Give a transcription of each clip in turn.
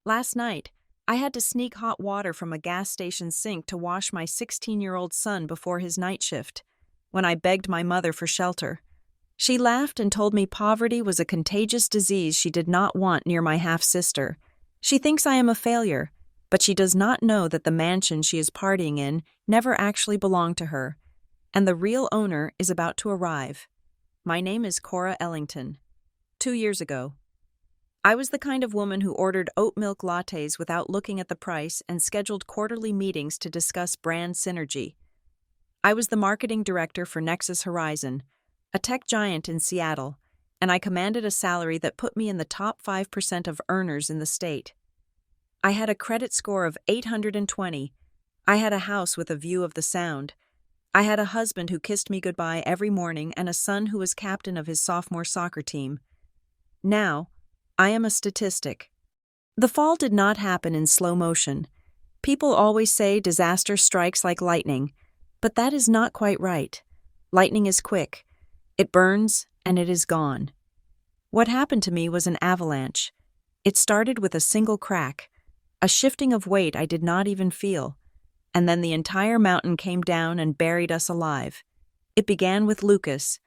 Last night, I had to sneak hot water from a gas station sink to wash my 16-year-old son before his night shift, when I begged my mother for shelter. She laughed and told me poverty was a contagious disease she did not want near my half-sister. She thinks I am a failure, but she does not know that the mansion she is partying in never actually belonged to her, and the real owner is about to arrive. My name is Cora Ellington. 2 years ago, I was the kind of woman who ordered oat milk lattes without looking at the price and scheduled quarterly meetings to discuss brand synergy. I was the marketing director for Nexus Horizon, a tech giant in Seattle, and I commanded a salary that put me in the top 5% of earners in the state. I had a credit score of 820. I had a house with a view of the Sound. I had a husband who kissed me goodbye every morning and a son who was captain of his sophomore soccer team. Now, I am a statistic. The fall did not happen in slow motion. People always say disaster strikes like lightning, but that is not quite right. Lightning is quick. It burns, and it is gone. What happened to me was an avalanche. It started with a single crack, a shifting of weight I did not even feel, and then the entire mountain came down and buried us alive. It began with Lucas.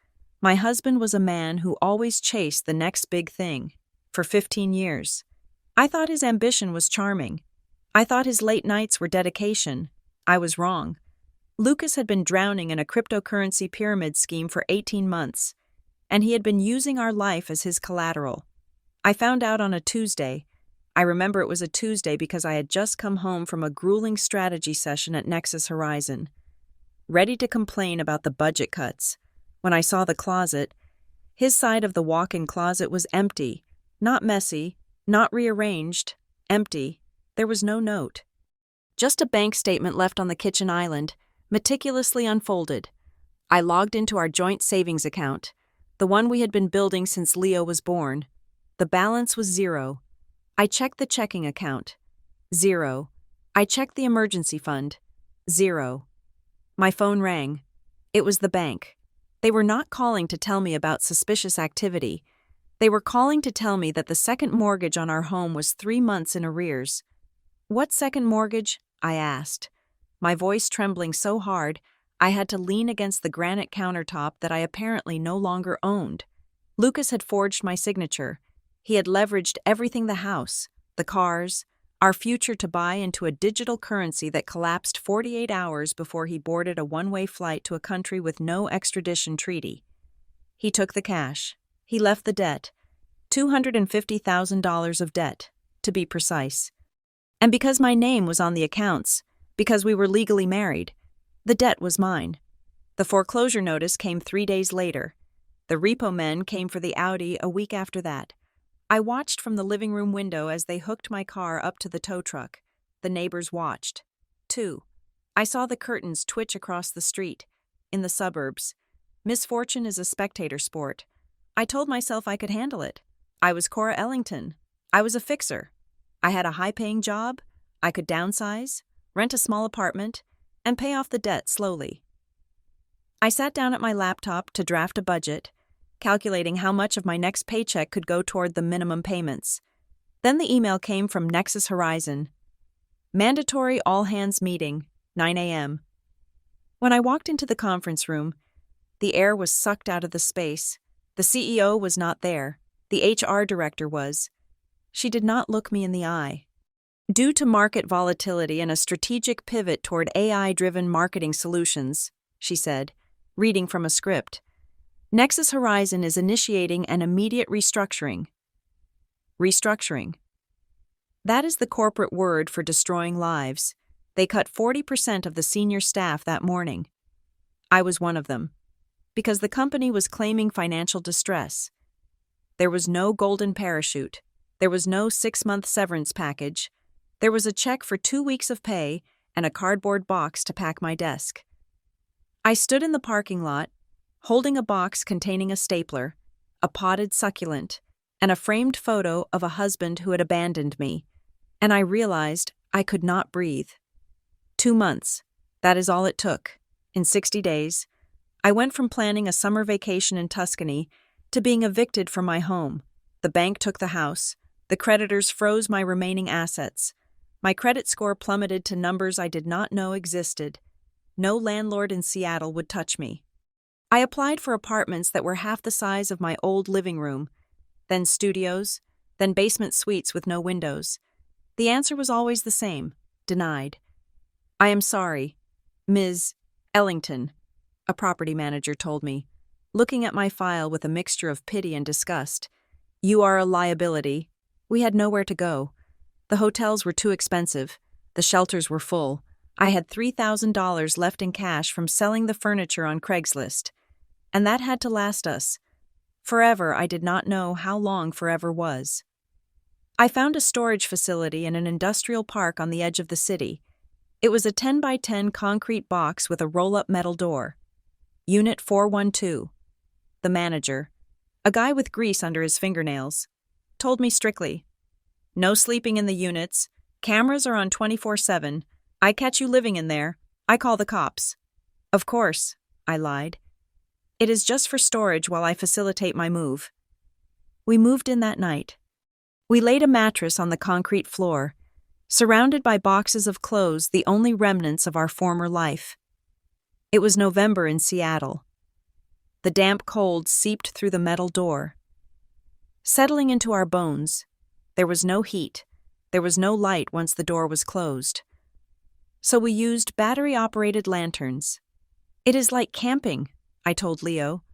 My husband was a man who always chased the next big thing. For 15 years. I thought his ambition was charming. I thought his late nights were dedication. I was wrong. Lucas had been drowning in a cryptocurrency pyramid scheme for 18 months, and he had been using our life as his collateral. I found out on a Tuesday. I remember it was a Tuesday because I had just come home from a grueling strategy session at Nexus Horizon, ready to complain about the budget cuts. When I saw the closet, his side of the walk-in closet was empty. Not messy, not rearranged, empty. There was no note. Just a bank statement left on the kitchen island, meticulously unfolded. I logged into our joint savings account, the one we had been building since Leo was born. The balance was 0. I checked the checking account. 0. I checked the emergency fund. 0. My phone rang. It was the bank. They were not calling to tell me about suspicious activity. They were calling to tell me that the second mortgage on our home was 3 months in arrears. What second mortgage? I asked, my voice trembling so hard I had to lean against the granite countertop that I apparently no longer owned. Lucas had forged my signature. He had leveraged everything: the house, the cars, our future to buy into a digital currency that collapsed 48 hours before he boarded a one-way flight to a country with no extradition treaty. He took the cash. He left the debt, $250,000 of debt, to be precise. And because my name was on the accounts, because we were legally married, the debt was mine. The foreclosure notice came 3 days later. The repo men came for the Audi a week after that. I watched from the living room window as they hooked my car up to the tow truck. The neighbors watched, too. I saw the curtains twitch across the street. In the suburbs, misfortune is a spectator sport. I told myself I could handle it. I was Cora Ellington. I was a fixer. I had a high-paying job. I could downsize, rent a small apartment, and pay off the debt slowly. I sat down at my laptop to draft a budget, calculating how much of my next paycheck could go toward the minimum payments. Then the email came from Nexus Horizon. Mandatory all-hands meeting, 9 a.m. When I walked into the conference room, the air was sucked out of the space. The CEO was not there. The HR director was. She did not look me in the eye. Due to market volatility and a strategic pivot toward AI-driven marketing solutions, she said, reading from a script, Nexus Horizon is initiating an immediate restructuring. Restructuring. That is the corporate word for destroying lives. They cut 40% of the senior staff that morning. I was one of them, because the company was claiming financial distress. There was no golden parachute. There was no 6-month severance package. There was a check for 2 weeks of pay and a cardboard box to pack my desk. I stood in the parking lot, holding a box containing a stapler, a potted succulent, and a framed photo of a husband who had abandoned me, and I realized I could not breathe. 2 months. That is all it took. In 60 days, I went from planning a summer vacation in Tuscany to being evicted from my home. The bank took the house. The creditors froze my remaining assets. My credit score plummeted to numbers I did not know existed. No landlord in Seattle would touch me. I applied for apartments that were half the size of my old living room, then studios, then basement suites with no windows. The answer was always the same: denied. "I am sorry, Ms. Ellington," a property manager told me, looking at my file with a mixture of pity and disgust. "You are a liability." We had nowhere to go. The hotels were too expensive. The shelters were full. I had $3,000 left in cash from selling the furniture on Craigslist. And that had to last us. Forever, I did not know how long forever was. I found a storage facility in an industrial park on the edge of the city. It was a 10 by 10 concrete box with a roll-up metal door. Unit 412. The manager, a guy with grease under his fingernails, told me strictly, "No sleeping in the units. Cameras are on 24/7. I catch you living in there, I call the cops." "Of course," I lied. "It is just for storage while I facilitate my move." We moved in that night. We laid a mattress on the concrete floor, surrounded by boxes of clothes, the only remnants of our former life. It was November in Seattle. The damp cold seeped through the metal door, settling into our bones. There was no heat. There was no light once the door was closed. So we used battery-operated lanterns. "It is like camping," I told Leo,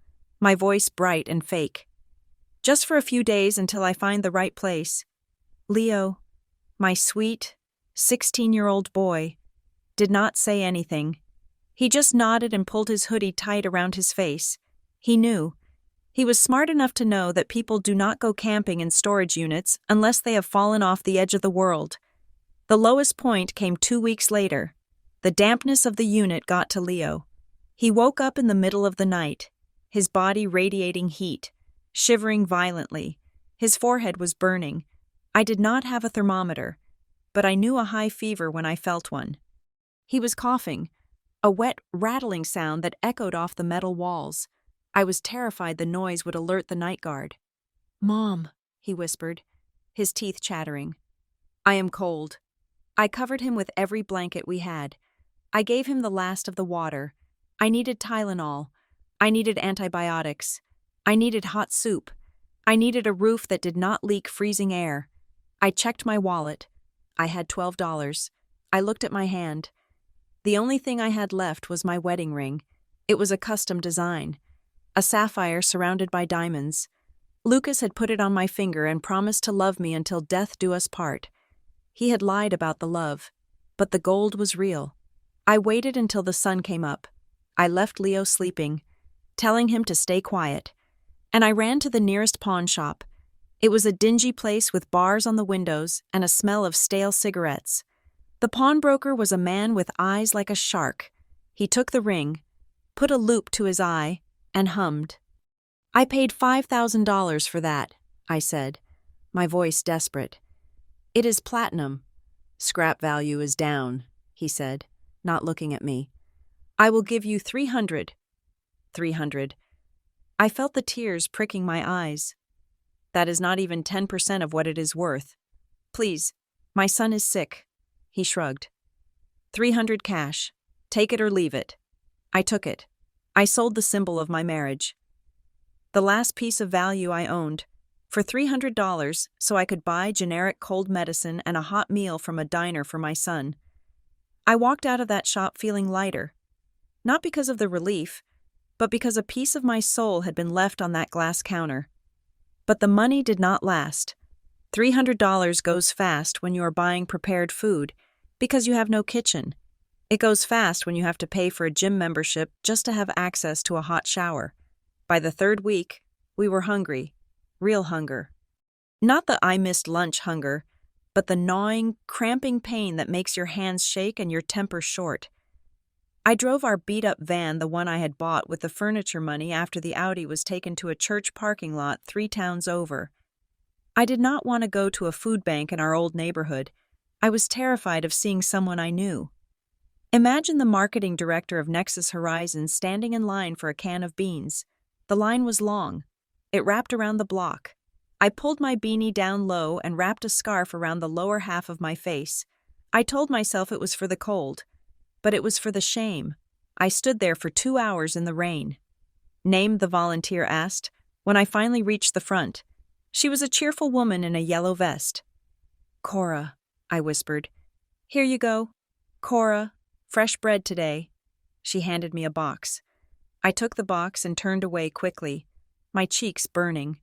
my voice bright and fake. "Just for a few days until I find the right place." Leo, my sweet, 16-year-old boy, did not say anything. He just nodded and pulled his hoodie tight around his face. He knew. He was smart enough to know that people do not go camping in storage units unless they have fallen off the edge of the world. The lowest point came 2 weeks later. The dampness of the unit got to Leo. He woke up in the middle of the night, his body radiating heat, shivering violently. His forehead was burning. I did not have a thermometer, but I knew a high fever when I felt one. He was coughing, a wet, rattling sound that echoed off the metal walls. I was terrified the noise would alert the night guard. "Mom," he whispered, his teeth chattering. "I am cold." I covered him with every blanket we had. I gave him the last of the water. I needed Tylenol. I needed antibiotics. I needed hot soup. I needed a roof that did not leak freezing air. I checked my wallet. I had $12. I looked at my hand. The only thing I had left was my wedding ring. It was a custom design, a sapphire surrounded by diamonds. Lucas had put it on my finger and promised to love me until death do us part. He had lied about the love, but the gold was real. I waited until the sun came up. I left Leo sleeping, telling him to stay quiet, and I ran to the nearest pawn shop. It was a dingy place with bars on the windows and a smell of stale cigarettes. The pawnbroker was a man with eyes like a shark. He took the ring, put a loop to his eye, and hummed. "I paid $5,000 for that," I said, my voice desperate. "It is platinum." "Scrap value is down," he said, not looking at me. "I will give you 300. 300. I felt the tears pricking my eyes. "That is not even 10% of what it is worth. Please, my son is sick." He shrugged. 300 cash. Take it or leave it." I took it. I sold the symbol of my marriage, the last piece of value I owned, for $300 so I could buy generic cold medicine and a hot meal from a diner for my son. I walked out of that shop feeling lighter, not because of the relief, but because a piece of my soul had been left on that glass counter. But the money did not last. $300 goes fast when you are buying prepared food because you have no kitchen. It goes fast when you have to pay for a gym membership just to have access to a hot shower. By the third week, we were hungry. Real hunger. Not the "I missed lunch" hunger, but the gnawing, cramping pain that makes your hands shake and your temper short. I drove our beat-up van, the one I had bought with the furniture money after the Audi was taken to a church parking lot 3 towns over. I did not want to go to a food bank in our old neighborhood. I was terrified of seeing someone I knew. Imagine the marketing director of Nexus Horizon standing in line for a can of beans. The line was long. It wrapped around the block. I pulled my beanie down low and wrapped a scarf around the lower half of my face. I told myself it was for the cold, but it was for the shame. I stood there for 2 hours in the rain. "Name?" the volunteer asked, when I finally reached the front. She was a cheerful woman in a yellow vest. "Cora," I whispered. "Here you go. Cora, fresh bread today." She handed me a box. I took the box and turned away quickly, my cheeks burning.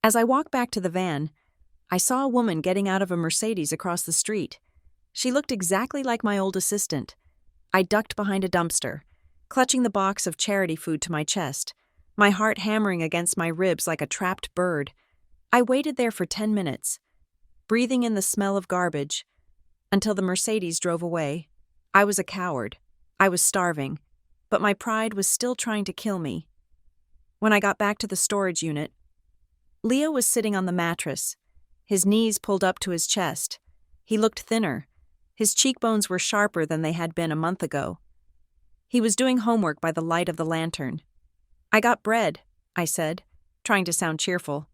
As I walked back to the van, I saw a woman getting out of a Mercedes across the street. She looked exactly like my old assistant. I ducked behind a dumpster, clutching the box of charity food to my chest, my heart hammering against my ribs like a trapped bird. I waited there for 10 minutes, breathing in the smell of garbage, until the Mercedes drove away. I was a coward. I was starving, but my pride was still trying to kill me. When I got back to the storage unit, Leo was sitting on the mattress, his knees pulled up to his chest. He looked thinner. His cheekbones were sharper than they had been a month ago. He was doing homework by the light of the lantern. "I got bread," I said, trying to sound cheerful.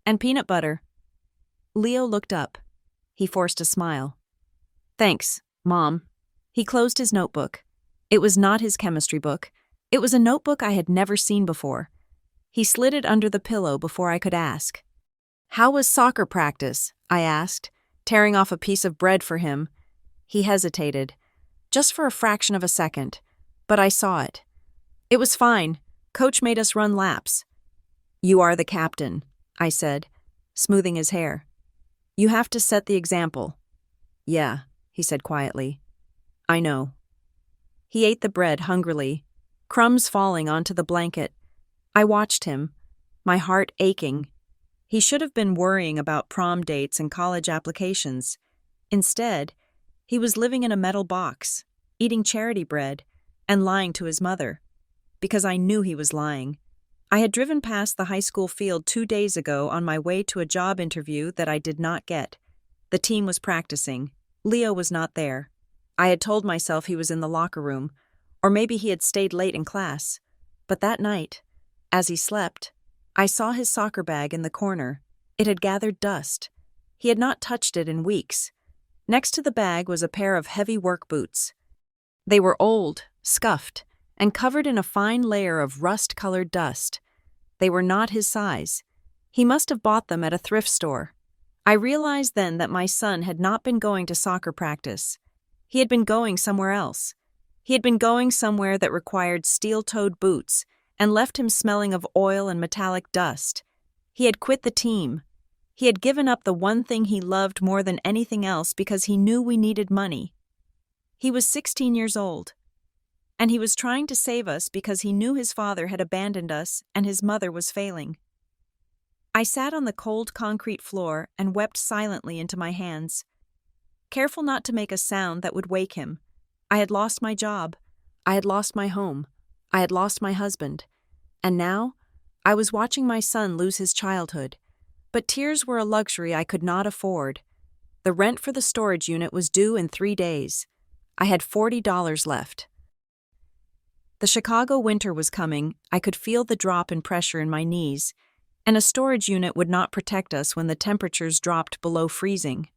"And peanut butter." Leo looked up. He forced a smile. "Thanks, Mom." He closed his notebook. It was not his chemistry book. It was a notebook I had never seen before. He slid it under the pillow before I could ask. "How was soccer practice?" I asked, tearing off a piece of bread for him. He hesitated, just for a fraction of a second, but I saw it. "It was fine. Coach made us run laps." "You are the captain," I said, smoothing his hair. "You have to set the example." "Yeah," he said quietly. "I know." He ate the bread hungrily, crumbs falling onto the blanket. I watched him, my heart aching. He should have been worrying about prom dates and college applications. Instead, he was living in a metal box, eating charity bread, and lying to his mother. Because I knew he was lying. I had driven past the high school field 2 days ago on my way to a job interview that I did not get. The team was practicing. Leo was not there. I had told myself he was in the locker room, or maybe he had stayed late in class. But that night, as he slept, I saw his soccer bag in the corner. It had gathered dust. He had not touched it in weeks. Next to the bag was a pair of heavy work boots. They were old, scuffed, and covered in a fine layer of rust-colored dust. They were not his size. He must have bought them at a thrift store. I realized then that my son had not been going to soccer practice. He had been going somewhere else. He had been going somewhere that required steel-toed boots and left him smelling of oil and metallic dust. He had quit the team. He had given up the one thing he loved more than anything else because he knew we needed money. He was 16 years old, and he was trying to save us because he knew his father had abandoned us and his mother was failing. I sat on the cold concrete floor and wept silently into my hands, careful not to make a sound that would wake him. I had lost my job. I had lost my home. I had lost my husband. And now, I was watching my son lose his childhood. But tears were a luxury I could not afford. The rent for the storage unit was due in 3 days. I had $40 left. The Chicago winter was coming. I could feel the drop in pressure in my knees, and a storage unit would not protect us when the temperatures dropped below freezing.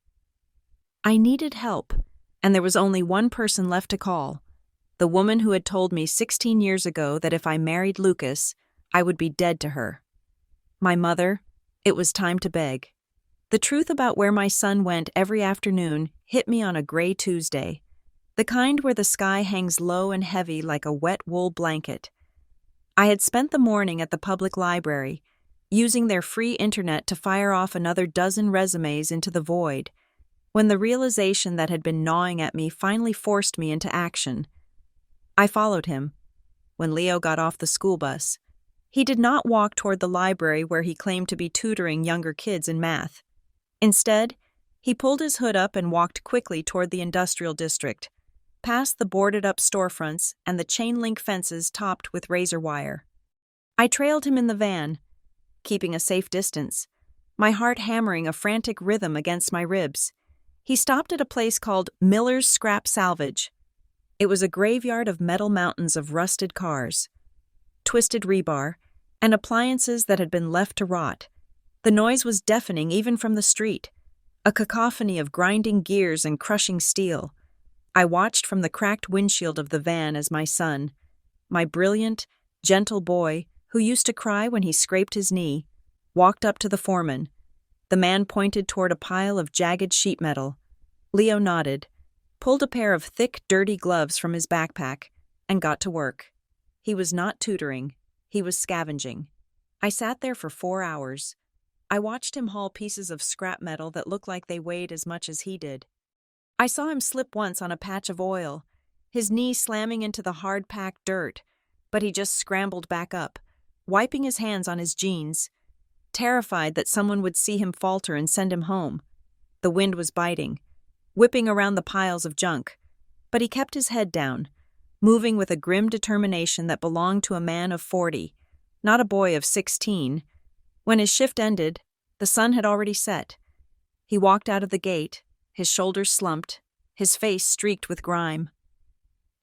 I needed help, and there was only one person left to call, the woman who had told me 16 years ago that if I married Lucas, I would be dead to her. My mother. It was time to beg. The truth about where my son went every afternoon hit me on a gray Tuesday, the kind where the sky hangs low and heavy like a wet wool blanket. I had spent the morning at the public library, using their free internet to fire off another dozen resumes into the void, when the realization that had been gnawing at me finally forced me into action. I followed him. When Leo got off the school bus, he did not walk toward the library where he claimed to be tutoring younger kids in math. Instead, he pulled his hood up and walked quickly toward the industrial district, past the boarded-up storefronts and the chain-link fences topped with razor wire. I trailed him in the van, keeping a safe distance, my heart hammering a frantic rhythm against my ribs. He stopped at a place called Miller's Scrap Salvage. It was a graveyard of metal mountains of rusted cars, twisted rebar, and appliances that had been left to rot. The noise was deafening even from the street, a cacophony of grinding gears and crushing steel. I watched from the cracked windshield of the van as my son, my brilliant, gentle boy who used to cry when he scraped his knee, walked up to the foreman. The man pointed toward a pile of jagged sheet metal. Leo nodded, pulled a pair of thick, dirty gloves from his backpack, and got to work. He was not tutoring, he was scavenging. I sat there for 4 hours. I watched him haul pieces of scrap metal that looked like they weighed as much as he did. I saw him slip once on a patch of oil, his knee slamming into the hard-packed dirt, but he just scrambled back up, wiping his hands on his jeans, terrified that someone would see him falter and send him home. The wind was biting, whipping around the piles of junk, but he kept his head down, moving with a grim determination that belonged to a man of 40, not a boy of 16. When his shift ended, the sun had already set. He walked out of the gate, his shoulders slumped, his face streaked with grime.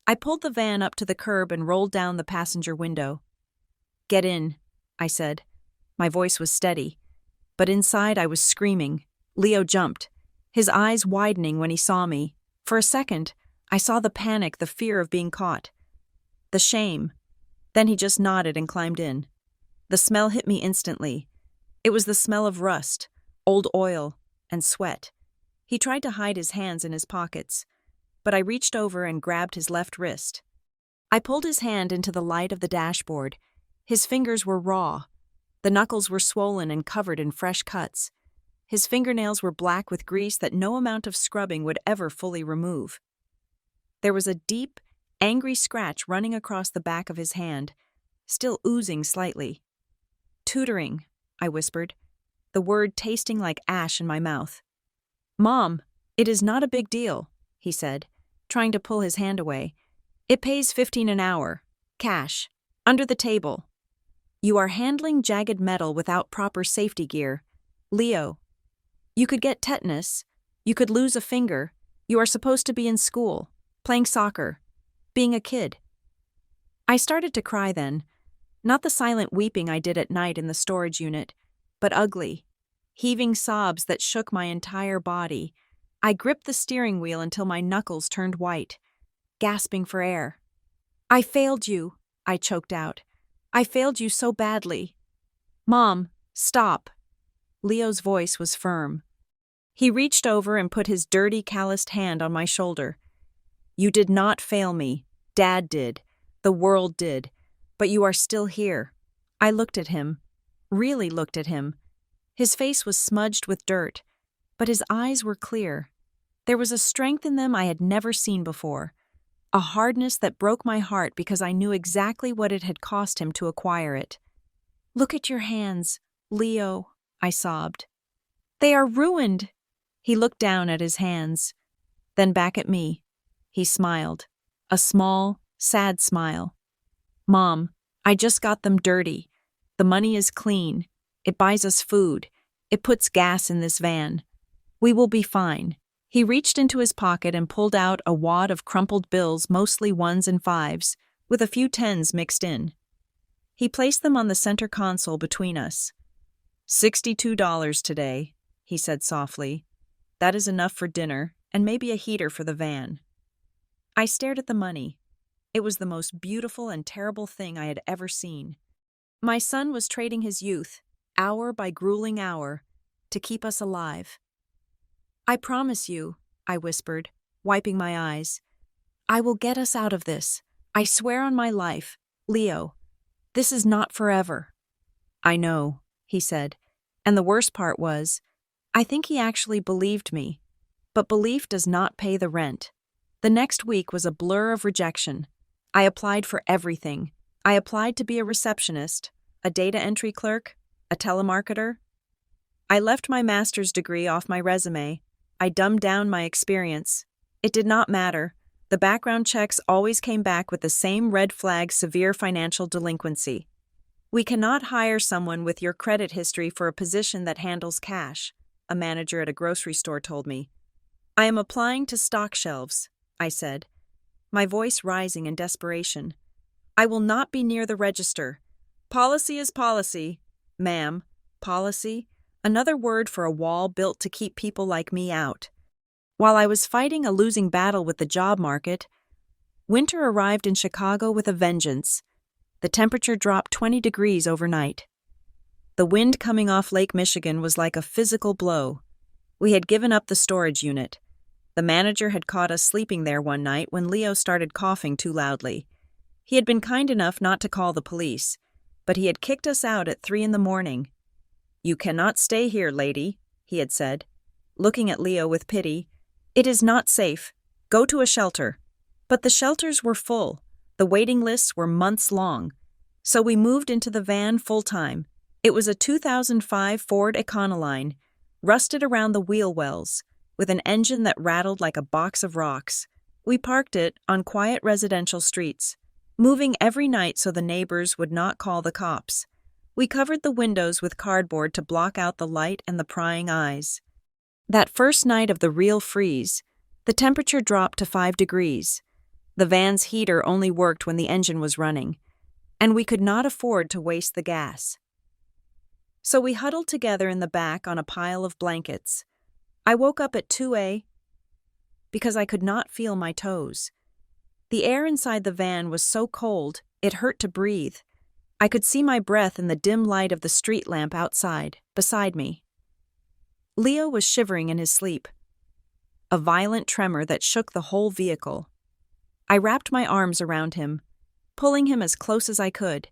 I pulled the van up to the curb and rolled down the passenger window. "Get in," I said. My voice was steady, but inside I was screaming. Leo jumped, his eyes widening when he saw me. For a second, I saw the panic, the fear of being caught, the shame. Then he just nodded and climbed in. The smell hit me instantly. It was the smell of rust, old oil, and sweat. He tried to hide his hands in his pockets, but I reached over and grabbed his left wrist. I pulled his hand into the light of the dashboard. His fingers were raw. The knuckles were swollen and covered in fresh cuts. His fingernails were black with grease that no amount of scrubbing would ever fully remove. There was a deep, angry scratch running across the back of his hand, still oozing slightly. "Tutoring," I whispered, the word tasting like ash in my mouth. "Mom, it is not a big deal," he said, trying to pull his hand away. "It pays $15 an hour, cash, under the table. You are handling jagged metal without proper safety gear. Leo, you could get tetanus, you could lose a finger, you are supposed to be in school, playing soccer, being a kid." I started to cry then, not the silent weeping I did at night in the storage unit, but ugly, heaving sobs that shook my entire body. I gripped the steering wheel until my knuckles turned white, gasping for air. "I failed you," I choked out. "I failed you so badly." "Mom, stop." Leo's voice was firm. He reached over and put his dirty, calloused hand on my shoulder. "You did not fail me. Dad did. The world did. But you are still here." I looked at him, really looked at him. His face was smudged with dirt, but his eyes were clear. There was a strength in them I had never seen before, a hardness that broke my heart because I knew exactly what it had cost him to acquire it. "Look at your hands, Leo," I sobbed. "They are ruined." He looked down at his hands, then back at me. He smiled, a small, sad smile. "Mom, I just got them dirty. The money is clean. It buys us food. It puts gas in this van. We will be fine." He reached into his pocket and pulled out a wad of crumpled bills, mostly 1s and 5s, with a few 10s mixed in. He placed them on the center console between us. $62 today, he said softly. "That is enough for dinner, and maybe a heater for the van." I stared at the money. It was the most beautiful and terrible thing I had ever seen. My son was trading his youth, hour by grueling hour, to keep us alive. "I promise you," I whispered, wiping my eyes, "I will get us out of this. I swear on my life, Leo. This is not forever." "I know," he said, and the worst part was, I think he actually believed me. But belief does not pay the rent. The next week was a blur of rejection. I applied for everything. I applied to be a receptionist, a data entry clerk, a telemarketer. I left my master's degree off my resume. I dumbed down my experience. It did not matter. The background checks always came back with the same red flag: severe financial delinquency. "We cannot hire someone with your credit history for a position that handles cash," a manager at a grocery store told me. "I am applying to stock shelves," I said, my voice rising in desperation. "I will not be near the register. Policy is policy, ma'am. Policy? another word for a wall built to keep people like me out. While I was fighting a losing battle with the job market, winter arrived in Chicago with a vengeance. The temperature dropped 20 degrees overnight. The wind coming off Lake Michigan was like a physical blow. We had given up the storage unit. The manager had caught us sleeping there one night when Leo started coughing too loudly. He had been kind enough not to call the police, but he had kicked us out at 3 a.m. "You cannot stay here, lady," he had said. Looking at Leo with pity, "It is not safe. Go to a shelter." But the shelters were full. The waiting lists were months long. So we moved into the van full-time. It was a 2005 Ford Econoline, rusted around the wheel wells, with an engine that rattled like a box of rocks. We parked it on quiet residential streets, moving every night so the neighbors would not call the cops. We covered the windows with cardboard to block out the light and the prying eyes. That first night of the real freeze, the temperature dropped to 5 degrees. The van's heater only worked when the engine was running, and we could not afford to waste the gas. So we huddled together in the back on a pile of blankets. I woke up at 2 a.m. because I could not feel my toes. The air inside the van was so cold, it hurt to breathe. I could see my breath in the dim light of the street lamp outside, beside me. Leo was shivering in his sleep, a violent tremor that shook the whole vehicle. I wrapped my arms around him, pulling him as close as I could.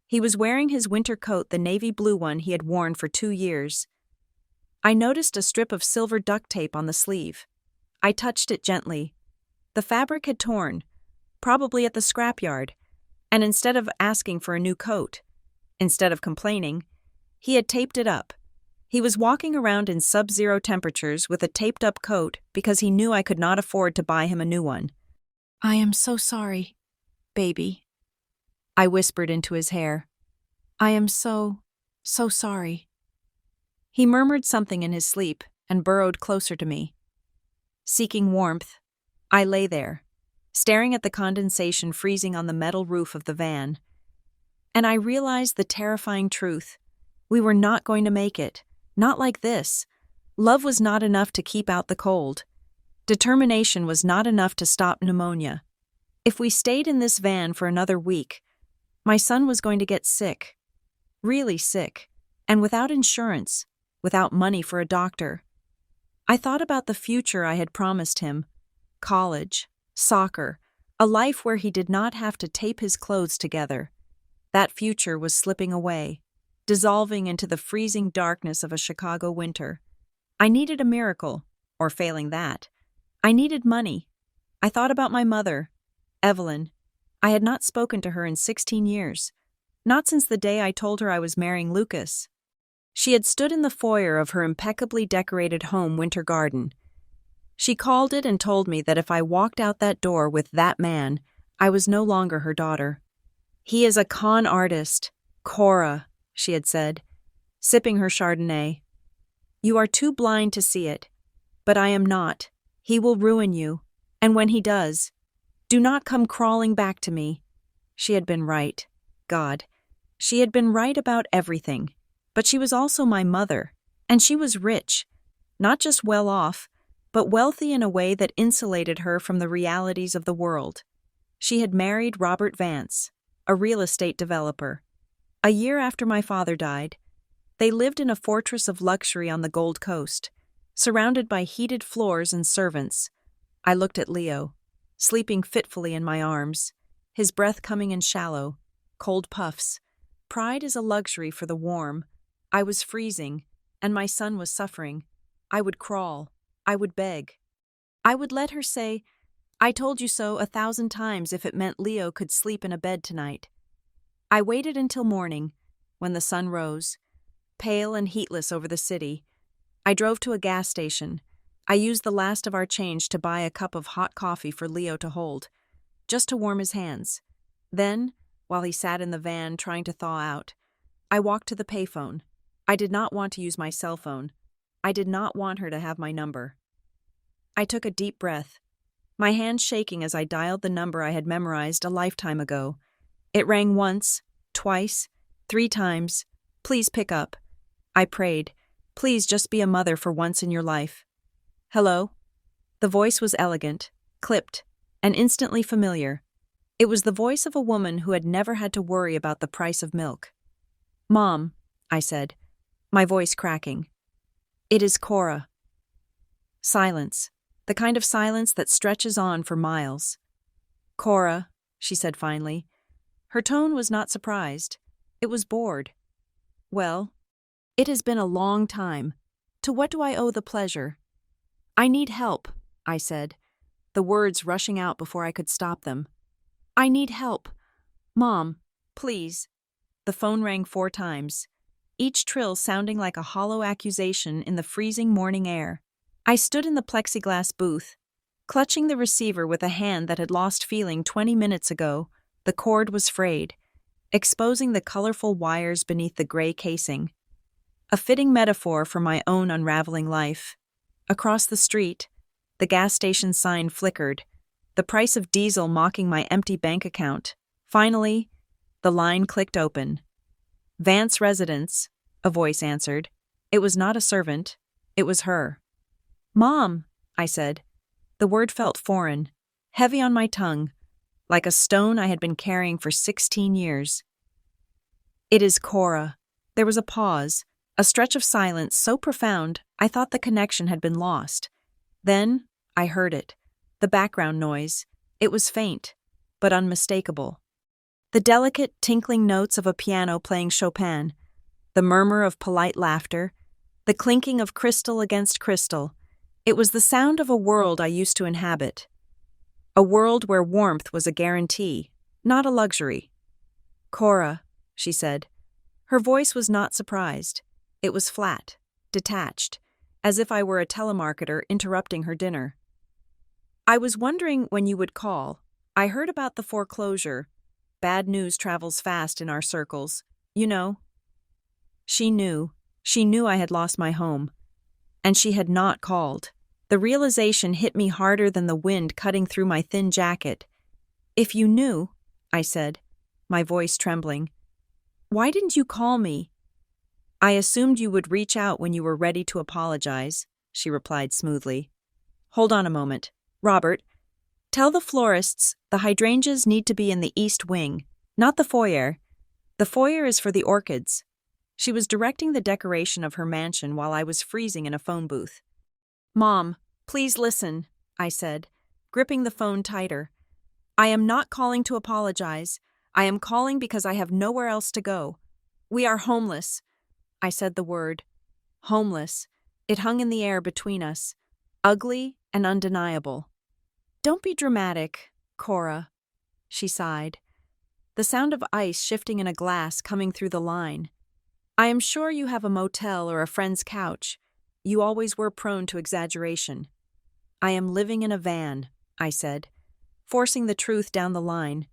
He was wearing his winter coat, the navy blue one he had worn for 2 years. I noticed a strip of silver duct tape on the sleeve. I touched it gently. The fabric had torn, probably at the scrapyard, and instead of asking for a new coat, instead of complaining, he had taped it up. He was walking around in sub-zero temperatures with a taped-up coat because he knew I could not afford to buy him a new one. "I am so sorry, baby," I whispered into his hair. "I am so sorry." He murmured something in his sleep and burrowed closer to me. Seeking warmth, I lay there, staring at the condensation freezing on the metal roof of the van. And I realized the terrifying truth. We were not going to make it. Not like this. Love was not enough to keep out the cold. Determination was not enough to stop pneumonia. If we stayed in this van for another week, my son was going to get sick. Really sick. And without insurance, without money for a doctor. I thought about the future I had promised him. College, soccer, a life where he did not have to tape his clothes together. That future was slipping away, dissolving into the freezing darkness of a Chicago winter. I needed a miracle, or failing that, I needed money. I thought about my mother, Evelyn. I had not spoken to her in 16 years, not since the day I told her I was marrying Lucas. She had stood in the foyer of her impeccably decorated home winter garden. She called it and told me that if I walked out that door with that man, I was no longer her daughter. "He is a con artist, Cora," she had said, sipping her Chardonnay. "You are too blind to see it, but I am not. He will ruin you, and when he does, do not come crawling back to me." She had been right. God. She had been right about everything. But she was also my mother, and she was rich. Not just well off, but wealthy in a way that insulated her from the realities of the world. She had married Robert Vance, a real estate developer. A year after my father died, they lived in a fortress of luxury on the Gold Coast, surrounded by heated floors and servants. I looked at Leo, sleeping fitfully in my arms, his breath coming in shallow, cold puffs. Pride is a luxury for the warm. I was freezing, and my son was suffering. I would crawl. I would beg. I would let her say, "I told you so 1,000 times," if it meant Leo could sleep in a bed tonight. I waited until morning, when the sun rose, pale and heatless over the city. I drove to a gas station. I used the last of our change to buy a cup of hot coffee for Leo to hold, just to warm his hands. Then, while he sat in the van trying to thaw out, I walked to the payphone. I did not want to use my cell phone. I did not want her to have my number. I took a deep breath, my hands shaking as I dialed the number I had memorized a lifetime ago. It rang once, twice, 3 times. "Please pick up." I prayed, Please just be a mother for once in your life. Hello? The voice was elegant, clipped, and instantly familiar. It was the voice of a woman who had never had to worry about the price of milk. Mom, I said, my voice cracking. It is Cora. Silence, the kind of silence that stretches on for miles. Cora, she said finally. Her tone was not surprised. It was bored. Well, it has been a long time. To what do I owe the pleasure? I need help, I said, the words rushing out before I could stop them. I need help. Mom, please. The phone rang 4 times, each trill sounding like a hollow accusation in the freezing morning air. I stood in the plexiglass booth, clutching the receiver with a hand that had lost feeling 20 minutes ago. The cord was frayed, exposing the colorful wires beneath the gray casing. A fitting metaphor for my own unraveling life. Across the street, the gas station sign flickered, the price of diesel mocking my empty bank account. Finally, the line clicked open. Vance Residence, a voice answered. It was not a servant, it was her. Mom, I said. The word felt foreign, heavy on my tongue, like a stone I had been carrying for 16 years. It is Cora. There was a pause, a stretch of silence so profound I thought the connection had been lost. Then I heard it, the background noise. It was faint, but unmistakable. The delicate, tinkling notes of a piano playing Chopin, the murmur of polite laughter, the clinking of crystal against crystal. It was the sound of a world I used to inhabit. A world where warmth was a guarantee, not a luxury. Cora, she said. Her voice was not surprised. It was flat, detached, as if I were a telemarketer interrupting her dinner. I was wondering when you would call. I heard about the foreclosure. Bad news travels fast in our circles, you know. She knew. She knew I had lost my home. And she had not called. The realization hit me harder than the wind cutting through my thin jacket. If you knew, I said, my voice trembling, why didn't you call me? I assumed you would reach out when you were ready to apologize, she replied smoothly. Hold on a moment. Robert, tell the florists the hydrangeas need to be in the east wing, not the foyer. The foyer is for the orchids. She was directing the decoration of her mansion while I was freezing in a phone booth. Mom, please listen, I said, gripping the phone tighter. I am not calling to apologize. I am calling because I have nowhere else to go. We are homeless. I said the word. Homeless. It hung in the air between us, ugly and undeniable. Don't be dramatic, Cora, she sighed. The sound of ice shifting in a glass coming through the line. I am sure you have a motel or a friend's couch. You always were prone to exaggeration. I am living in a van, I said, forcing the truth down the line.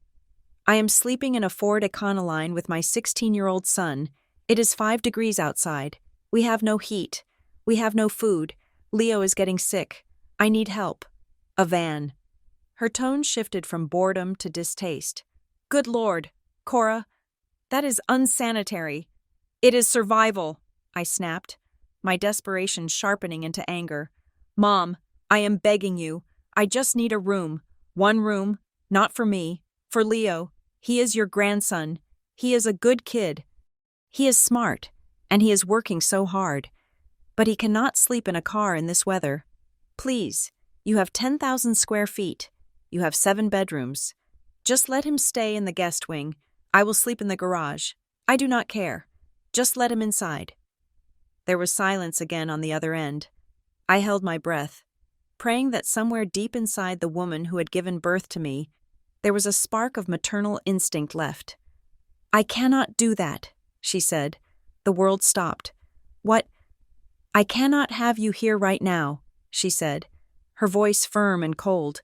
I am sleeping in a Ford Econoline with my 16-year-old son. It is 5 degrees outside. We have no heat. We have no food. Leo is getting sick. I need help. A van. Her tone shifted from boredom to distaste. Good Lord, Cora, that is unsanitary. It is survival, I snapped, my desperation sharpening into anger. Mom, I am begging you. I just need a room. One room, not for me, for Leo. He is your grandson. He is a good kid. He is smart, and he is working so hard. But he cannot sleep in a car in this weather. Please, you have 10,000 square feet. You have 7 bedrooms. Just let him stay in the guest wing. I will sleep in the garage. I do not care. Just let him inside. There was silence again on the other end. I held my breath, praying that somewhere deep inside the woman who had given birth to me, there was a spark of maternal instinct left. I cannot do that, she said. The world stopped. What? I cannot have you here right now, she said, her voice firm and cold.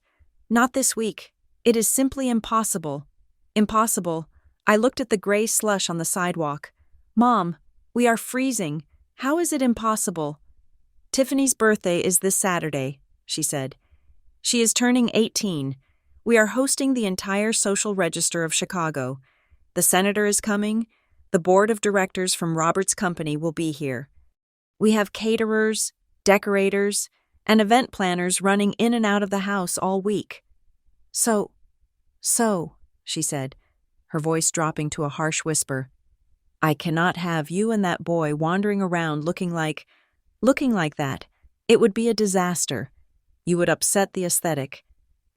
Not this week. It is simply impossible. Impossible. I looked at the gray slush on the sidewalk. Mom, we are freezing. How is it impossible? Tiffany's birthday is this Saturday, she said. She is turning 18. We are hosting the entire social register of Chicago. The senator is coming. The board of directors from Robert's company will be here. We have caterers, decorators, and event planners running in and out of the house all week. So, she said, her voice dropping to a harsh whisper, I cannot have you and that boy wandering around looking like that. It would be a disaster. You would upset the aesthetic.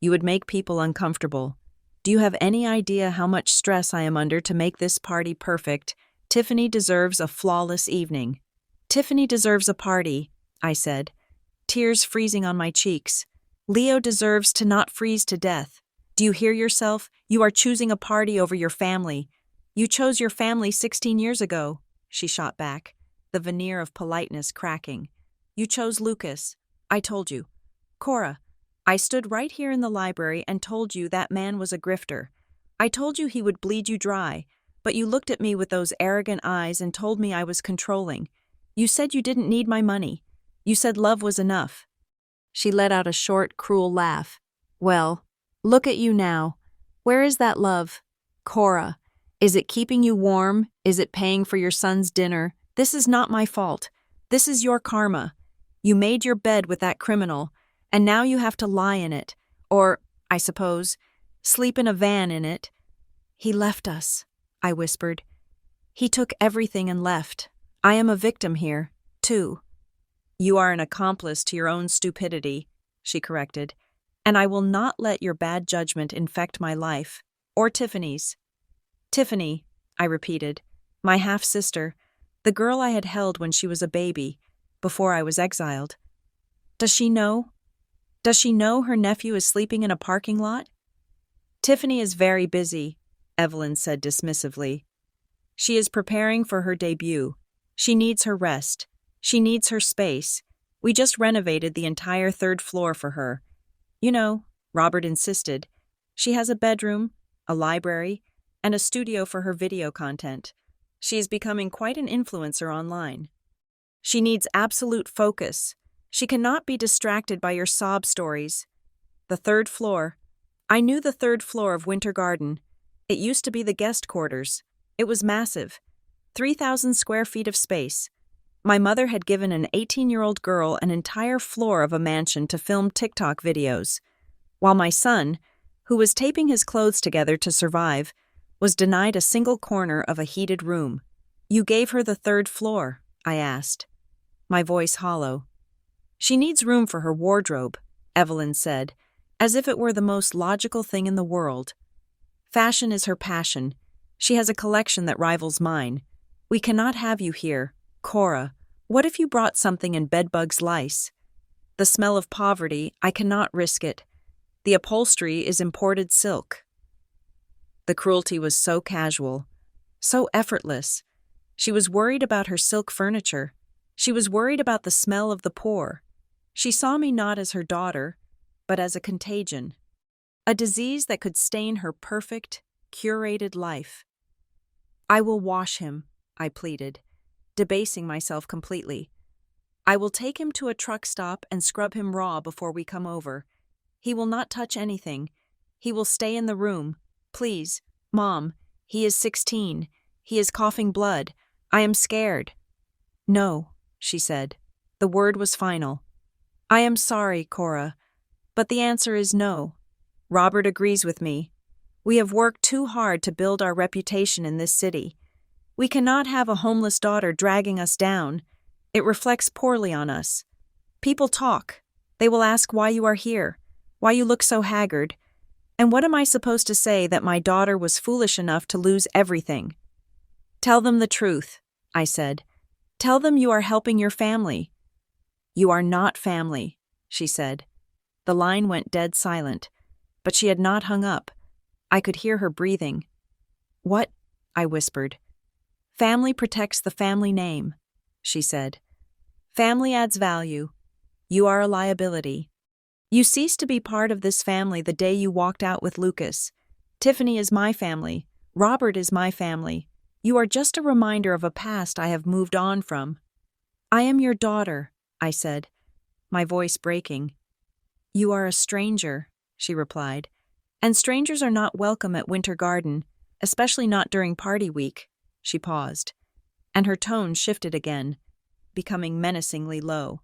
You would make people uncomfortable. Do you have any idea how much stress I am under to make this party perfect? Tiffany deserves a flawless evening. Tiffany deserves a party, I said, tears freezing on my cheeks. Leo deserves to not freeze to death. Do you hear yourself? You are choosing a party over your family. You chose your family 16 years ago, she shot back, the veneer of politeness cracking. You chose Lucas. I told you. Cora, I stood right here in the library and told you that man was a grifter. I told you he would bleed you dry, but you looked at me with those arrogant eyes and told me I was controlling. You said you didn't need my money. You said love was enough. She let out a short, cruel laugh. Well, look at you now. Where is that love? Cora, is it keeping you warm? Is it paying for your son's dinner? This is not my fault. This is your karma. You made your bed with that criminal, and now you have to lie in it, or, I suppose, sleep in a van in it. He left us, I whispered. He took everything and left. I am a victim here, too. You are an accomplice to your own stupidity, she corrected, and I will not let your bad judgment infect my life, or Tiffany's. Tiffany, I repeated, my half-sister, the girl I had held when she was a baby, before I was exiled. Does she know? Does she know her nephew is sleeping in a parking lot? Tiffany is very busy, Evelyn said dismissively. She is preparing for her debut. She needs her rest. She needs her space. We just renovated the entire third floor for her. You know, Robert insisted. She has a bedroom, a library, and a studio for her video content. She is becoming quite an influencer online. She needs absolute focus. She cannot be distracted by your sob stories. The third floor. I knew the third floor of Winter Garden. It used to be the guest quarters. It was massive. 3,000 square feet of space. My mother had given an 18-year-old girl an entire floor of a mansion to film TikTok videos, while my son, who was taping his clothes together to survive, was denied a single corner of a heated room. You gave her the third floor, I asked, my voice hollow. She needs room for her wardrobe, Evelyn said, as if it were the most logical thing in the world. Fashion is her passion. She has a collection that rivals mine. We cannot have you here. Cora, what if you brought something in bedbugs lice? The smell of poverty, I cannot risk it. The upholstery is imported silk. The cruelty was so casual, so effortless. She was worried about her silk furniture. She was worried about the smell of the poor. She saw me not as her daughter, but as a contagion, a disease that could stain her perfect, curated life. I will wash him, I pleaded, debasing myself completely. I will take him to a truck stop and scrub him raw before we come over. He will not touch anything. He will stay in the room. Please, Mom, he is 16. He is coughing blood. I am scared. No, she said. The word was final. I am sorry, Cora, but the answer is no. Robert agrees with me. We have worked too hard to build our reputation in this city. We cannot have a homeless daughter dragging us down. It reflects poorly on us. People talk. They will ask why you are here, why you look so haggard. And what am I supposed to say that my daughter was foolish enough to lose everything? Tell them the truth, I said. Tell them you are helping your family. You are not family, she said. The line went dead silent, but she had not hung up. I could hear her breathing. What? I whispered. Family protects the family name, she said. Family adds value. You are a liability. You ceased to be part of this family the day you walked out with Lucas. Tiffany is my family. Robert is my family. You are just a reminder of a past I have moved on from. I am your daughter, I said, my voice breaking. You are a stranger, she replied, and strangers are not welcome at Winter Garden, especially not during party week. She paused, and her tone shifted again. becoming menacingly low.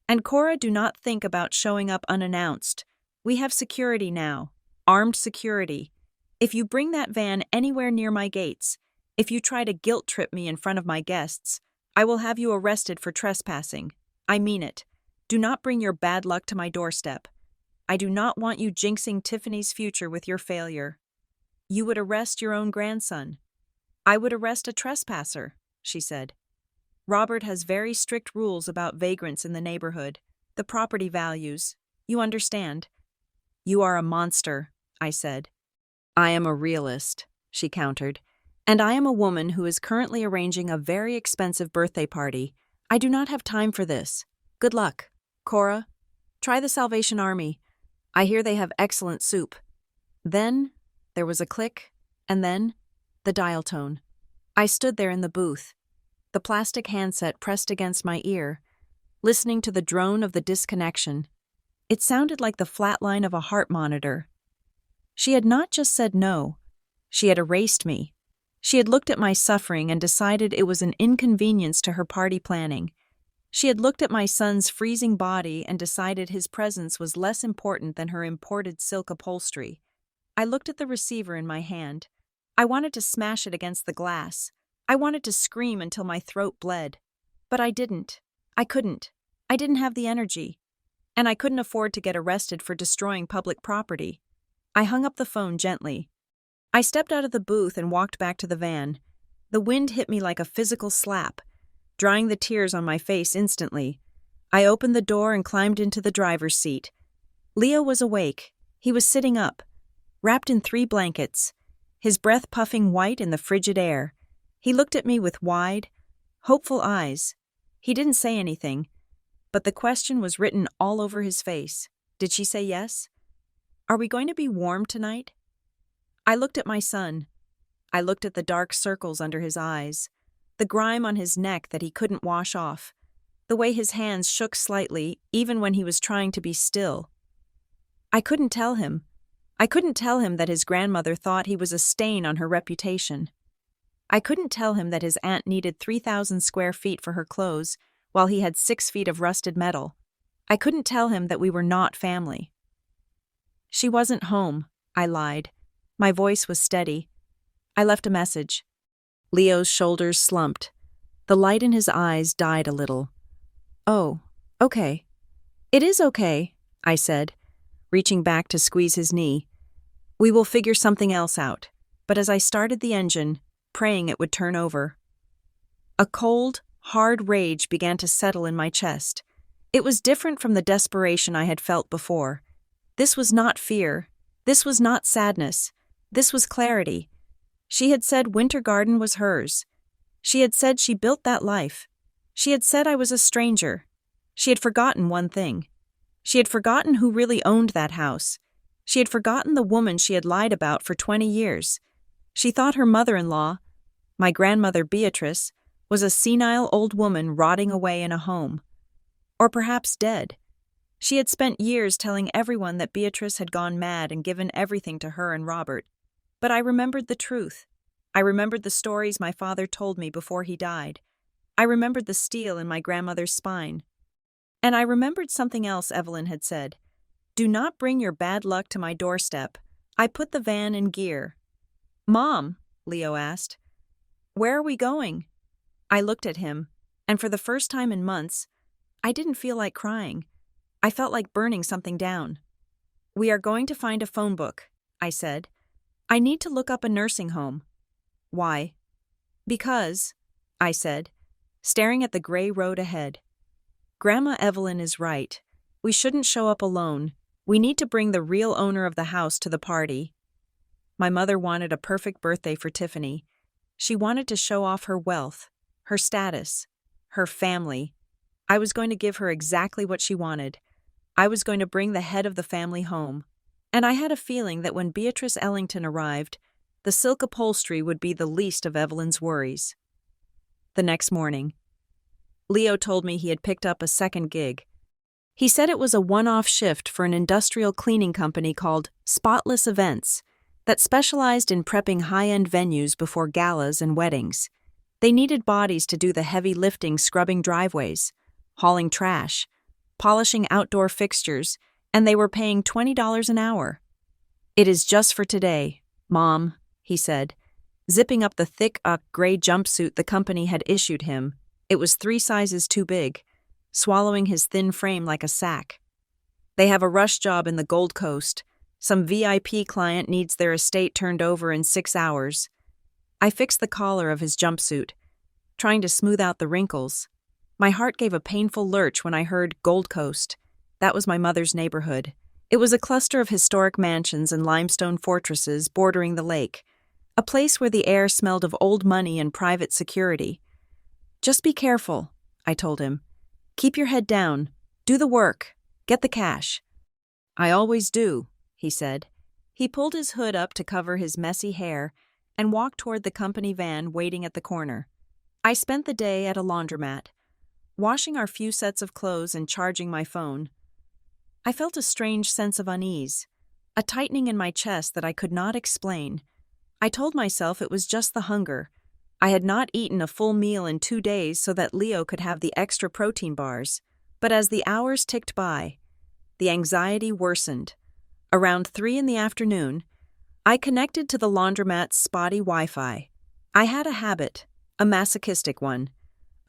And Cora, do not think about showing up unannounced. We have security now. Armed security. If you bring that van anywhere near my gates, if you try to guilt trip me in front of my guests, I will have you arrested for trespassing. I mean it. Do not bring your bad luck to my doorstep. I do not want you jinxing Tiffany's future with your failure. You would arrest your own grandson. I would arrest a trespasser, she said. Robert has very strict rules about vagrants in the neighborhood, the property values. You understand? You are a monster, I said. I am a realist, she countered. And I am a woman who is currently arranging a very expensive birthday party. I do not have time for this. Good luck. Cora, try the Salvation Army. I hear they have excellent soup. Then there was a click, and then the dial tone. I stood there in the booth, the plastic handset pressed against my ear, listening to the drone of the disconnection. It sounded like the flat line of a heart monitor. She had not just said no. She had erased me. She had looked at my suffering and decided it was an inconvenience to her party planning. She had looked at my son's freezing body and decided his presence was less important than her imported silk upholstery. I looked at the receiver in my hand. I wanted to smash it against the glass. I wanted to scream until my throat bled. But I didn't. I couldn't. I didn't have the energy. And I couldn't afford to get arrested for destroying public property. I hung up the phone gently. I stepped out of the booth and walked back to the van. The wind hit me like a physical slap, drying the tears on my face instantly. I opened the door and climbed into the driver's seat. Leo was awake. He was sitting up, wrapped in 3 blankets, his breath puffing white in the frigid air. He looked at me with wide, hopeful eyes. He didn't say anything, but the question was written all over his face. Did she say yes? Are we going to be warm tonight? I looked at my son. I looked at the dark circles under his eyes, the grime on his neck that he couldn't wash off, the way his hands shook slightly even when he was trying to be still. I couldn't tell him. I couldn't tell him that his grandmother thought he was a stain on her reputation. I couldn't tell him that his aunt needed 3,000 square feet for her clothes, while he had 6 feet of rusted metal. I couldn't tell him that we were not family. She wasn't home, I lied. My voice was steady. I left a message. Leo's shoulders slumped. The light in his eyes died a little. Oh, okay. It is okay, I said, reaching back to squeeze his knee. We will figure something else out. But as I started the engine, praying it would turn over, a cold, hard rage began to settle in my chest. It was different from the desperation I had felt before. This was not fear. This was not sadness. This was clarity. She had said Winter Garden was hers. She had said she built that life. She had said I was a stranger. She had forgotten one thing. She had forgotten who really owned that house. She had forgotten the woman she had lied about for 20 years. She thought her mother-in-law, my grandmother Beatrice, was a senile old woman rotting away in a home. Or perhaps dead. She had spent years telling everyone that Beatrice had gone mad and given everything to her and Robert. But I remembered the truth. I remembered the stories my father told me before he died. I remembered the steel in my grandmother's spine. And I remembered something else Evelyn had said. Do not bring your bad luck to my doorstep. I put the van in gear. Mom, Leo asked, where are we going? I looked at him, and for the first time in months, I didn't feel like crying. I felt like burning something down. We are going to find a phone book, I said. I need to look up a nursing home. Why? Because, I said, staring at the gray road ahead. Grandma Evelyn is right. We shouldn't show up alone. We need to bring the real owner of the house to the party. My mother wanted a perfect birthday for Tiffany. She wanted to show off her wealth, her status, her family. I was going to give her exactly what she wanted. I was going to bring the head of the family home. And I had a feeling that when Beatrice Ellington arrived, the silk upholstery would be the least of Evelyn's worries. The next morning, Leo told me he had picked up a second gig. He said it was a one-off shift for an industrial cleaning company called Spotless Events that specialized in prepping high-end venues before galas and weddings. They needed bodies to do the heavy lifting, scrubbing driveways, hauling trash, polishing outdoor fixtures, and they were paying $20 an hour. "It is just for today, Mom," he said, zipping up the thick, gray jumpsuit the company had issued him. It was 3 sizes too big, swallowing his thin frame like a sack. "They have a rush job in the Gold Coast. Some VIP client needs their estate turned over in 6 hours. I fixed the collar of his jumpsuit, trying to smooth out the wrinkles. My heart gave a painful lurch when I heard Gold Coast. That was my mother's neighborhood. It was a cluster of historic mansions and limestone fortresses bordering the lake, a place where the air smelled of old money and private security. "Just be careful," I told him. "Keep your head down. Do the work. Get the cash." "I always do," he said. He pulled his hood up to cover his messy hair and walked toward the company van waiting at the corner. I spent the day at a laundromat, washing our few sets of clothes and charging my phone. I felt a strange sense of unease, a tightening in my chest that I could not explain. I told myself it was just the hunger. I had not eaten a full meal in 2 days so that Leo could have the extra protein bars. But as the hours ticked by, the anxiety worsened. Around 3 in the afternoon, I connected to the laundromat's spotty Wi-Fi. I had a habit, a masochistic one,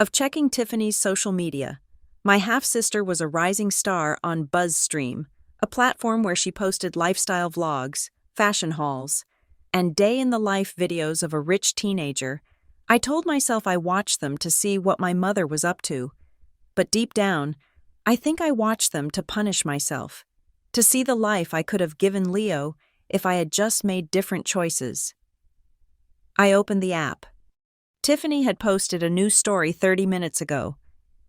of checking Tiffany's social media. My half-sister was a rising star on BuzzStream, a platform where she posted lifestyle vlogs, fashion hauls, and day-in-the-life videos of a rich teenager. I told myself I watched them to see what my mother was up to. But deep down, I think I watched them to punish myself, to see the life I could have given Leo if I had just made different choices. I opened the app. Tiffany had posted a new story 30 minutes ago.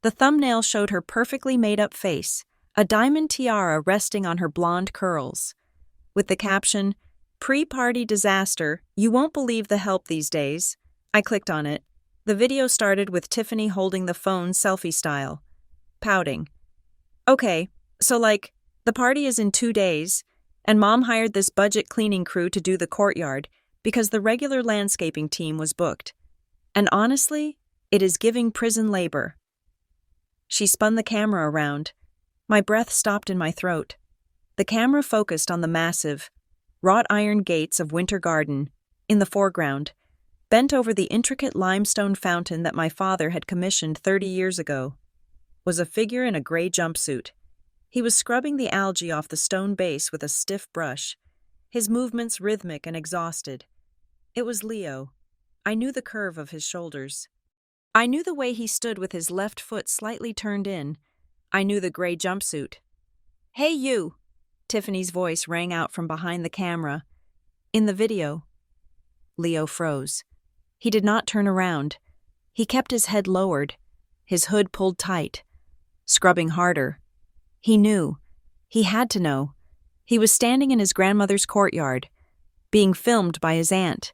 The thumbnail showed her perfectly made-up face, a diamond tiara resting on her blonde curls. With the caption, "Pre-party disaster, you won't believe the help these days." I clicked on it. The video started with Tiffany holding the phone selfie style, pouting. "Okay, so the party is in 2 days, and Mom hired this budget cleaning crew to do the courtyard because the regular landscaping team was booked. And honestly, it is giving prison labor." She spun the camera around. My breath stopped in my throat. The camera focused on the massive, wrought iron gates of Winter Garden, in the foreground, bent over the intricate limestone fountain that my father had commissioned 30 years ago, was a figure in a gray jumpsuit. He was scrubbing the algae off the stone base with a stiff brush, his movements rhythmic and exhausted. It was Leo. I knew the curve of his shoulders. I knew the way he stood with his left foot slightly turned in. I knew the gray jumpsuit. "Hey you!" Tiffany's voice rang out from behind the camera. In the video, Leo froze. He did not turn around. He kept his head lowered, his hood pulled tight, scrubbing harder. He knew. He had to know. He was standing in his grandmother's courtyard, being filmed by his aunt,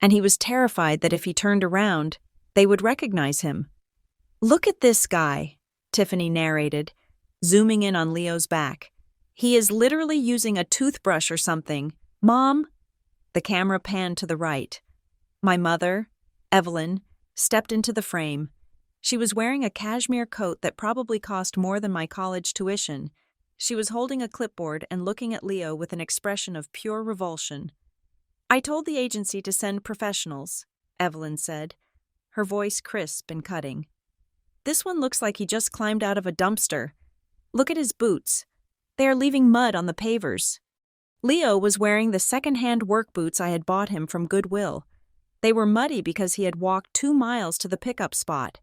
and he was terrified that if he turned around, they would recognize him. "Look at this guy," Tiffany narrated, zooming in on Leo's back. "He is literally using a toothbrush or something. Mom?" The camera panned to the right. My mother, Evelyn, stepped into the frame. She was wearing a cashmere coat that probably cost more than my college tuition. She was holding a clipboard and looking at Leo with an expression of pure revulsion. "I told the agency to send professionals," Evelyn said, her voice crisp and cutting. "This one looks like he just climbed out of a dumpster. Look at his boots. They are leaving mud on the pavers." Leo was wearing the second-hand work boots I had bought him from Goodwill. They were muddy because he had walked 2 miles to the pickup spot.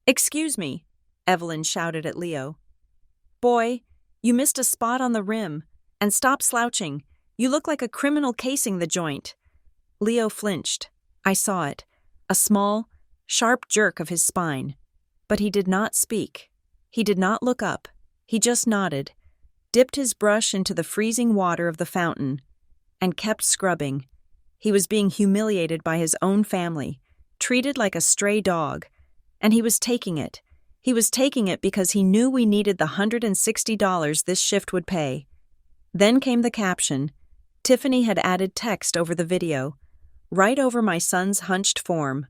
"Excuse me," Evelyn shouted at Leo. "Boy, you missed a spot on the rim. And stop slouching. You look like a criminal casing the joint." Leo flinched. I saw it. A small, sharp jerk of his spine. But he did not speak. He did not look up. He just nodded, dipped his brush into the freezing water of the fountain, and kept scrubbing. He was being humiliated by his own family, treated like a stray dog, and he was taking it. He was taking it because he knew we needed the $160 this shift would pay. Then came the caption. Tiffany had added text over the video, right over my son's hunched form.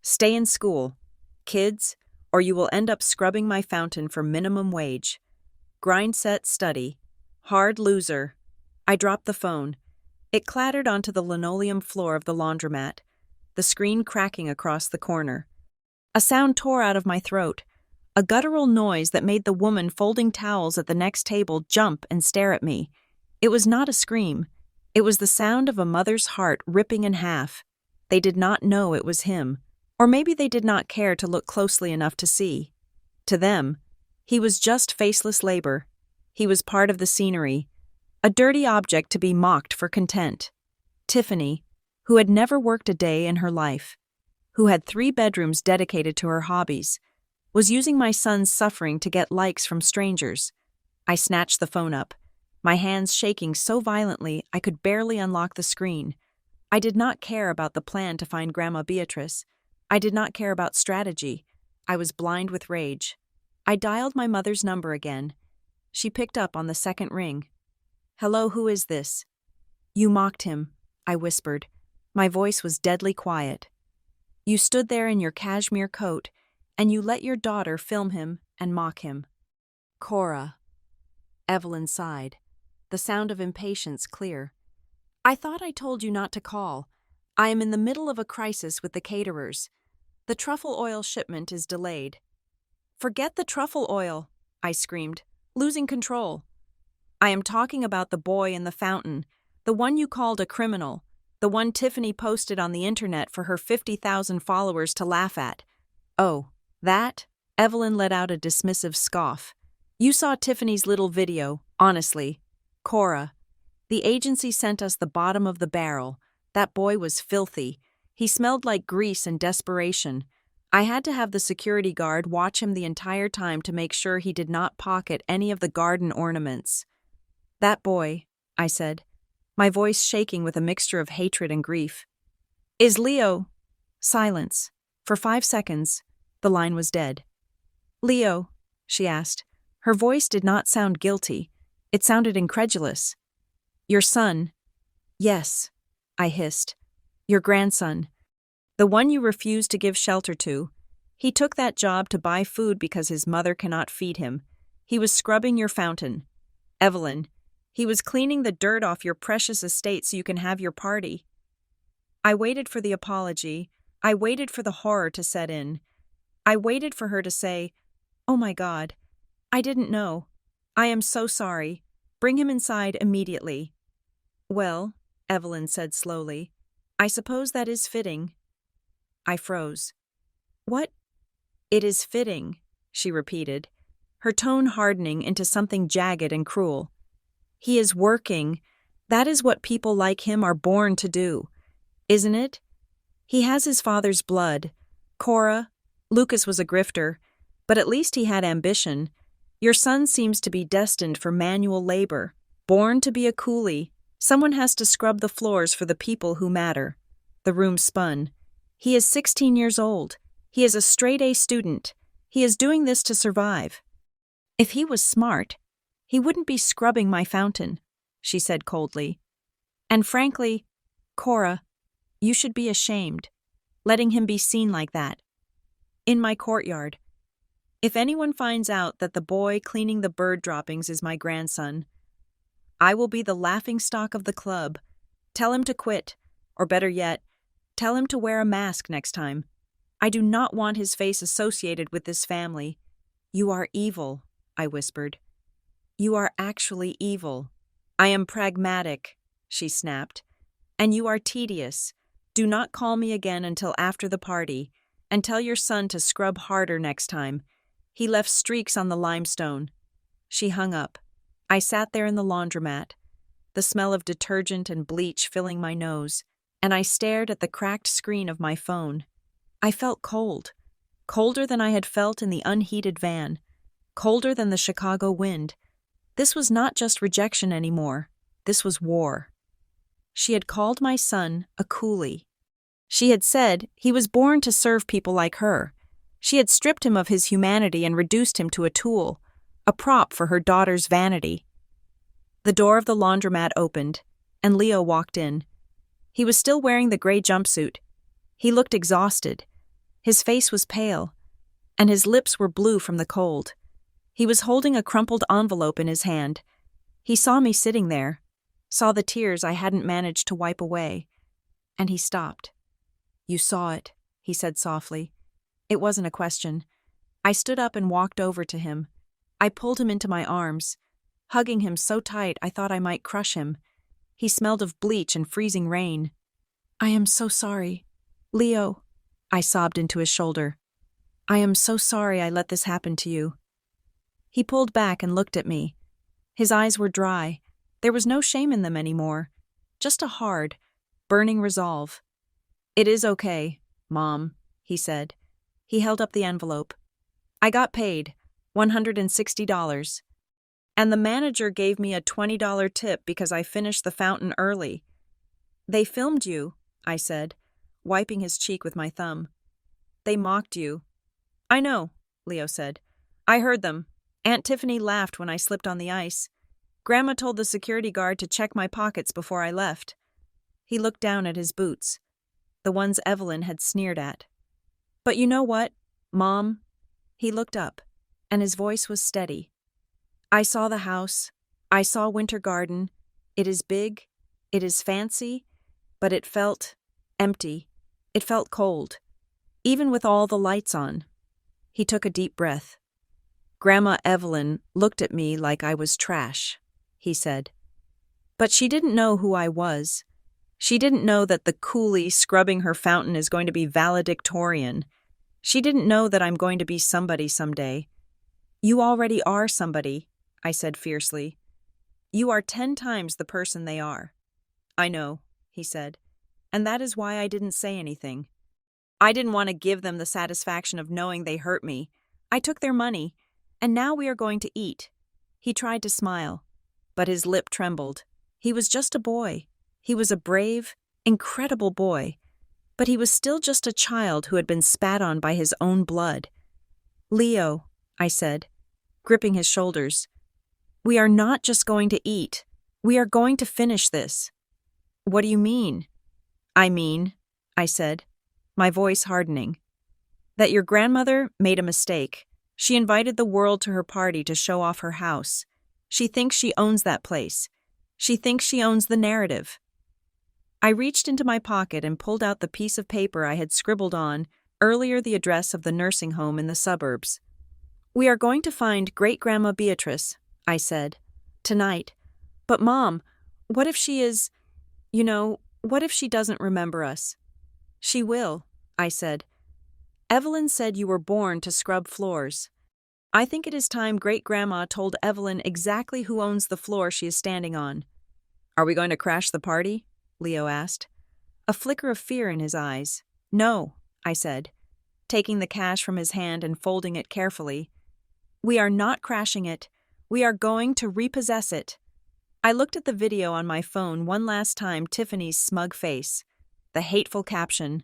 Stay in school, kids, or you will end up scrubbing my fountain for minimum wage. Grind set study. Hard loser. I dropped the phone. It clattered onto the linoleum floor of the laundromat, the screen cracking across the corner. A sound tore out of my throat, a guttural noise that made the woman folding towels at the next table jump and stare at me. It was not a scream. It was the sound of a mother's heart ripping in half. They did not know it was him, or maybe they did not care to look closely enough to see. To them, he was just faceless labor. He was part of the scenery, a dirty object to be mocked for content. Tiffany, who had never worked a day in her life, who had 3 bedrooms dedicated to her hobbies, was using my son's suffering to get likes from strangers. I snatched the phone up, my hands shaking so violently I could barely unlock the screen. I did not care about the plan to find Grandma Beatrice. I did not care about strategy. I was blind with rage. I dialed my mother's number again. She picked up on the second ring. "Hello, who is this?" "You mocked him," I whispered. My voice was deadly quiet. "You stood there in your cashmere coat, and you let your daughter film him and mock him." "Cora." Evelyn sighed, the sound of impatience clear. "I thought I told you not to call. I am in the middle of a crisis with the caterers. The truffle oil shipment is delayed." "Forget the truffle oil," I screamed, losing control. "I am talking about the boy in the fountain, the one you called a criminal, the one Tiffany posted on the internet for her 50,000 followers to laugh at." "Oh, that?" Evelyn let out a dismissive scoff. "You saw Tiffany's little video, honestly. Cora, the agency sent us the bottom of the barrel. That boy was filthy. He smelled like grease and desperation. I had to have the security guard watch him the entire time to make sure he did not pocket any of the garden ornaments." "That boy," I said, my voice shaking with a mixture of hatred and grief, "is Leo." Silence. For 5 seconds, the line was dead. "Leo?" she asked. Her voice did not sound guilty. It sounded incredulous. "Your son?" "Yes," I hissed. "Your grandson. The one you refused to give shelter to. He took that job to buy food because his mother cannot feed him. He was scrubbing your fountain. Evelyn, he was cleaning the dirt off your precious estate so you can have your party." I waited for the apology. I waited for the horror to set in. I waited for her to say, "Oh my God, I didn't know. I am so sorry. Bring him inside immediately." "Well," Evelyn said slowly, "I suppose that is fitting." I froze. "What?" "It is fitting," she repeated, her tone hardening into something jagged and cruel. "He is working. That is what people like him are born to do. Isn't it? He has his father's blood. Cora, Lucas was a grifter, but at least he had ambition. Your son seems to be destined for manual labor, born to be a coolie. Someone has to scrub the floors for the people who matter." The room spun. "He is 16 years old. He is a straight-A student. He is doing this to survive." "If he was smart, he wouldn't be scrubbing my fountain," she said coldly. "And frankly, Cora, you should be ashamed, letting him be seen like that. In my courtyard. If anyone finds out that the boy cleaning the bird droppings is my grandson, I will be the laughingstock of the club. Tell him to quit, or better yet, tell him to wear a mask next time. I do not want his face associated with this family." "You are evil," I whispered. "You are actually evil." "I am pragmatic," she snapped. "And you are tedious. Do not call me again until after the party, and tell your son to scrub harder next time. He left streaks on the limestone." She hung up. I sat there in the laundromat, the smell of detergent and bleach filling my nose, and I stared at the cracked screen of my phone. I felt cold, colder than I had felt in the unheated van, colder than the Chicago wind. This was not just rejection anymore. This was war. She had called my son a coolie. She had said he was born to serve people like her. She had stripped him of his humanity and reduced him to a tool, a prop for her daughter's vanity. The door of the laundromat opened, and Leo walked in. He was still wearing the gray jumpsuit. He looked exhausted. His face was pale, and his lips were blue from the cold. He was holding a crumpled envelope in his hand. He saw me sitting there, saw the tears I hadn't managed to wipe away, and he stopped. "You saw it," he said softly. It wasn't a question. I stood up and walked over to him. I pulled him into my arms, hugging him so tight I thought I might crush him. He smelled of bleach and freezing rain. "I am so sorry. Leo," I sobbed into his shoulder. "I am so sorry I let this happen to you." He pulled back and looked at me. His eyes were dry. There was no shame in them anymore, just a hard, burning resolve. "It is okay, Mom," he said. He held up the envelope. "I got paid, $160. And the manager gave me a $20 tip because I finished the fountain early." "They filmed you," I said, wiping his cheek with my thumb. "They mocked you." "I know," Leo said. "I heard them. Aunt Tiffany laughed when I slipped on the ice. Grandma told the security guard to check my pockets before I left." He looked down at his boots, the ones Evelyn had sneered at. "But you know what, Mom?" He looked up, and his voice was steady. "I saw the house. I saw Winter Garden. It is big. It is fancy. But it felt empty. It felt cold, even with all the lights on." He took a deep breath. "Grandma Evelyn looked at me like I was trash," he said. "But she didn't know who I was. She didn't know that the coolie scrubbing her fountain is going to be valedictorian. She didn't know that I'm going to be somebody someday." "You already are somebody," I said fiercely. "You are 10 times the person they are." "I know," he said, "and that is why I didn't say anything. I didn't want to give them the satisfaction of knowing they hurt me. I took their money, and now we are going to eat." He tried to smile, but his lip trembled. He was just a boy. He was a brave, incredible boy, but he was still just a child who had been spat on by his own blood. "Leo," I said, gripping his shoulders, "we are not just going to eat. We are going to finish this." "What do you mean?" "I mean," I said, my voice hardening, "that your grandmother made a mistake. She invited the world to her party to show off her house. She thinks she owns that place. She thinks she owns the narrative." I reached into my pocket and pulled out the piece of paper I had scribbled on earlier the address of the nursing home in the suburbs. "We are going to find Great-Grandma Beatrice," I said, "tonight. But Mom, what if she is, what if she doesn't remember us?" "She will," I said. "Evelyn said you were born to scrub floors. I think it is time Great-Grandma told Evelyn exactly who owns the floor she is standing on." "Are we going to crash the party?" Leo asked, a flicker of fear in his eyes. "No," I said, taking the cash from his hand and folding it carefully. "We are not crashing it. We are going to repossess it." I looked at the video on my phone one last time, Tiffany's smug face, the hateful caption,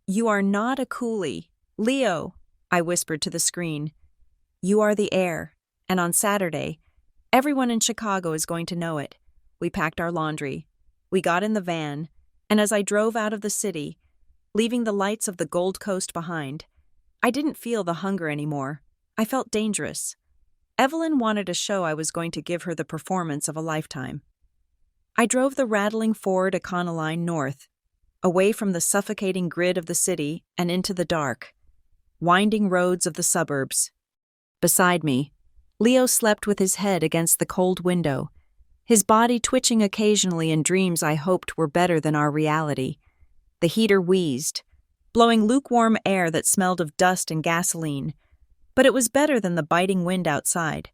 "You are not a coolie. Leo," I whispered to the screen. "You are the heir, and on Saturday, everyone in Chicago is going to know it." We packed our laundry. We got in the van, and as I drove out of the city, leaving the lights of the Gold Coast behind, I didn't feel the hunger anymore. I felt dangerous. Evelyn wanted a show I was going to give her the performance of a lifetime. I drove the rattling Ford Econoline north, away from the suffocating grid of the city and into the dark, winding roads of the suburbs. Beside me, Leo slept with his head against the cold window, his body twitching occasionally in dreams I hoped were better than our reality. The heater wheezed, blowing lukewarm air that smelled of dust and gasoline, but it was better than the biting wind outside.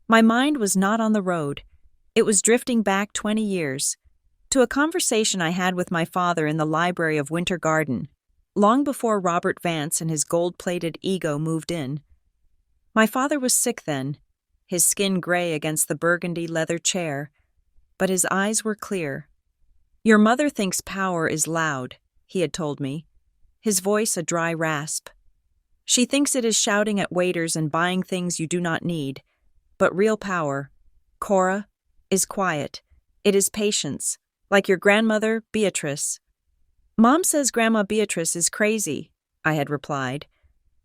My mind was not on the road. It was drifting back 20 years, to a conversation I had with my father in the library of Winter Garden, long before Robert Vance and his gold-plated ego moved in. My father was sick then, his skin gray against the burgundy leather chair, but his eyes were clear. "Your mother thinks power is loud," he had told me, his voice a dry rasp. "She thinks it is shouting at waiters and buying things you do not need, but real power, Cora, is quiet. It is patience, like your grandmother, Beatrice." "Mom says Grandma Beatrice is crazy," I had replied,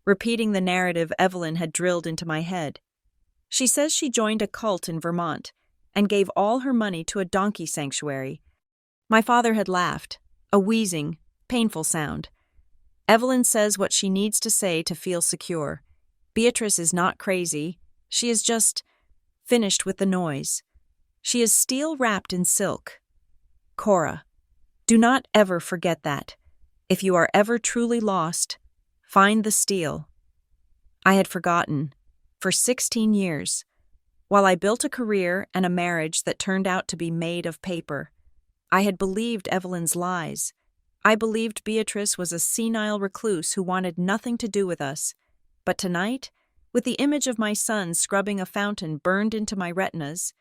repeating the narrative Evelyn had drilled into my head. She says she joined a cult in Vermont and gave all her money to a donkey sanctuary. My father had laughed, a wheezing, painful sound. Evelyn says what she needs to say to feel secure. Beatrice is not crazy. She is just finished with the noise. She is steel wrapped in silk. Cora, do not ever forget that. If you are ever truly lost, find the steel. I had forgotten. For 16 years, while I built a career and a marriage that turned out to be made of paper, I had believed Evelyn's lies. I believed Beatrice was a senile recluse who wanted nothing to do with us. But tonight, with the image of my son scrubbing a fountain burned into my retinas,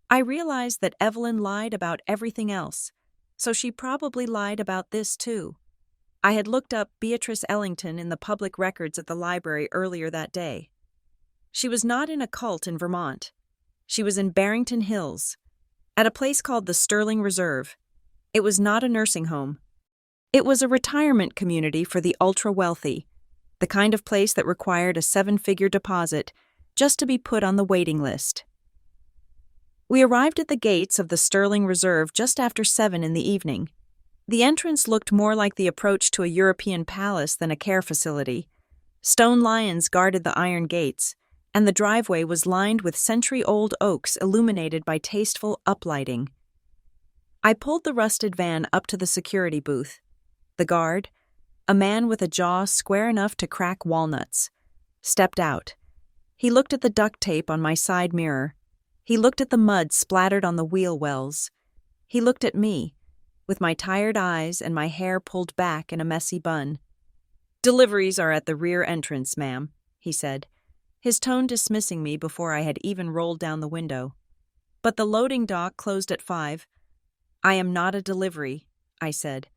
I realized that Evelyn lied about everything else, so she probably lied about this too. I had looked up Beatrice Ellington in the public records at the library earlier that day. She was not in a cult in Vermont. She was in Barrington Hills, at a place called the Sterling Reserve. It was not a nursing home. It was a retirement community for the ultra-wealthy, the kind of place that required a 7-figure deposit just to be put on the waiting list. We arrived at the gates of the Sterling Reserve just after 7 in the evening. The entrance looked more like the approach to a European palace than a care facility. Stone lions guarded the iron gates, and the driveway was lined with century-old oaks illuminated by tasteful uplighting. I pulled the rusted van up to the security booth. The guard, a man with a jaw square enough to crack walnuts, stepped out. He looked at the duct tape on my side mirror. He looked at the mud splattered on the wheel wells. He looked at me, with my tired eyes and my hair pulled back in a messy bun. "Deliveries are at the rear entrance, ma'am," he said, his tone dismissing me before I had even rolled down the window. "But the loading dock closed at 5. "I am not a delivery," I said,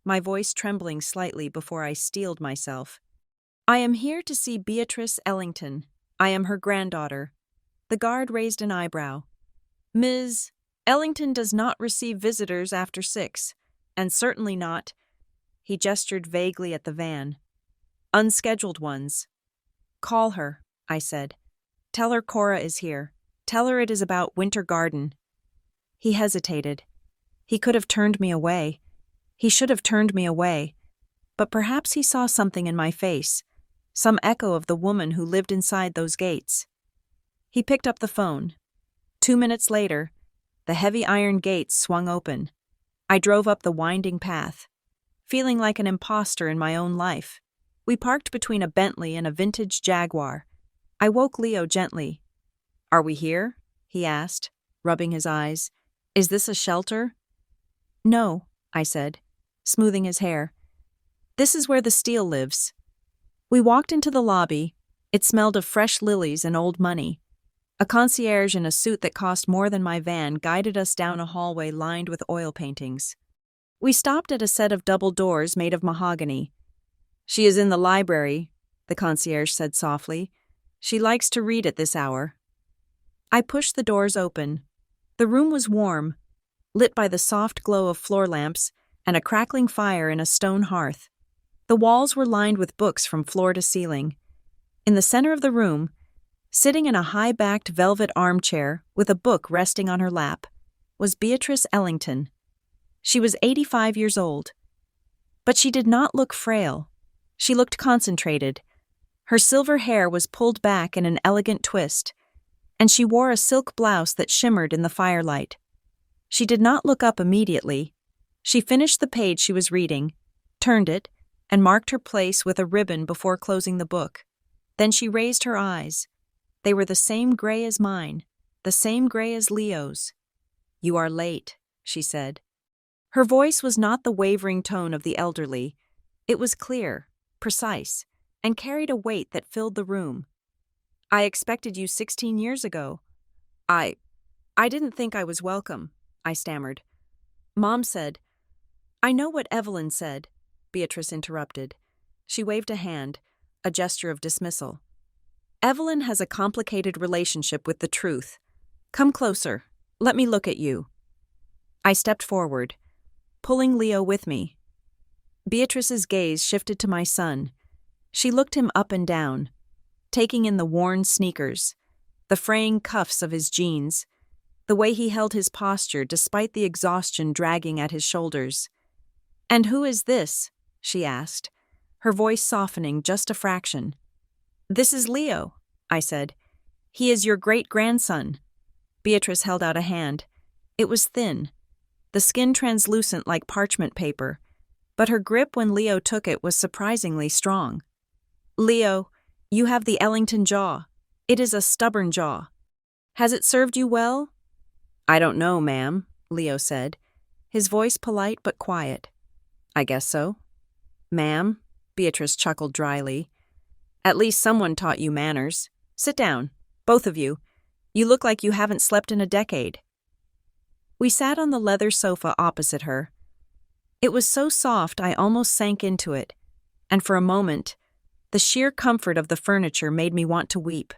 my voice trembling slightly before I steeled myself. "I am here to see Beatrice Ellington. I am her granddaughter." The guard raised an eyebrow. "Ms. Ellington does not receive visitors after 6, and certainly not," he gestured vaguely at the van, "unscheduled ones." "Call her," I said. "Tell her Cora is here. Tell her it is about Winter Garden." He hesitated. He could have turned me away. He should have turned me away. But perhaps he saw something in my face, some echo of the woman who lived inside those gates. He picked up the phone. 2 minutes later, the heavy iron gates swung open. I drove up the winding path, feeling like an imposter in my own life. We parked between a Bentley and a vintage Jaguar. I woke Leo gently. "Are we here?" he asked, rubbing his eyes. "Is this a shelter?" "No," I said, smoothing his hair. "This is where the steel lives." We walked into the lobby. It smelled of fresh lilies and old money. A concierge in a suit that cost more than my van guided us down a hallway lined with oil paintings. We stopped at a set of double doors made of mahogany. "She is in the library," the concierge said softly. "She likes to read at this hour." I pushed the doors open. The room was warm, lit by the soft glow of floor lamps and a crackling fire in a stone hearth. The walls were lined with books from floor to ceiling. In the center of the room, sitting in a high-backed velvet armchair with a book resting on her lap, was Beatrice Ellington. She was 85 years old. But she did not look frail. She looked concentrated. Her silver hair was pulled back in an elegant twist, and she wore a silk blouse that shimmered in the firelight. She did not look up immediately. She finished the page she was reading, turned it, and marked her place with a ribbon before closing the book. Then she raised her eyes. They were the same gray as mine, the same gray as Leo's. "You are late," she said. Her voice was not the wavering tone of the elderly. It was clear, precise, and carried a weight that filled the room. "I expected you 16 years ago. I didn't think I was welcome," I stammered. "Mom said—" "I know what Evelyn said," Beatrice interrupted. She waved a hand, a gesture of dismissal. "Evelyn has a complicated relationship with the truth. Come closer. Let me look at you." I stepped forward, pulling Leo with me. Beatrice's gaze shifted to my son. She looked him up and down, taking in the worn sneakers, the fraying cuffs of his jeans, the way he held his posture despite the exhaustion dragging at his shoulders. "And who is this?" she asked, her voice softening just a fraction. "This is Leo," I said. "He is your great-grandson." Beatrice held out a hand. It was thin, the skin translucent like parchment paper, but her grip when Leo took it was surprisingly strong. "Leo, you have the Ellington jaw. It is a stubborn jaw. Has it served you well?" "I don't know, ma'am," Leo said, his voice polite but quiet. "I guess so." "Ma'am," Beatrice chuckled dryly. "At least someone taught you manners. Sit down, both of you. You look like you haven't slept in a decade." We sat on the leather sofa opposite her. It was so soft I almost sank into it, and for a moment, the sheer comfort of the furniture made me want to weep.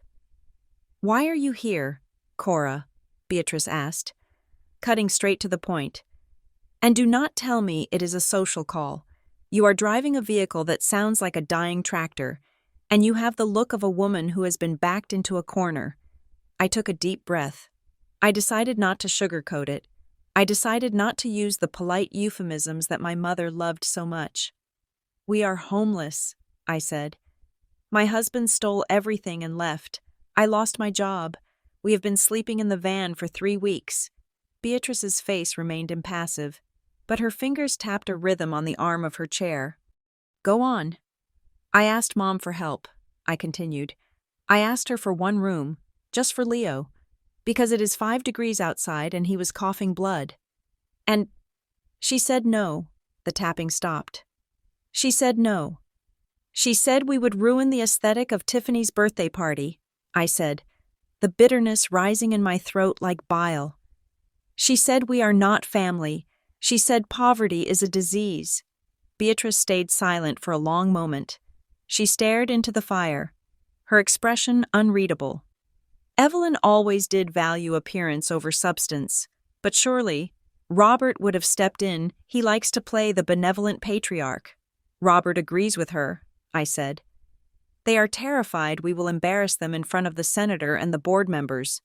"Why are you here, Cora?" Beatrice asked, cutting straight to the point. "And do not tell me it is a social call. You are driving a vehicle that sounds like a dying tractor, and you have the look of a woman who has been backed into a corner." I took a deep breath. I decided not to sugarcoat it. I decided not to use the polite euphemisms that my mother loved so much. "We are homeless," I said. "My husband stole everything and left. I lost my job. We have been sleeping in the van for 3 weeks. Beatrice's face remained impassive, but her fingers tapped a rhythm on the arm of her chair. "Go on." "I asked Mom for help," I continued. "I asked her for one room, just for Leo, because it is 5 degrees outside and he was coughing blood. And she said no." The tapping stopped. "She said no. She said we would ruin the aesthetic of Tiffany's birthday party," I said, the bitterness rising in my throat like bile. "She said we are not family. She said poverty is a disease." Beatrice stayed silent for a long moment. She stared into the fire, her expression unreadable. Evelyn always did value appearance over substance, but surely Robert would have stepped in. He likes to play the benevolent patriarch. "Robert agrees with her," I said. "They are terrified we will embarrass them in front of the senator and the board members."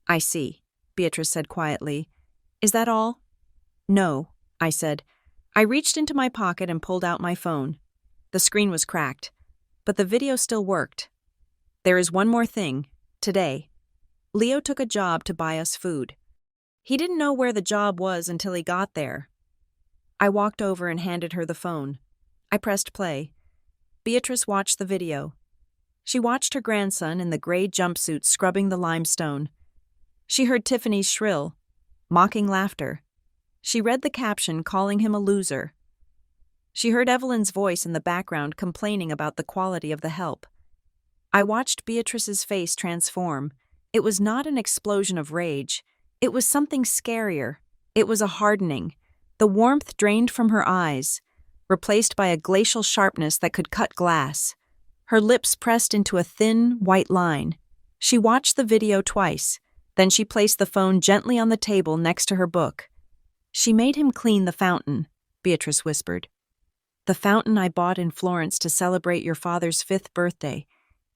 "I see," Beatrice said quietly. "Is that all?" "No," I said. I reached into my pocket and pulled out my phone. The screen was cracked, but the video still worked. "There is one more thing. Today, Leo took a job to buy us food. He didn't know where the job was until he got there." I walked over and handed her the phone. I pressed play. Beatrice watched the video. She watched her grandson in the gray jumpsuit scrubbing the limestone. She heard Tiffany's shrill, mocking laughter. She read the caption calling him a loser. She heard Evelyn's voice in the background complaining about the quality of the help. I watched Beatrice's face transform. It was not an explosion of rage. It was something scarier. It was a hardening. The warmth drained from her eyes, replaced by a glacial sharpness that could cut glass. Her lips pressed into a thin, white line. She watched the video twice. Then she placed the phone gently on the table next to her book. "She made him clean the fountain," Beatrice whispered. "The fountain I bought in Florence to celebrate your father's 5th birthday.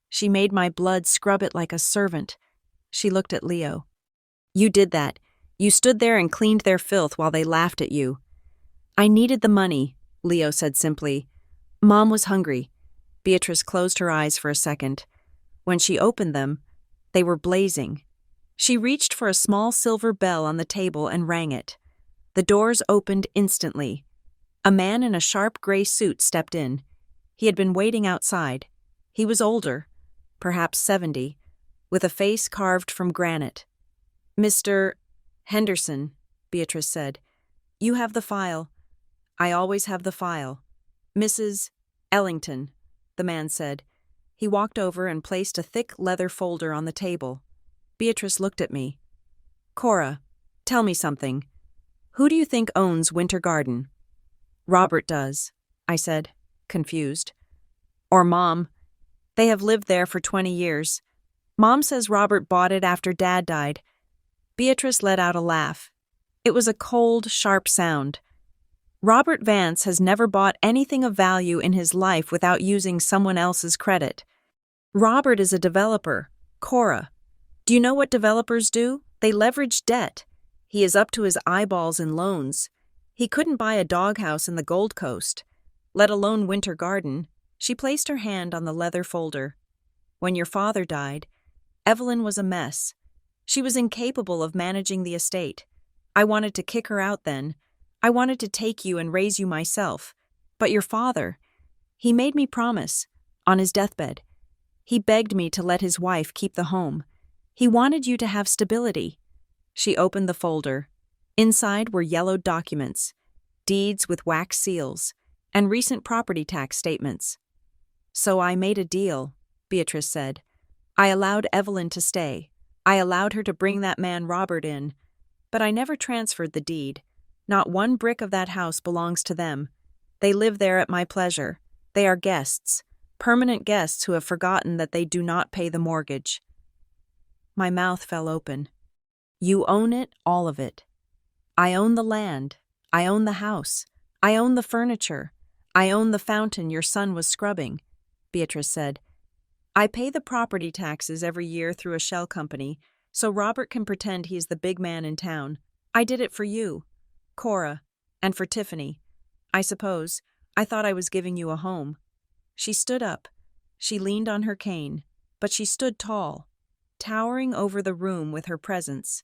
She made my blood scrub it like a servant." She looked at Leo. "You did that. You stood there and cleaned their filth while they laughed at you." "I needed the money," Leo said simply. "Mom was hungry." Beatrice closed her eyes for a second. When she opened them, they were blazing. She reached for a small silver bell on the table and rang it. The doors opened instantly. A man in a sharp gray suit stepped in. He had been waiting outside. He was older, perhaps 70, with a face carved from granite. "Mr. Henderson," Beatrice said, "you have the file." "I always have the file." "Mrs. Ellington," the man said. He walked over and placed a thick leather folder on the table. Beatrice looked at me. "Cora, tell me something. Who do you think owns Winter Garden?" "Robert does," I said, confused. "Or Mom. They have lived there for 20 years. Mom says Robert bought it after Dad died." Beatrice let out a laugh. It was a cold, sharp sound. Robert Vance has never bought anything of value in his life without using someone else's credit. Robert is a developer, Cora. Do you know what developers do? They leverage debt. He is up to his eyeballs in loans. He couldn't buy a doghouse in the Gold Coast, let alone Winter Garden. She placed her hand on the leather folder. When your father died, Evelyn was a mess. She was incapable of managing the estate. I wanted to kick her out then. I wanted to take you and raise you myself. But your father, he made me promise, on his deathbed. He begged me to let his wife keep the home. He wanted you to have stability. She opened the folder. Inside were yellowed documents, deeds with wax seals, and recent property tax statements. So I made a deal, Beatrice said. I allowed Evelyn to stay. I allowed her to bring that man Robert in. But I never transferred the deed. Not one brick of that house belongs to them. They live there at my pleasure. They are guests, permanent guests who have forgotten that they do not pay the mortgage. My mouth fell open. You own it, all of it. I own the land. I own the house. I own the furniture. I own the fountain your son was scrubbing, Beatrice said. I pay the property taxes every year through a shell company, so Robert can pretend he's the big man in town. I did it for you, Cora, and for Tiffany. I suppose I thought I was giving you a home. She stood up. She leaned on her cane, but she stood tall, towering over the room with her presence.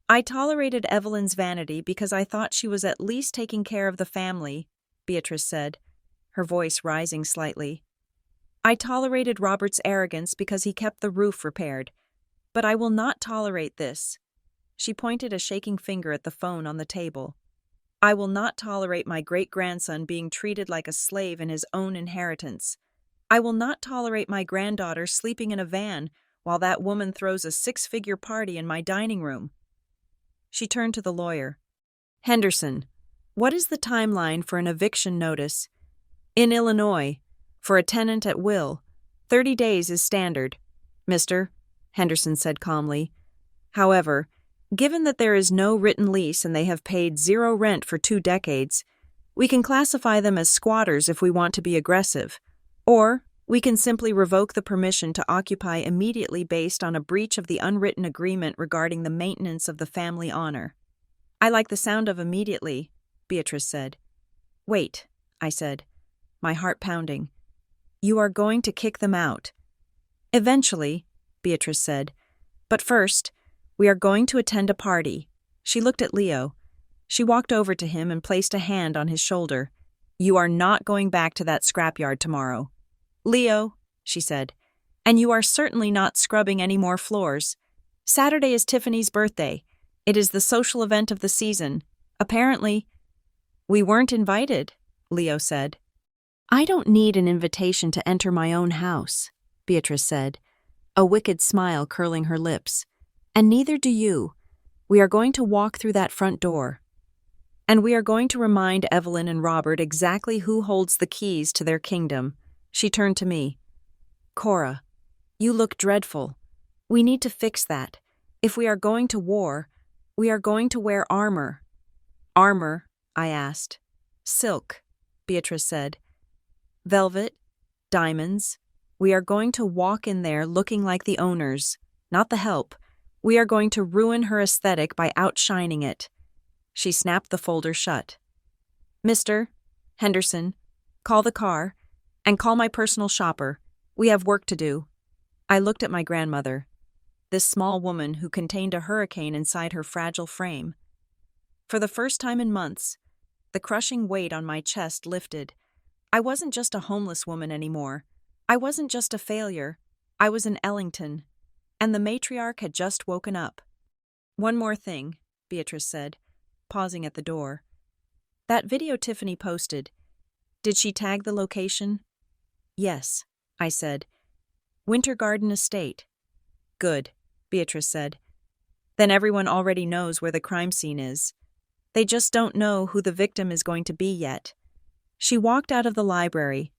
I tolerated Evelyn's vanity because I thought she was at least taking care of the family, Beatrice said, her voice rising slightly. I tolerated Robert's arrogance because he kept the roof repaired. But I will not tolerate this. She pointed a shaking finger at the phone on the table. I will not tolerate my great-grandson being treated like a slave in his own inheritance. I will not tolerate my granddaughter sleeping in a van while that woman throws a 6-figure party in my dining room. She turned to the lawyer. Henderson, what is the timeline for an eviction notice? In Illinois, for a tenant at will, 30 days is standard, Mr. Henderson said calmly. However, given that there is no written lease and they have paid zero rent for 2 decades, we can classify them as squatters if we want to be aggressive, or we can simply revoke the permission to occupy immediately based on a breach of the unwritten agreement regarding the maintenance of the family honor. I like the sound of immediately, Beatrice said. Wait, I said, my heart pounding. You are going to kick them out. Eventually, Beatrice said. But first, we are going to attend a party. She looked at Leo. She walked over to him and placed a hand on his shoulder. You are not going back to that scrapyard tomorrow. Leo, she said, and you are certainly not scrubbing any more floors. Saturday is Tiffany's birthday. It is the social event of the season. Apparently, we weren't invited, Leo said. I don't need an invitation to enter my own house, Beatrice said, a wicked smile curling her lips. And neither do you. We are going to walk through that front door. And we are going to remind Evelyn and Robert exactly who holds the keys to their kingdom. She turned to me. Cora, you look dreadful. We need to fix that. If we are going to war, we are going to wear armor. Armor, I asked. Silk, Beatrice said. Velvet, diamonds. We are going to walk in there looking like the owners, not the help. We are going to ruin her aesthetic by outshining it. She snapped the folder shut. Mr. Henderson, call the car, and call my personal shopper. We have work to do. I looked at my grandmother, this small woman who contained a hurricane inside her fragile frame. For the first time in months, the crushing weight on my chest lifted. I wasn't just a homeless woman anymore. I wasn't just a failure. I was an Ellington, and the matriarch had just woken up. One more thing, Beatrice said, pausing at the door. That video Tiffany posted, did she tag the location? Yes, I said. Winter Garden Estate. Good, Beatrice said. Then everyone already knows where the crime scene is. They just don't know who the victim is going to be yet. She walked out of the library,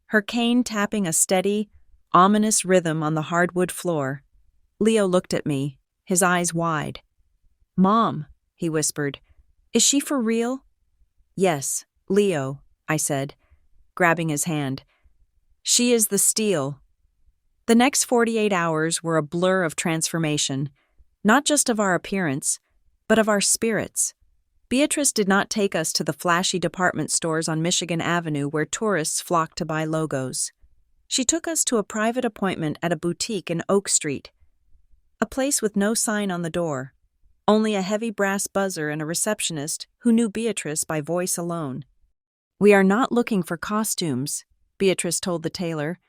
her cane tapping a steady, ominous rhythm on the hardwood floor. Leo looked at me, his eyes wide. Mom, he whispered, is she for real? Yes, Leo, I said, grabbing his hand. She is the steel. The next 48 hours were a blur of transformation, not just of our appearance, but of our spirits. Beatrice did not take us to the flashy department stores on Michigan Avenue where tourists flock to buy logos. She took us to a private appointment at a boutique in Oak Street, a place with no sign on the door, only a heavy brass buzzer and a receptionist who knew Beatrice by voice alone. "We are not looking for costumes," Beatrice told the tailor,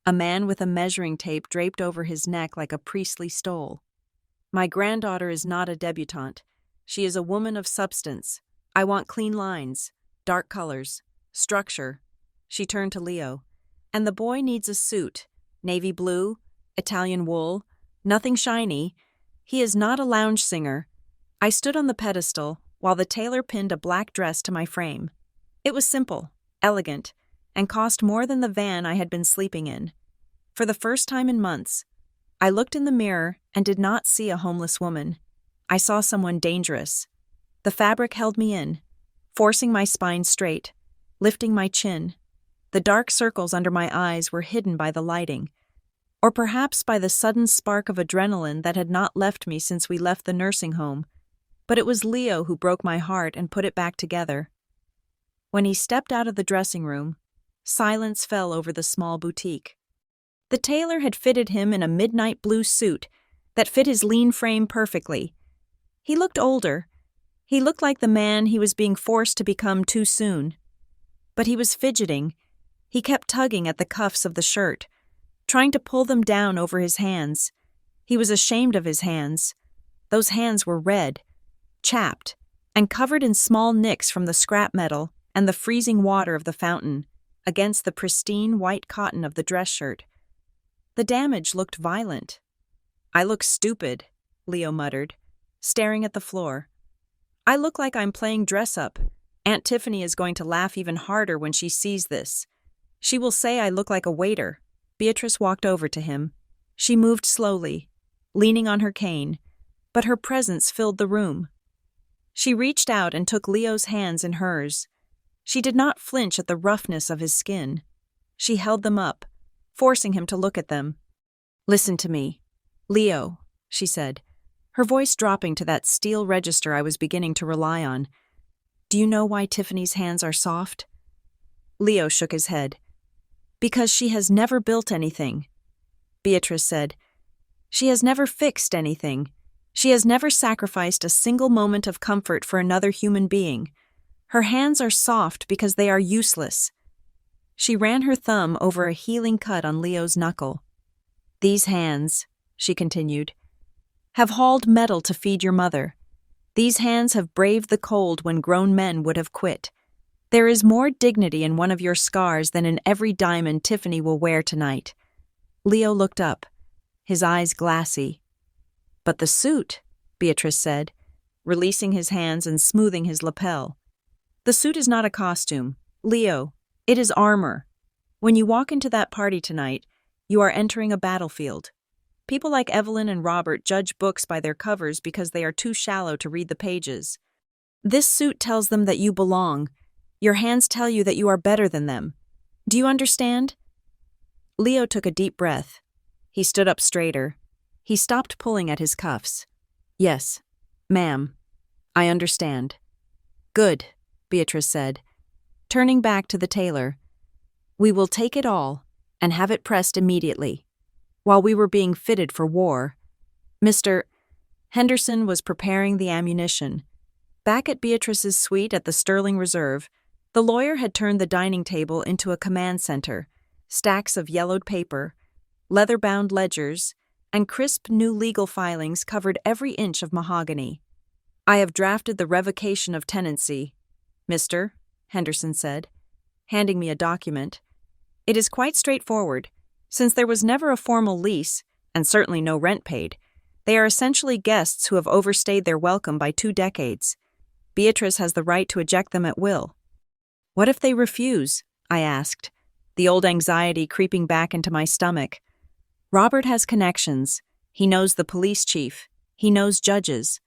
a man with a measuring tape draped over his neck like a priestly stole. "My granddaughter is not a debutante. She is a woman of substance. I want clean lines, dark colors, structure." She turned to Leo. "And the boy needs a suit, navy blue, Italian wool, nothing shiny. He is not a lounge singer." I stood on the pedestal while the tailor pinned a black dress to my frame. It was simple, elegant, and cost more than the van I had been sleeping in. For the first time in months, I looked in the mirror and did not see a homeless woman. I saw someone dangerous. The fabric held me in, forcing my spine straight, lifting my chin. The dark circles under my eyes were hidden by the lighting, or perhaps by the sudden spark of adrenaline that had not left me since we left the nursing home. But it was Leo who broke my heart and put it back together. When he stepped out of the dressing room, silence fell over the small boutique. The tailor had fitted him in a midnight blue suit that fit his lean frame perfectly. He looked older. He looked like the man he was being forced to become too soon. But he was fidgeting. He kept tugging at the cuffs of the shirt, trying to pull them down over his hands. He was ashamed of his hands. Those hands were red, chapped, and covered in small nicks from the scrap metal and the freezing water of the fountain against the pristine white cotton of the dress shirt. The damage looked violent. "I look stupid," Leo muttered, staring at the floor. "I look like I'm playing dress-up. Aunt Tiffany is going to laugh even harder when she sees this. She will say I look like a waiter." Beatrice walked over to him. She moved slowly, leaning on her cane, but her presence filled the room. She reached out and took Leo's hands in hers. She did not flinch at the roughness of his skin. She held them up, forcing him to look at them. "Listen to me, Leo," she said, her voice dropping to that steel register I was beginning to rely on. "Do you know why Tiffany's hands are soft?" Leo shook his head. "Because she has never built anything," Beatrice said. "She has never fixed anything. She has never sacrificed a single moment of comfort for another human being. Her hands are soft because they are useless." She ran her thumb over a healing cut on Leo's knuckle. "These hands," she continued, "have hauled metal to feed your mother. These hands have braved the cold when grown men would have quit. There is more dignity in one of your scars than in every diamond Tiffany will wear tonight." Leo looked up, his eyes glassy. "But the suit," Beatrice said, releasing his hands and smoothing his lapel. "The suit is not a costume, Leo. It is armor. When you walk into that party tonight, you are entering a battlefield. People like Evelyn and Robert judge books by their covers because they are too shallow to read the pages. This suit tells them that you belong. Your hands tell you that you are better than them. Do you understand?" Leo took a deep breath. He stood up straighter. He stopped pulling at his cuffs. "Yes, ma'am, I understand." "Good," Beatrice said, turning back to the tailor. "We will take it all and have it pressed immediately." While we were being fitted for war, Mr. Henderson was preparing the ammunition. Back at Beatrice's suite at the Sterling Reserve, the lawyer had turned the dining table into a command center. Stacks of yellowed paper, leather-bound ledgers, and crisp new legal filings covered every inch of mahogany. "I have drafted the revocation of tenancy," Mr. Henderson said, handing me a document. "It is quite straightforward. Since there was never a formal lease, and certainly no rent paid, they are essentially guests who have overstayed their welcome by 2 decades. Beatrice has the right to eject them at will." "What if they refuse?" I asked, the old anxiety creeping back into my stomach. "Robert has connections. He knows the police chief. He knows judges."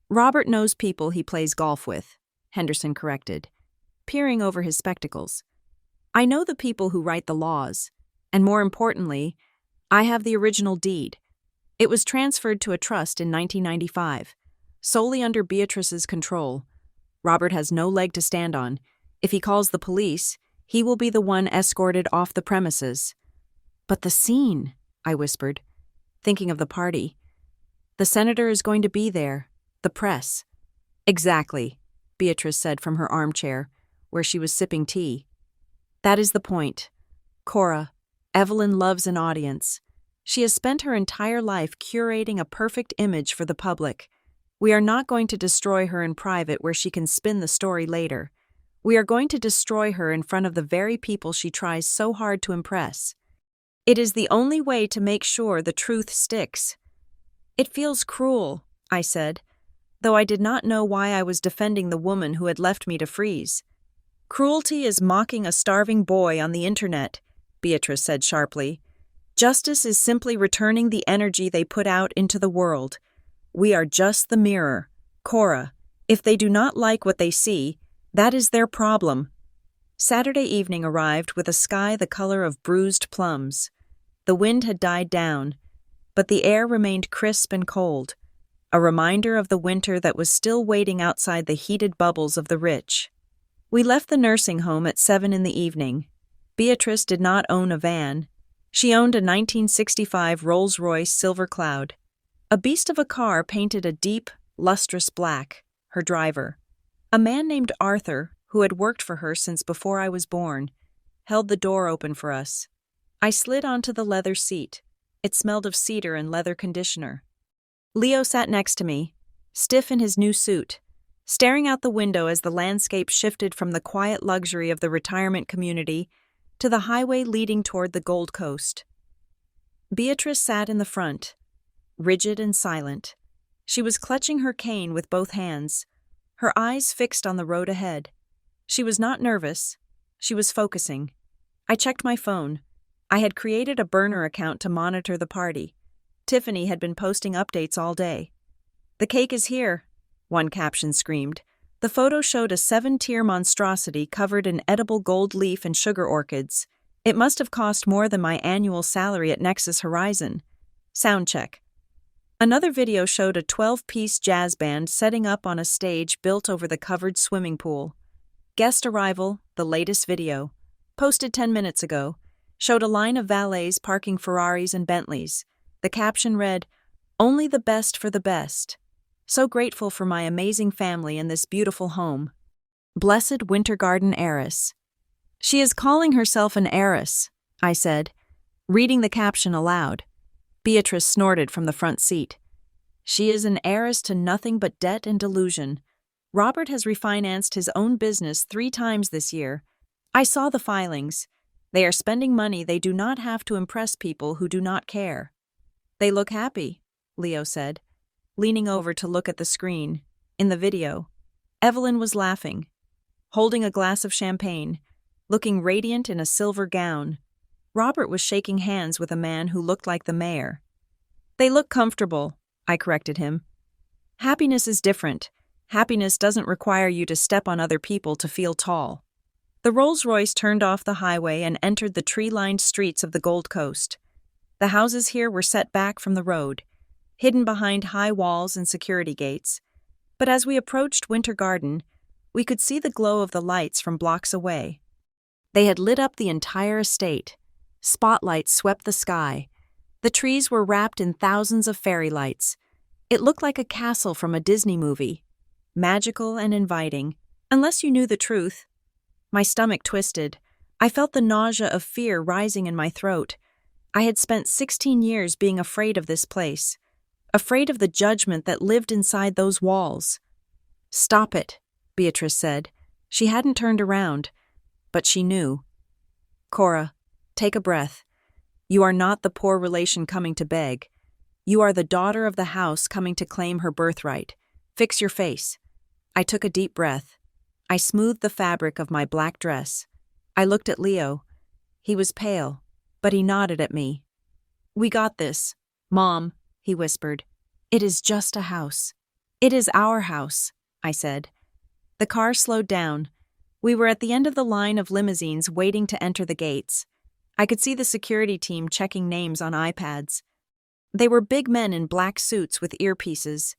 "Robert knows people he plays golf with," Henderson corrected. peering over his spectacles. I know the people who write the laws, and more importantly, I have the original deed. It was transferred to a trust in 1995, solely under Beatrice's control. Robert has no leg to stand on. If he calls the police, he will be the one escorted off the premises. But the scene, I whispered, thinking of the party. The senator is going to be there, the press. Exactly, Beatrice said from her armchair, where she was sipping tea. That is the point. Cora, Evelyn loves an audience. She has spent her entire life curating a perfect image for the public. We are not going to destroy her in private where she can spin the story later. We are going to destroy her in front of the very people she tries so hard to impress. It is the only way to make sure the truth sticks. It feels cruel, I said, though I did not know why I was defending the woman who had left me to freeze. Cruelty is mocking a starving boy on the internet, Beatrice said sharply. Justice is simply returning the energy they put out into the world. We are just the mirror. Cora, if they do not like what they see, that is their problem. Saturday evening arrived with a sky the color of bruised plums. The wind had died down, but the air remained crisp and cold, a reminder of the winter that was still waiting outside the heated bubbles of the rich. We left the nursing home at 7 in the evening. Beatrice did not own a van. She owned a 1965 Rolls-Royce Silver Cloud. A beast of a car painted a deep, lustrous black, her driver. A man named Arthur, who had worked for her since before I was born, held the door open for us. I slid onto the leather seat. It smelled of cedar and leather conditioner. Leo sat next to me, stiff in his new suit, staring out the window as the landscape shifted from the quiet luxury of the retirement community to the highway leading toward the Gold Coast. Beatrice sat in the front, rigid and silent. She was clutching her cane with both hands, her eyes fixed on the road ahead. She was not nervous. She was focusing. I checked my phone. I had created a burner account to monitor the party. Tiffany had been posting updates all day. "The cake is here," one caption screamed. The photo showed a 7-tier monstrosity covered in edible gold leaf and sugar orchids. It must have cost more than my annual salary at Nexus Horizon. Sound check. Another video showed a 12-piece jazz band setting up on a stage built over the covered swimming pool. Guest arrival, the latest video, posted 10 minutes ago, showed a line of valets parking Ferraris and Bentleys. The caption read, "Only the best for the best. So grateful for my amazing family and this beautiful home. Blessed Winter Garden heiress." "She is calling herself an heiress," I said, reading the caption aloud. Beatrice snorted from the front seat. "She is an heiress to nothing but debt and delusion. Robert has refinanced his own business 3 times this year. I saw the filings. They are spending money they do not have to impress people who do not care." "They look happy," Leo said, leaning over to look at the screen. In the video, Evelyn was laughing, holding a glass of champagne, looking radiant in a silver gown. Robert was shaking hands with a man who looked like the mayor. "They look comfortable," I corrected him. "Happiness is different. Happiness doesn't require you to step on other people to feel tall." The Rolls-Royce turned off the highway and entered the tree-lined streets of the Gold Coast. The houses here were set back from the road, hidden behind high walls and security gates. But as we approached Winter Garden, we could see the glow of the lights from blocks away. They had lit up the entire estate. Spotlights swept the sky. The trees were wrapped in thousands of fairy lights. It looked like a castle from a Disney movie, magical and inviting, unless you knew the truth. My stomach twisted. I felt the nausea of fear rising in my throat. I had spent 16 years being afraid of this place, afraid of the judgment that lived inside those walls. "Stop it," Beatrice said. She hadn't turned around, but she knew. "Cora, take a breath. You are not the poor relation coming to beg. You are the daughter of the house coming to claim her birthright. Fix your face." I took a deep breath. I smoothed the fabric of my black dress. I looked at Leo. He was pale, but he nodded at me. "We got this, Mom," he whispered. "It is just a house." "It is our house," I said. The car slowed down. We were at the end of the line of limousines waiting to enter the gates. I could see the security team checking names on iPads. They were big men in black suits with earpieces.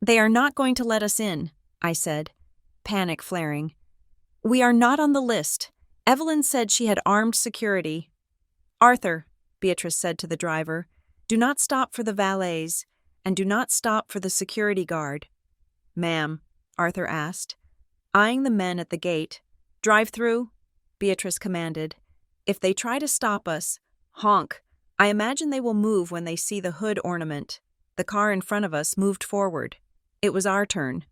"They are not going to let us in," I said, panic flaring. "We are not on the list. Evelyn said she had armed security." "Arthur," Beatrice said to the driver, "do not stop for the valets, and do not stop for the security guard." "Ma'am," Arthur asked, eyeing the men at the gate. "Drive through," Beatrice commanded. "If they try to stop us, honk. I imagine they will move when they see the hood ornament." The car in front of us moved forward. It was our turn.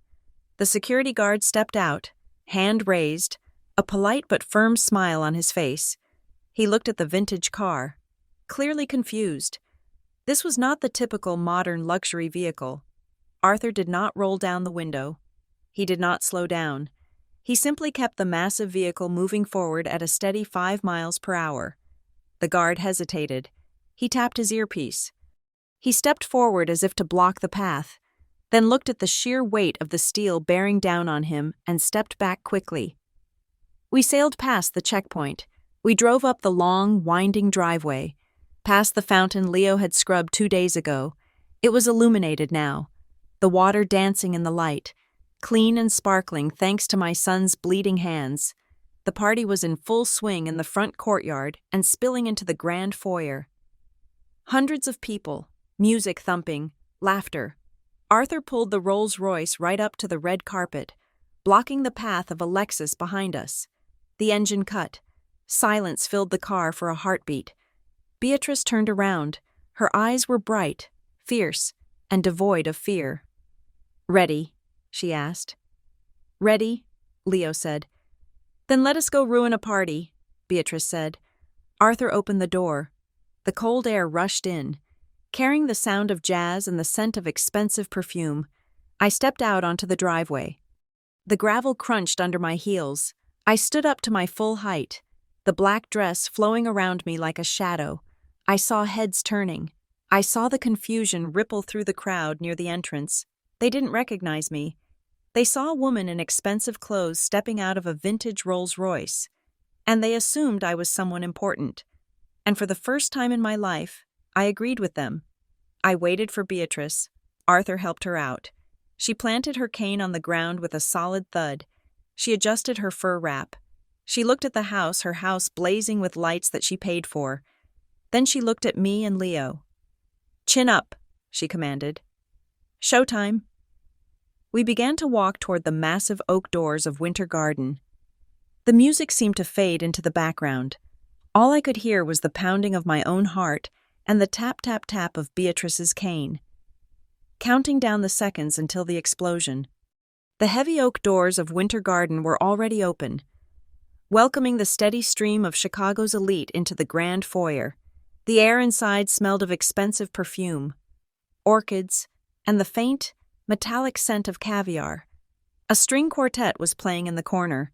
The security guard stepped out, hand raised, a polite but firm smile on his face. He looked at the vintage car, clearly confused. This was not the typical modern luxury vehicle. Arthur did not roll down the window. He did not slow down. He simply kept the massive vehicle moving forward at a steady 5 miles per hour. The guard hesitated. He tapped his earpiece. He stepped forward as if to block the path, then looked at the sheer weight of the steel bearing down on him and stepped back quickly. We sailed past the checkpoint. We drove up the long, winding driveway, past the fountain Leo had scrubbed 2 days ago. It was illuminated now, the water dancing in the light, clean and sparkling thanks to my son's bleeding hands. The party was in full swing in the front courtyard and spilling into the grand foyer. Hundreds of people, music thumping, laughter. Arthur pulled the Rolls-Royce right up to the red carpet, blocking the path of a Lexus behind us. The engine cut. Silence filled the car for a heartbeat. Beatrice turned around. Her eyes were bright, fierce, and devoid of fear. "Ready?" she asked. "Ready," Leo said. "Then let us go ruin a party," Beatrice said. Arthur opened the door. The cold air rushed in, carrying the sound of jazz and the scent of expensive perfume. I stepped out onto the driveway. The gravel crunched under my heels. I stood up to my full height, the black dress flowing around me like a shadow. I saw heads turning. I saw the confusion ripple through the crowd near the entrance. They didn't recognize me. They saw a woman in expensive clothes stepping out of a vintage Rolls-Royce, and they assumed I was someone important. And for the first time in my life, I agreed with them. I waited for Beatrice. Arthur helped her out. She planted her cane on the ground with a solid thud. She adjusted her fur wrap. She looked at the house, her house blazing with lights that she paid for. Then she looked at me and Leo. "Chin up," she commanded. "Showtime." We began to walk toward the massive oak doors of Winter Garden. The music seemed to fade into the background. All I could hear was the pounding of my own heart and the tap-tap-tap of Beatrice's cane. Counting down the seconds until the explosion. The heavy oak doors of Winter Garden were already open, welcoming the steady stream of Chicago's elite into the grand foyer. The air inside smelled of expensive perfume, orchids, and the faint, metallic scent of caviar. A string quartet was playing in the corner,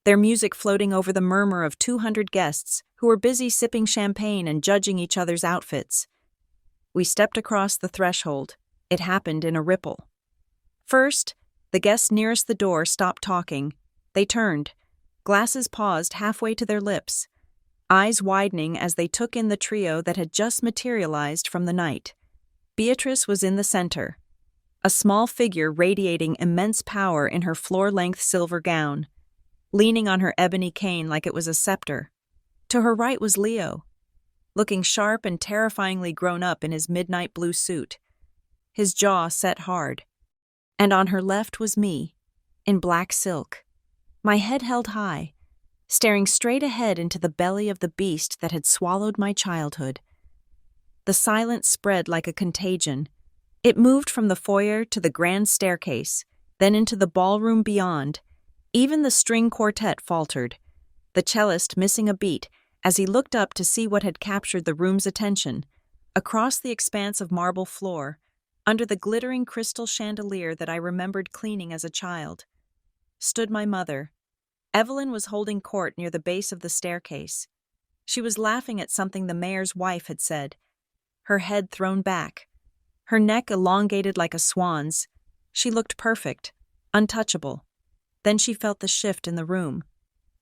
their music floating over the murmur of 200 guests who were busy sipping champagne and judging each other's outfits. We stepped across the threshold. It happened in a ripple. First, the guests nearest the door stopped talking. They turned. Glasses paused halfway to their lips, eyes widening as they took in the trio that had just materialized from the night. Beatrice was in the center, a small figure radiating immense power in her floor-length silver gown, leaning on her ebony cane like it was a scepter. To her right was Leo, looking sharp and terrifyingly grown up in his midnight blue suit, his jaw set hard. And on her left was me, in black silk, my head held high, staring straight ahead into the belly of the beast that had swallowed my childhood. The silence spread like a contagion. It moved from the foyer to the grand staircase, then into the ballroom beyond. Even the string quartet faltered, the cellist missing a beat as he looked up to see what had captured the room's attention. Across the expanse of marble floor, under the glittering crystal chandelier that I remembered cleaning as a child, stood my mother. Evelyn was holding court near the base of the staircase. She was laughing at something the mayor's wife had said, her head thrown back, her neck elongated like a swan's. She looked perfect, untouchable. Then she felt the shift in the room.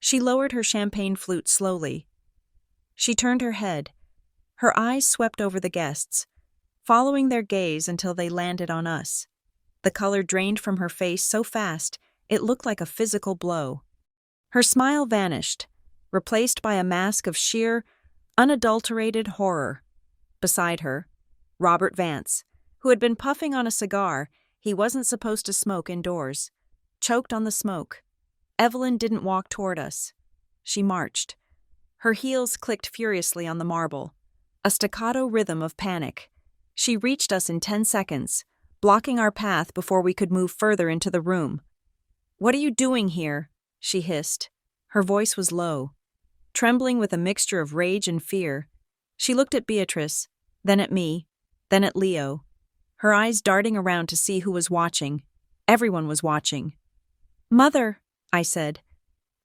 She lowered her champagne flute slowly. She turned her head. Her eyes swept over the guests, following their gaze until they landed on us. The color drained from her face so fast, it looked like a physical blow. Her smile vanished, replaced by a mask of sheer, unadulterated horror. Beside her, Robert Vance, who had been puffing on a cigar he wasn't supposed to smoke indoors, choked on the smoke. Evelyn didn't walk toward us. She marched. Her heels clicked furiously on the marble, a staccato rhythm of panic. She reached us in 10 seconds, blocking our path before we could move further into the room. "What are you doing here?" she hissed. Her voice was low, trembling with a mixture of rage and fear. She looked at Beatrice, then at me, then at Leo, her eyes darting around to see who was watching. Everyone was watching. "Mother," I said.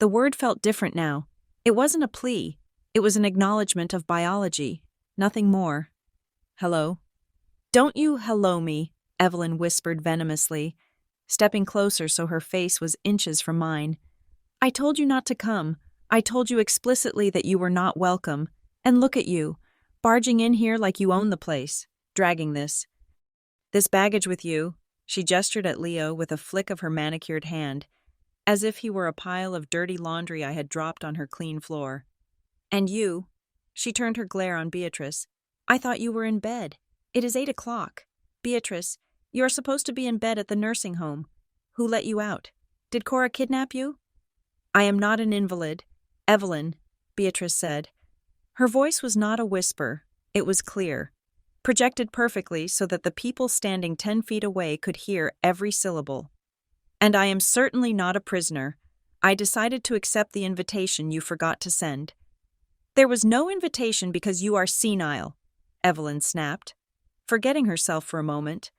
The word felt different now. It wasn't a plea. It was an acknowledgement of biology, nothing more. "Hello?" "Don't you hello me," Evelyn whispered venomously, stepping closer so her face was inches from mine. "I told you not to come. I told you explicitly that you were not welcome. And look at you, barging in here like you own the place, dragging this baggage with you." She gestured at Leo with a flick of her manicured hand, as if he were a pile of dirty laundry I had dropped on her clean floor. "And you," she turned her glare on Beatrice, "I thought you were in bed. It is 8 o'clock. Beatrice, you are supposed to be in bed at the nursing home. Who let you out? Did Cora kidnap you?" "I am not an invalid, Evelyn," Beatrice said. Her voice was not a whisper, it was clear, projected perfectly so that the people standing 10 feet away could hear every syllable. "And I am certainly not a prisoner. I decided to accept the invitation you forgot to send." "There was no invitation because you are senile," Evelyn snapped, forgetting herself for a moment.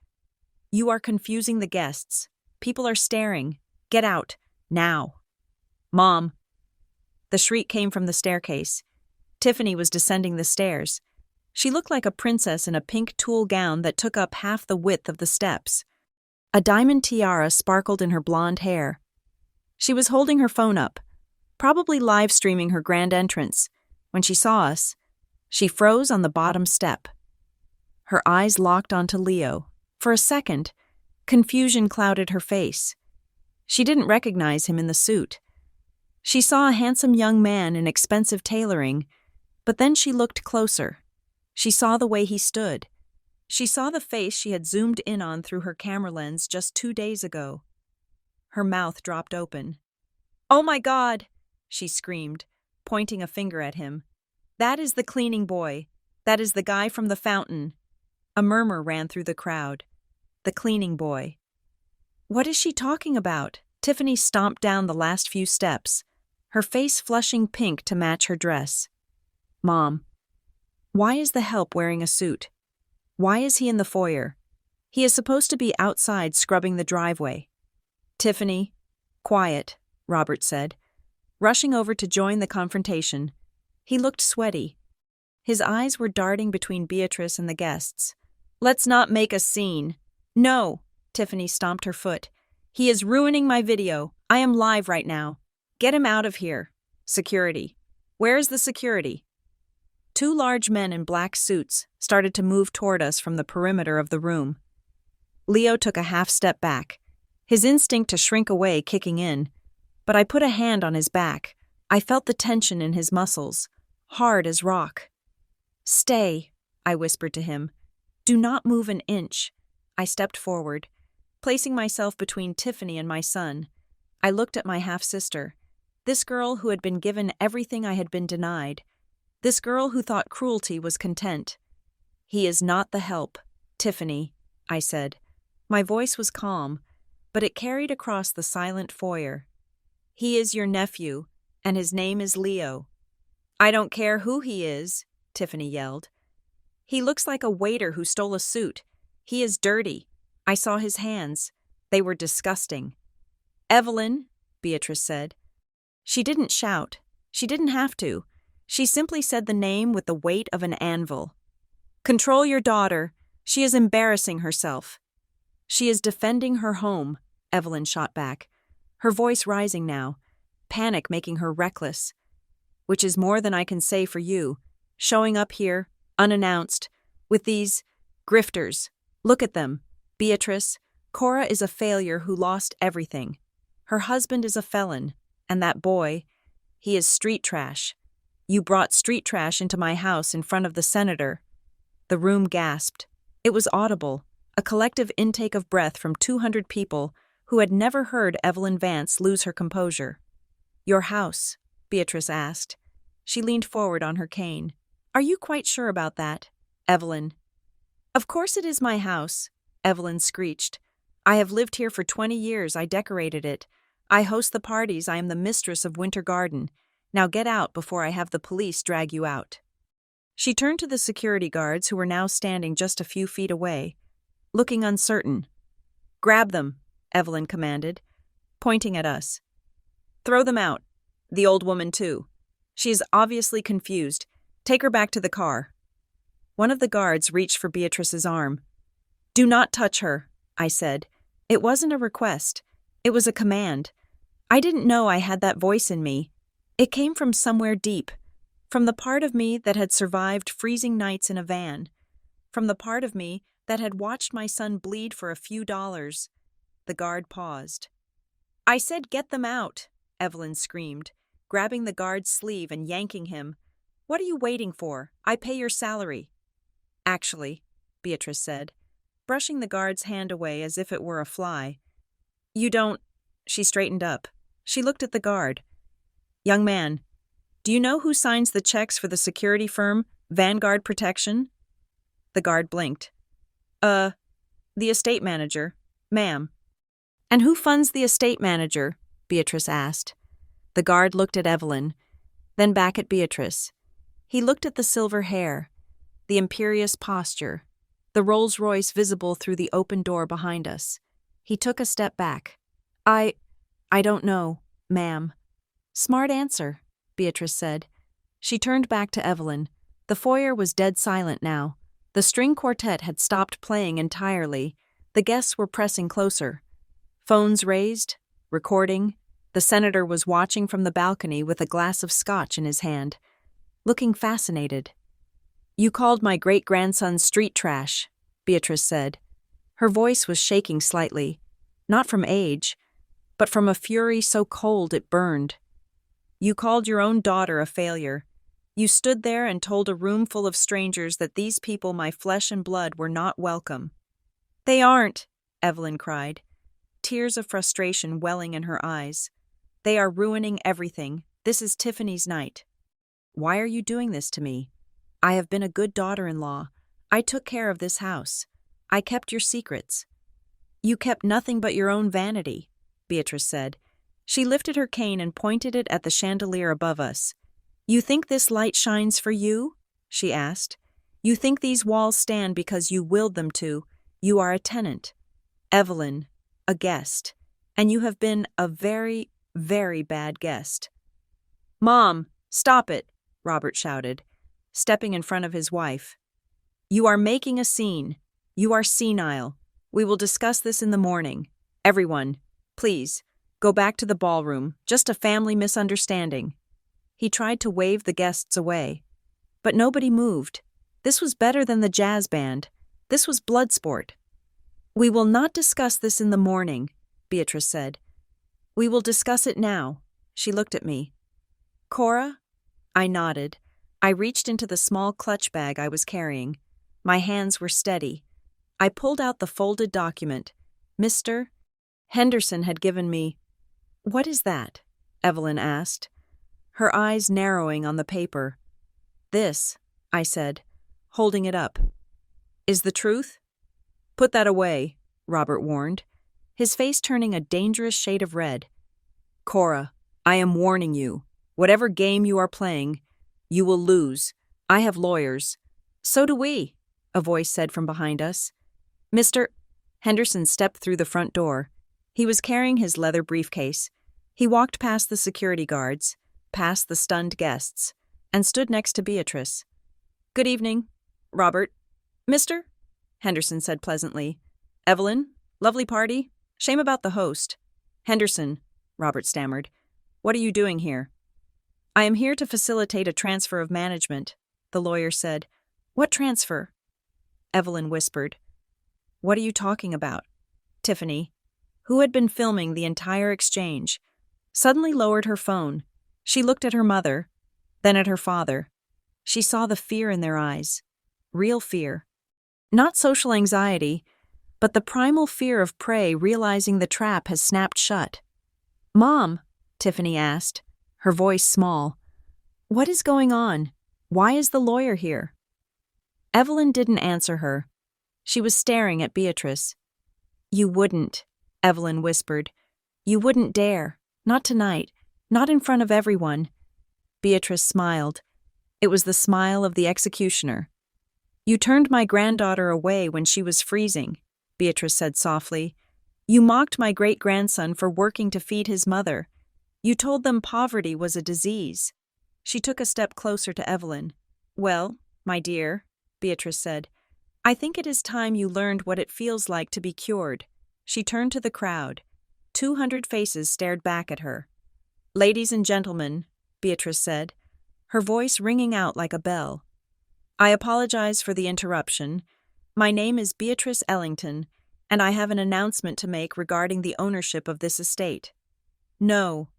"You are confusing the guests. People are staring. Get out, now." "Mom." The shriek came from the staircase. Tiffany was descending the stairs. She looked like a princess in a pink tulle gown that took up half the width of the steps. A diamond tiara sparkled in her blonde hair. She was holding her phone up, probably live streaming her grand entrance. When she saw us, she froze on the bottom step. Her eyes locked onto Leo. For a second, confusion clouded her face. She didn't recognize him in the suit. She saw a handsome young man in expensive tailoring, but then she looked closer. She saw the way he stood. She saw the face she had zoomed in on through her camera lens just 2 days ago. Her mouth dropped open. "Oh my God!" she screamed, pointing a finger at him. "That is the cleaning boy. That is the guy from the fountain." A murmur ran through the crowd. The cleaning boy. "What is she talking about?" Tiffany stomped down the last few steps, her face flushing pink to match her dress. "Mom, why is the help wearing a suit? Why is he in the foyer? He is supposed to be outside scrubbing the driveway." "Tiffany, quiet," Robert said, rushing over to join the confrontation. He looked sweaty. His eyes were darting between Beatrice and the guests. "Let's not make a scene." "No," Tiffany stomped her foot. "He is ruining my video. I am live right now. Get him out of here." "Security. Where is the security?" 2 large men in black suits started to move toward us from the perimeter of the room. Leo took a half step back, his instinct to shrink away kicking in, but I put a hand on his back. I felt the tension in his muscles, hard as rock. "Stay," I whispered to him. "Do not move an inch." I stepped forward, placing myself between Tiffany and my son. I looked at my half-sister, this girl who had been given everything I had been denied, this girl who thought cruelty was content. "He is not the help, Tiffany," I said. My voice was calm, but it carried across the silent foyer. "He is your nephew, and his name is Leo." "I don't care who he is," Tiffany yelled. "He looks like a waiter who stole a suit. He is dirty. I saw his hands. They were disgusting." "Evelyn," Beatrice said. She didn't shout. She didn't have to. She simply said the name with the weight of an anvil. "Control your daughter. She is embarrassing herself." "She is defending her home," Evelyn shot back. her voice rising now, panic making her reckless. "Which is more than I can say for you, showing up here, unannounced, with these grifters. Look at them. Beatrice, Cora is a failure who lost everything. Her husband is a felon, and that boy, he is street trash. You brought street trash into my house in front of the senator." The room gasped. It was audible, a collective intake of breath from 200 people who had never heard Evelyn Vance lose her composure. "Your house?" Beatrice asked. She leaned forward on her cane. "Are you quite sure about that, Evelyn?" "Of course it is my house," Evelyn screeched. "I have lived here for 20 years. I decorated it. I host the parties. I am the mistress of Winter Garden. Now get out before I have the police drag you out." She turned to the security guards who were now standing just a few feet away, looking uncertain. "Grab them," Evelyn commanded, pointing at us. "Throw them out. The old woman, too. She is obviously confused. Take her back to the car." One of the guards reached for Beatrice's arm. "Do not touch her," I said. It wasn't a request. It was a command. I didn't know I had that voice in me. It came from somewhere deep, from the part of me that had survived freezing nights in a van, from the part of me that had watched my son bleed for a few dollars. The guard paused. "I said get them out," Evelyn screamed, grabbing the guard's sleeve and yanking him. "What are you waiting for? I pay your salary." "Actually," Beatrice said, brushing the guard's hand away as if it were a fly. "You don't—" She straightened up. She looked at the guard. "Young man, do you know who signs the checks for the security firm, Vanguard Protection?" The guard blinked. The estate manager, ma'am." "And who funds the estate manager?" Beatrice asked. The guard looked at Evelyn, then back at Beatrice. He looked at the silver hair, the imperious posture, the Rolls-Royce visible through the open door behind us. He took a step back. I don't know, ma'am." "Smart answer," Beatrice said. She turned back to Evelyn. The foyer was dead silent now. The string quartet had stopped playing entirely. The guests were pressing closer. Phones raised, recording. The senator was watching from the balcony with a glass of scotch in his hand, looking fascinated. "You called my great-grandson street trash," Beatrice said. Her voice was shaking slightly, not from age, but from a fury so cold it burned. "You called your own daughter a failure. You stood there and told a room full of strangers that these people, my flesh and blood, were not welcome." "They aren't," Evelyn cried, tears of frustration welling in her eyes. "They are ruining everything. This is Tiffany's night." "Why are you doing this to me? I have been a good daughter-in-law. I took care of this house. I kept your secrets." "You kept nothing but your own vanity," Beatrice said. She lifted her cane and pointed it at the chandelier above us. "You think this light shines for you?" she asked. "You think these walls stand because you willed them to. You are a tenant. Evelyn, a guest. And you have been a very, very bad guest." "Mom, stop it," Robert shouted, stepping in front of his wife. "You are making a scene. You are senile. We will discuss this in the morning. Everyone, please, go back to the ballroom. Just a family misunderstanding." He tried to wave the guests away, but nobody moved. This was better than the jazz band. This was blood sport. "We will not discuss this in the morning," Beatrice said. "We will discuss it now." She looked at me. "Cora?" I nodded. I reached into the small clutch bag I was carrying. My hands were steady. I pulled out the folded document. Mr. Henderson had given me. "What is that?" Evelyn asked, her eyes narrowing on the paper. "This," I said, holding it up, "is the truth." "Put that away," Robert warned, his face turning a dangerous shade of red. "Cora, I am warning you. Whatever game you are playing, you will lose. I have lawyers." "So do we," a voice said from behind us. "Mr. Henderson stepped through the front door. He was carrying his leather briefcase. He walked past the security guards, past the stunned guests, and stood next to Beatrice. "Good evening, Robert." "Mr. Henderson said pleasantly. "Evelyn, lovely party. Shame about the host." "Henderson," Robert stammered. "What are you doing here?" "I am here to facilitate a transfer of management," the lawyer said. "What transfer?" Evelyn whispered. "What are you talking about?" Tiffany, who had been filming the entire exchange, suddenly lowered her phone. She looked at her mother, then at her father. She saw the fear in their eyes. Real fear. Not social anxiety, but the primal fear of prey realizing the trap has snapped shut. "Mom," Tiffany asked, her voice small, "what is going on? Why is the lawyer here?" Evelyn didn't answer her. She was staring at Beatrice. "You wouldn't," Evelyn whispered. "You wouldn't dare. Not tonight. Not in front of everyone." Beatrice smiled. It was the smile of the executioner. "You turned my granddaughter away when she was freezing," Beatrice said softly. "You mocked my great-grandson for working to feed his mother. You told them poverty was a disease." She took a step closer to Evelyn. "Well, my dear," Beatrice said, "I think it is time you learned what it feels like to be cured." She turned to the crowd. 200 faces stared back at her. "Ladies and gentlemen," Beatrice said, her voice ringing out like a bell. "I apologize for the interruption. My name is Beatrice Ellington, and I have an announcement to make regarding the ownership of this estate." "No."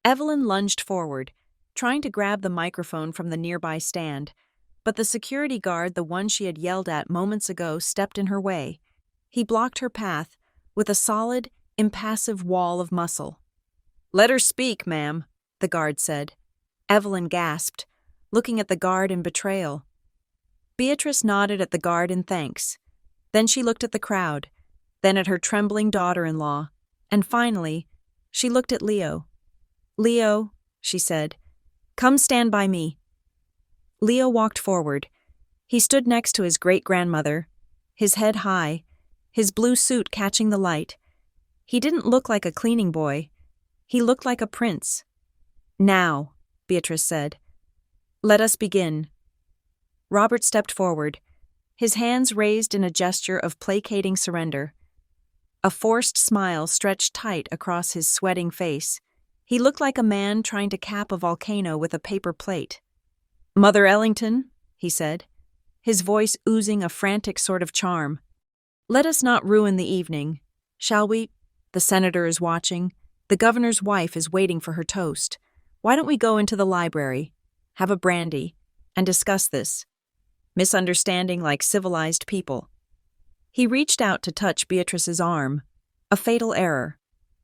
Evelyn lunged forward, trying to grab the microphone from the nearby stand, but the security guard, the one she had yelled at moments ago, stepped in her way. He blocked her path with a solid, impassive wall of muscle. "Let her speak, ma'am," the guard said. Evelyn gasped, looking at the guard in betrayal. Beatrice nodded at the guard in thanks. Then she looked at the crowd, then at her trembling daughter-in-law, and finally, she looked at Leo. "Leo," she said, "come stand by me." Leo walked forward. He stood next to his great-grandmother, his head high, his blue suit catching the light. He didn't look like a cleaning boy. He looked like a prince. "Now," Beatrice said, "let us begin." Robert stepped forward, his hands raised in a gesture of placating surrender. A forced smile stretched tight across his sweating face. He looked like a man trying to cap a volcano with a paper plate. "Mother Ellington," he said, his voice oozing a frantic sort of charm, "let us not ruin the evening, shall we? The senator is watching. The governor's wife is waiting for her toast. Why don't we go into the library, have a brandy, and discuss this? Misunderstanding like civilized people." He reached out to touch Beatrice's arm. A fatal error.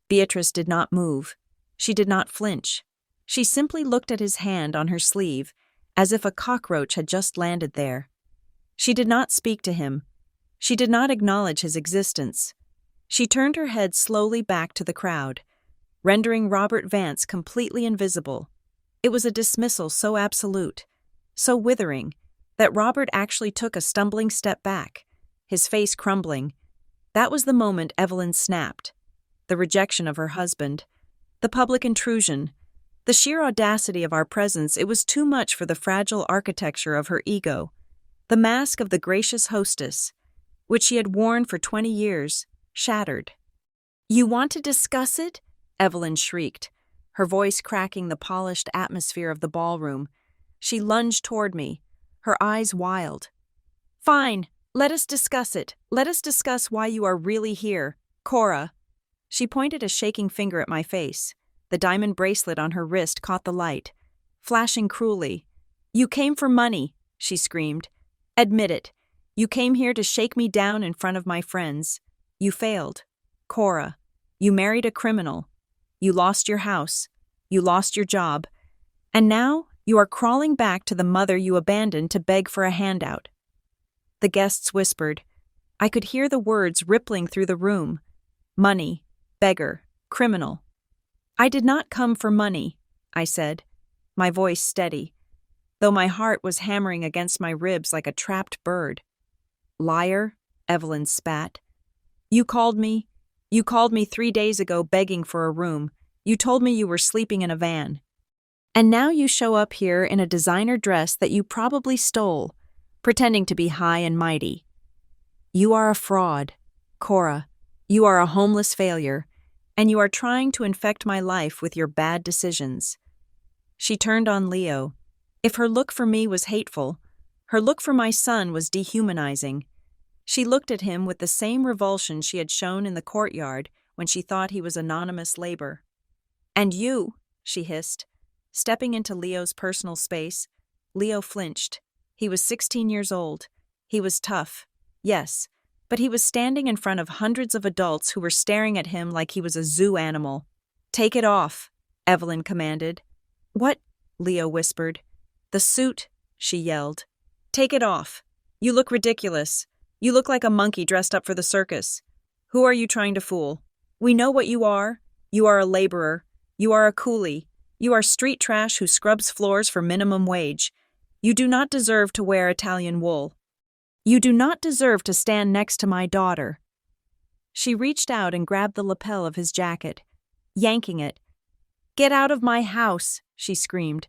Beatrice did not move. She did not flinch. She simply looked at his hand on her sleeve, as if a cockroach had just landed there. She did not speak to him. She did not acknowledge his existence. She turned her head slowly back to the crowd, rendering Robert Vance completely invisible. It was a dismissal so absolute, so withering, that Robert actually took a stumbling step back, his face crumbling. That was the moment Evelyn snapped. The rejection of her husband, the public intrusion, the sheer audacity of our presence, it was too much for the fragile architecture of her ego. The mask of the gracious hostess, which she had worn for 20 years, shattered. "You want to discuss it?" Evelyn shrieked, her voice cracking the polished atmosphere of the ballroom. She lunged toward me, her eyes wild. "Fine, let us discuss it. Let us discuss why you are really here, Cora." She pointed a shaking finger at my face. The diamond bracelet on her wrist caught the light, flashing cruelly. "You came for money," she screamed. "Admit it. You came here to shake me down in front of my friends. You failed. Cora, you married a criminal. You lost your house. You lost your job. And now you are crawling back to the mother you abandoned to beg for a handout." The guests whispered. I could hear the words rippling through the room. Money, beggar, criminal. "I did not come for money," I said, my voice steady, though my heart was hammering against my ribs like a trapped bird. "Liar," Evelyn spat. You called me 3 days ago begging for a room. You told me you were sleeping in a van. And now you show up here in a designer dress that you probably stole, pretending to be high and mighty. You are a fraud, Cora. You are a homeless failure, and you are trying to infect my life with your bad decisions." She turned on Leo. If her look for me was hateful, her look for my son was dehumanizing. She looked at him with the same revulsion she had shown in the courtyard when she thought he was anonymous labor. "And you," she hissed. Stepping into Leo's personal space, Leo flinched. He was 16 years old. He was tough, yes, but he was standing in front of hundreds of adults who were staring at him like he was a zoo animal. "Take it off," Evelyn commanded. "What?" Leo whispered. "The suit," she yelled. "Take it off. You look ridiculous. You look like a monkey dressed up for the circus. Who are you trying to fool? We know what you are. You are a laborer. You are a coolie. You are street trash who scrubs floors for minimum wage. You do not deserve to wear Italian wool. You do not deserve to stand next to my daughter." She reached out and grabbed the lapel of his jacket, yanking it. "Get out of my house," she screamed.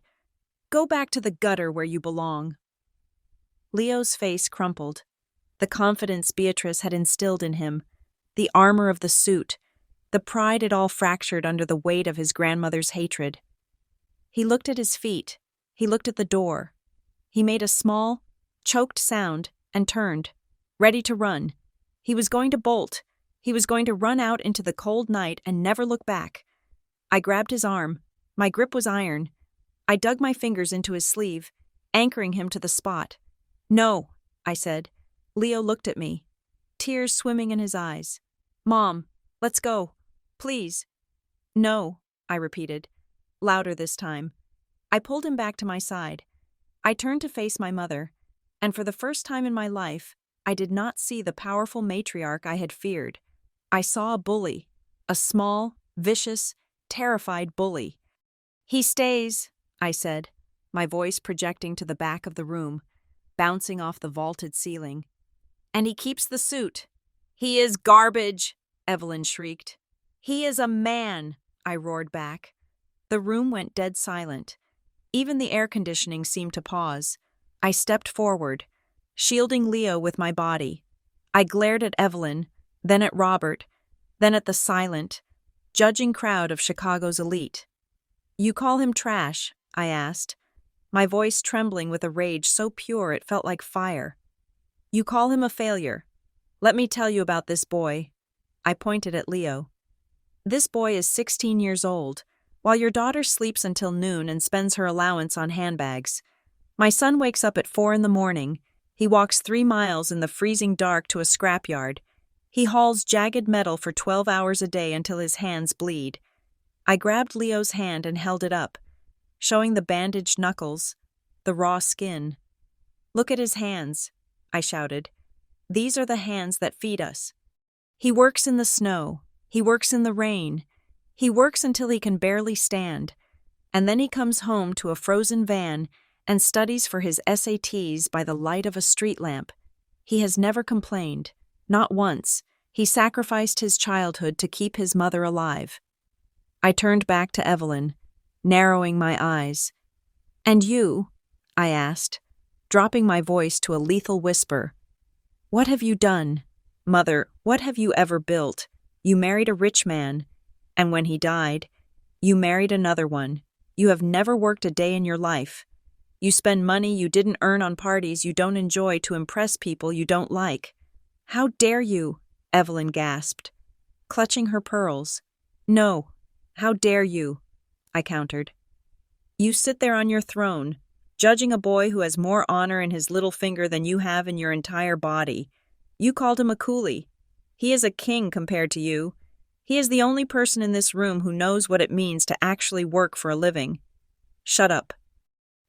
"Go back to the gutter where you belong." Leo's face crumpled. The confidence Beatrice had instilled in him, the armor of the suit, the pride it all fractured under the weight of his grandmother's hatred. He looked at his feet. He looked at the door. He made a small, choked sound and turned, ready to run. He was going to bolt. He was going to run out into the cold night and never look back. I grabbed his arm. My grip was iron. I dug my fingers into his sleeve, anchoring him to the spot. "No," I said. Leo looked at me, tears swimming in his eyes. "Mom, let's go. Please." "No," I repeated, louder this time. I pulled him back to my side. I turned to face my mother, and for the first time in my life, I did not see the powerful matriarch I had feared. I saw a bully, a small, vicious, terrified bully. "He stays," I said, my voice projecting to the back of the room, bouncing off the vaulted ceiling. "And he keeps the suit." "He is garbage," Evelyn shrieked. "He is a man," I roared back. The room went dead silent. Even the air conditioning seemed to pause. I stepped forward, shielding Leo with my body. I glared at Evelyn, then at Robert, then at the silent, judging crowd of Chicago's elite. "You call him trash?" I asked, my voice trembling with a rage so pure it felt like fire. "You call him a failure. Let me tell you about this boy." I pointed at Leo. "This boy is 16 years old, while your daughter sleeps until noon and spends her allowance on handbags. My son wakes up at 4 a.m. He walks 3 miles in the freezing dark to a scrapyard. He hauls jagged metal for 12 hours a day until his hands bleed." I grabbed Leo's hand and held it up, showing the bandaged knuckles, the raw skin. "Look at his hands," I shouted. "These are the hands that feed us. He works in the snow. He works in the rain. He works until he can barely stand, and then he comes home to a frozen van and studies for his SATs by the light of a street lamp. He has never complained, not once. He sacrificed his childhood to keep his mother alive." I turned back to Evelyn, narrowing my eyes. "And you?" I asked, dropping my voice to a lethal whisper. "What have you done? Mother, what have you ever built? You married a rich man, and when he died, you married another one. You have never worked a day in your life. You spend money you didn't earn on parties you don't enjoy to impress people you don't like." "How dare you?" Evelyn gasped, clutching her pearls. "No, how dare you?" I countered. "You sit there on your throne, judging a boy who has more honor in his little finger than you have in your entire body. You called him a coolie. He is a king compared to you. He is the only person in this room who knows what it means to actually work for a living." "Shut up,"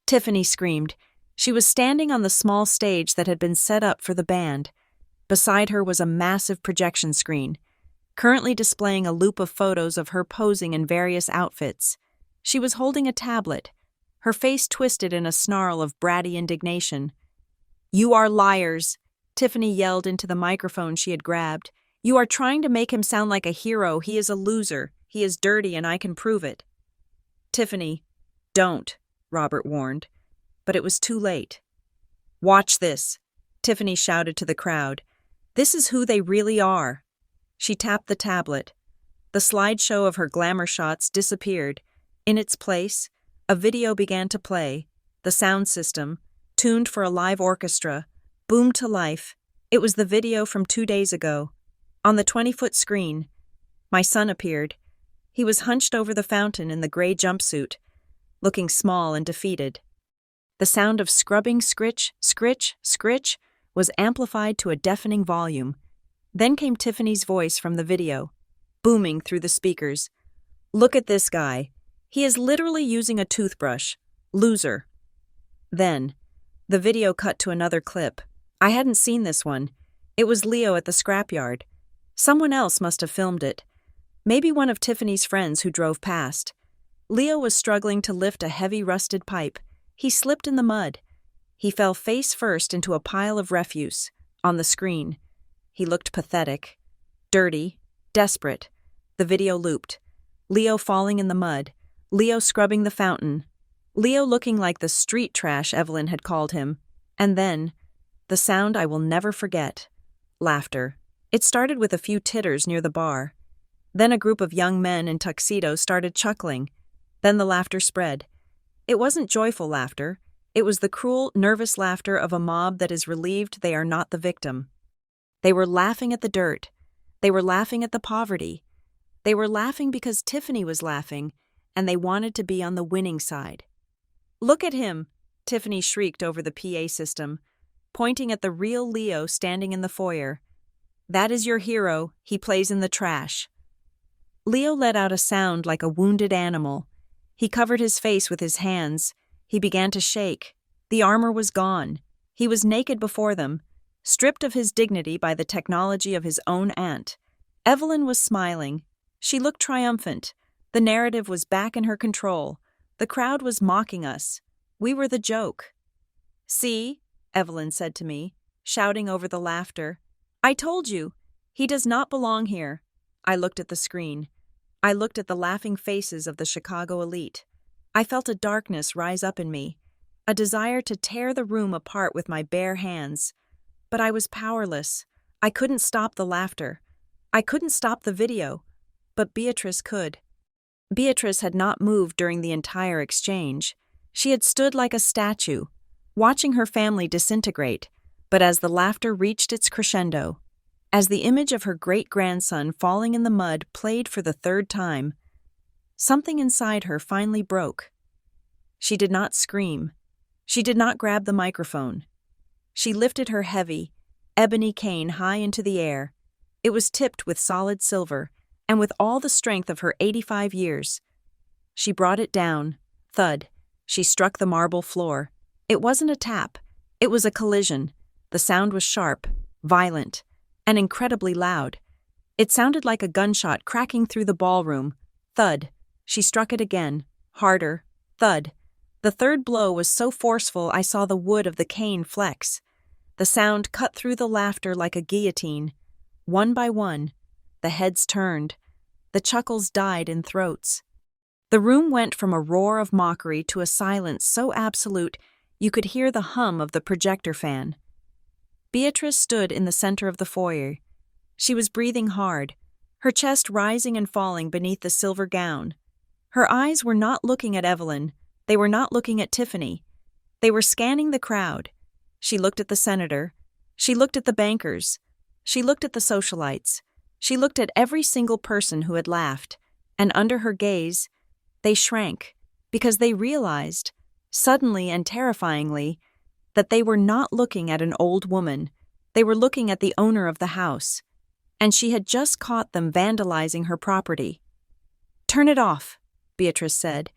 Tiffany screamed. She was standing on the small stage that had been set up for the band. Beside her was a massive projection screen, currently displaying a loop of photos of her posing in various outfits. She was holding a tablet, her face twisted in a snarl of bratty indignation. "You are liars," Tiffany yelled into the microphone she had grabbed. "You are trying to make him sound like a hero. He is a loser. He is dirty, and I can prove it." "Tiffany, don't," Robert warned. But it was too late. "Watch this," Tiffany shouted to the crowd. "This is who they really are." She tapped the tablet. The slideshow of her glamour shots disappeared. In its place, a video began to play. The sound system, tuned for a live orchestra, boomed to life. It was the video from 2 days ago. On the 20-foot screen, my son appeared. He was hunched over the fountain in the gray jumpsuit, looking small and defeated. The sound of scrubbing scritch, scritch, scritch was amplified to a deafening volume. Then came Tiffany's voice from the video, booming through the speakers. "Look at this guy. He is literally using a toothbrush. Loser." Then, the video cut to another clip. I hadn't seen this one. It was Leo at the scrapyard. Someone else must have filmed it. Maybe one of Tiffany's friends who drove past. Leo was struggling to lift a heavy rusted pipe. He slipped in the mud. He fell face first into a pile of refuse. On the screen, he looked pathetic, dirty, desperate. The video looped. Leo falling in the mud. Leo scrubbing the fountain. Leo looking like the street trash Evelyn had called him. And then, the sound I will never forget. Laughter. It started with a few titters near the bar. Then a group of young men in tuxedos started chuckling. Then the laughter spread. It wasn't joyful laughter. It was the cruel, nervous laughter of a mob that is relieved they are not the victim. They were laughing at the dirt. They were laughing at the poverty. They were laughing because Tiffany was laughing, and they wanted to be on the winning side. "Look at him," Tiffany shrieked over the PA system, pointing at the real Leo standing in the foyer. "That is your hero. He plays in the trash." Leo let out a sound like a wounded animal. He covered his face with his hands. He began to shake. The armor was gone. He was naked before them, stripped of his dignity by the technology of his own aunt. Evelyn was smiling. She looked triumphant. The narrative was back in her control. The crowd was mocking us. We were the joke. "See," Evelyn said to me, shouting over the laughter. "I told you, he does not belong here." I looked at the screen. I looked at the laughing faces of the Chicago elite. I felt a darkness rise up in me, a desire to tear the room apart with my bare hands. But I was powerless. I couldn't stop the laughter. I couldn't stop the video. But Beatrice could. Beatrice had not moved during the entire exchange. She had stood like a statue, watching her family disintegrate. But as the laughter reached its crescendo, as the image of her great-grandson falling in the mud played for the third time, something inside her finally broke. She did not scream. She did not grab the microphone. She lifted her heavy, ebony cane high into the air. It was tipped with solid silver, and with all the strength of her 85 years. She brought it down. Thud. She struck the marble floor. It wasn't a tap. It was a collision. The sound was sharp, violent, and incredibly loud. It sounded like a gunshot cracking through the ballroom. Thud. She struck it again. Harder. Thud. The third blow was so forceful I saw the wood of the cane flex. The sound cut through the laughter like a guillotine. One by one, the heads turned. The chuckles died in throats. The room went from a roar of mockery to a silence so absolute you could hear the hum of the projector fan. Beatrice stood in the center of the foyer. She was breathing hard, her chest rising and falling beneath the silver gown. Her eyes were not looking at Evelyn. They were not looking at Tiffany. They were scanning the crowd. She looked at the senator. She looked at the bankers. She looked at the socialites. She looked at every single person who had laughed, and under her gaze, they shrank because they realized, suddenly and terrifyingly, that they were not looking at an old woman. They were looking at the owner of the house, and she had just caught them vandalizing her property. "Turn it off," Beatrice said.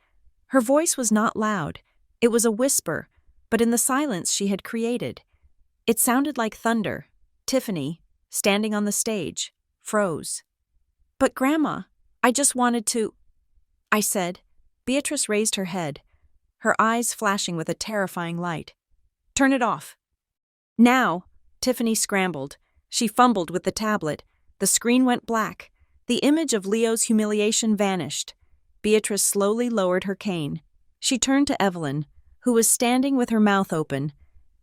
Her voice was not loud. It was a whisper, but in the silence she had created. It sounded like thunder. Tiffany, standing on the stage, froze. "But Grandma, I just wanted to—" I said. Beatrice raised her head, her eyes flashing with a terrifying light. "Turn it off." "Now!" Tiffany scrambled. She fumbled with the tablet. The screen went black. The image of Leo's humiliation vanished. Beatrice slowly lowered her cane. She turned to Evelyn, who was standing with her mouth open,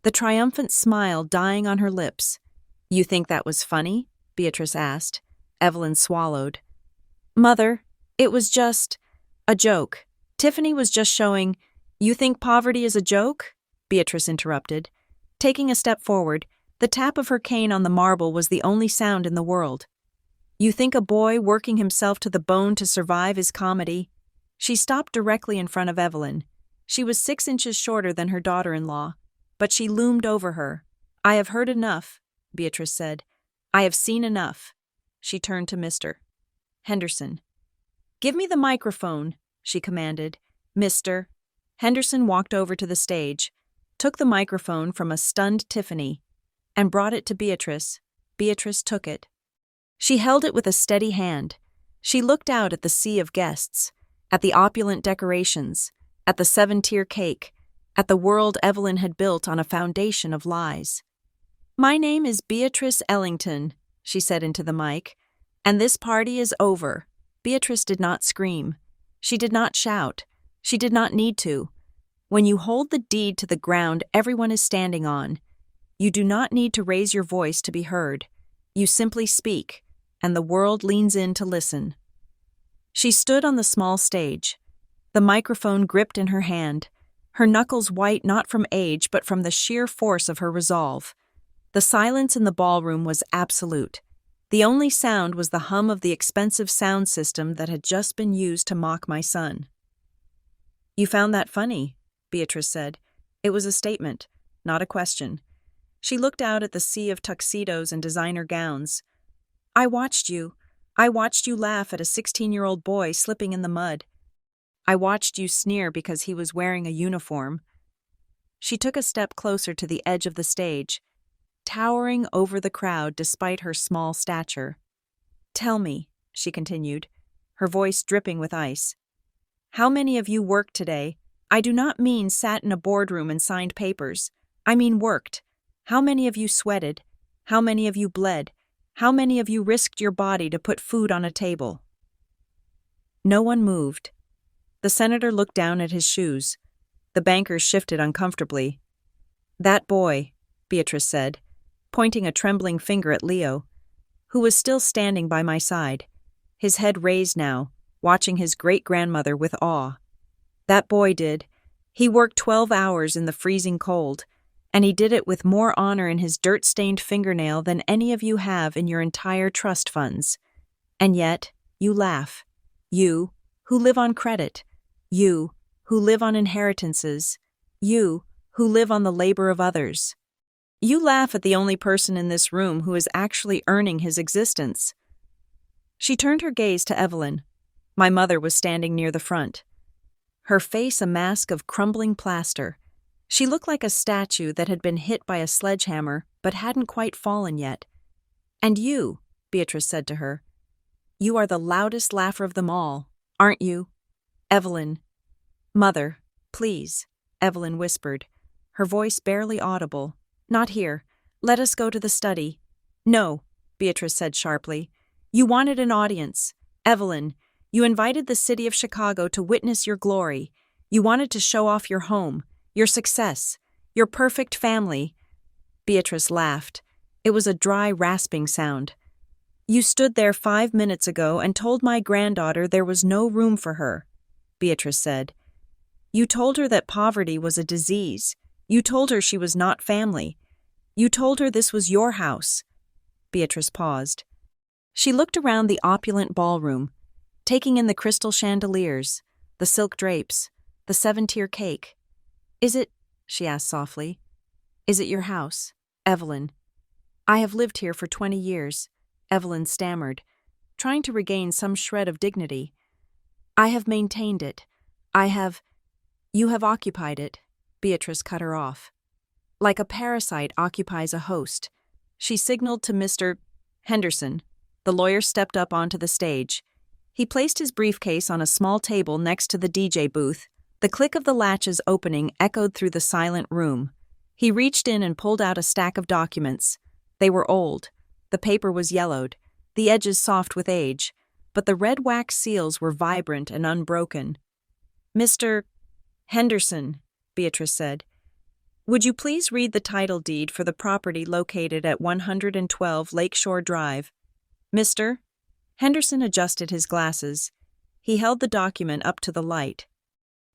the triumphant smile dying on her lips. "You think that was funny?" Beatrice asked. Evelyn swallowed. Mother, it was just a joke. Tiffany was just showing. You think poverty is a joke? Beatrice interrupted. Taking a step forward, the tap of her cane on the marble was the only sound in the world. You think a boy working himself to the bone to survive is comedy? She stopped directly in front of Evelyn. She was 6 inches shorter than her daughter-in-law, but she loomed over her. I have heard enough, Beatrice said. I have seen enough. She turned to Mr. Henderson. Give me the microphone, she commanded. Mr. Henderson walked over to the stage, took the microphone from a stunned Tiffany, and brought it to Beatrice. Beatrice took it. She held it with a steady hand. She looked out at the sea of guests, at the opulent decorations, at the 7-tier cake, at the world Evelyn had built on a foundation of lies. My name is Beatrice Ellington, she said into the mic, and this party is over. Beatrice did not scream. She did not shout. She did not need to. When you hold the deed to the ground everyone is standing on, you do not need to raise your voice to be heard. You simply speak, and the world leans in to listen. She stood on the small stage, the microphone gripped in her hand, her knuckles white not from age but from the sheer force of her resolve. The silence in the ballroom was absolute. The only sound was the hum of the expensive sound system that had just been used to mock my son. You found that funny, Beatrice said. It was a statement, not a question. She looked out at the sea of tuxedos and designer gowns. I watched you laugh at a 16-year-old boy slipping in the mud. I watched you sneer because he was wearing a uniform. She took a step closer to the edge of the stage, towering over the crowd despite her small stature. Tell me, she continued, her voice dripping with ice, how many of you worked today? I do not mean sat in a boardroom and signed papers. I mean worked. How many of you sweated? How many of you bled? How many of you risked your body to put food on a table? No one moved. The senator looked down at his shoes. The bankers shifted uncomfortably. That boy, Beatrice said, pointing a trembling finger at Leo, who was still standing by my side, his head raised now, watching his great-grandmother with awe. That boy did. He worked 12 hours in the freezing cold, and he did it with more honor in his dirt-stained fingernail than any of you have in your entire trust funds. And yet, you laugh. You, who live on credit. You, who live on inheritances. You, who live on the labor of others. You laugh at the only person in this room who is actually earning his existence. She turned her gaze to Evelyn. My mother was standing near the front. Her face a mask of crumbling plaster. She looked like a statue that had been hit by a sledgehammer but hadn't quite fallen yet. And you, Beatrice said to her, you are the loudest laugher of them all, aren't you? Evelyn. Mother, please, Evelyn whispered, her voice barely audible. Not here. Let us go to the study. No, Beatrice said sharply. You wanted an audience. Evelyn, you invited the city of Chicago to witness your glory. You wanted to show off your home, your success, your perfect family. Beatrice laughed. It was a dry, rasping sound. You stood there 5 minutes ago and told my granddaughter there was no room for her, Beatrice said. You told her that poverty was a disease. You told her she was not family. You told her this was your house. Beatrice paused. She looked around the opulent ballroom, taking in the crystal chandeliers, the silk drapes, the 7-tier cake. Is it, she asked softly, is it your house, Evelyn? I have lived here for 20 years, Evelyn stammered, trying to regain some shred of dignity. I have maintained it. You have occupied it. Beatrice cut her off. Like a parasite occupies a host. She signaled to Mr. Henderson. The lawyer stepped up onto the stage. He placed his briefcase on a small table next to the DJ booth. The click of the latches opening echoed through the silent room. He reached in and pulled out a stack of documents. They were old. The paper was yellowed, the edges soft with age, but the red wax seals were vibrant and unbroken. Mr. Henderson, Beatrice said, would you please read the title deed for the property located at 112 Lakeshore Drive? Mr. Henderson adjusted his glasses. He held the document up to the light.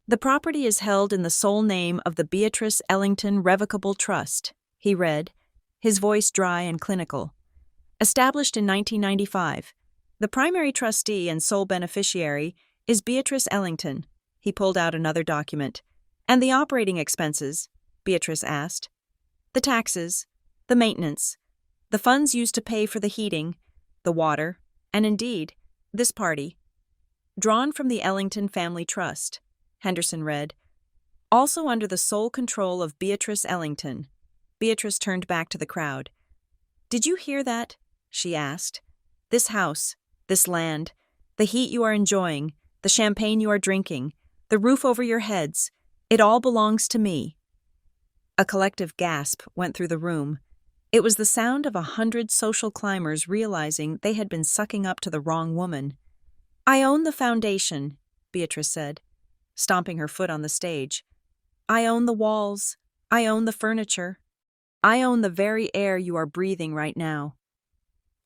The property is held in the sole name of the Beatrice Ellington Revocable Trust, he read, his voice dry and clinical. Established in 1995, the primary trustee and sole beneficiary is Beatrice Ellington. He pulled out another document. And the operating expenses? Beatrice asked. The taxes, the maintenance, the funds used to pay for the heating, the water, and indeed, this party. Drawn from the Ellington Family Trust, Henderson read. Also under the sole control of Beatrice Ellington. Beatrice turned back to the crowd. Did you hear that? She asked. This house, this land, the heat you are enjoying, the champagne you are drinking, the roof over your heads, it all belongs to me. A collective gasp went through the room. It was the sound of 100 social climbers realizing they had been sucking up to the wrong woman. I own the foundation, Beatrice said, stomping her foot on the stage. I own the walls. I own the furniture. I own the very air you are breathing right now.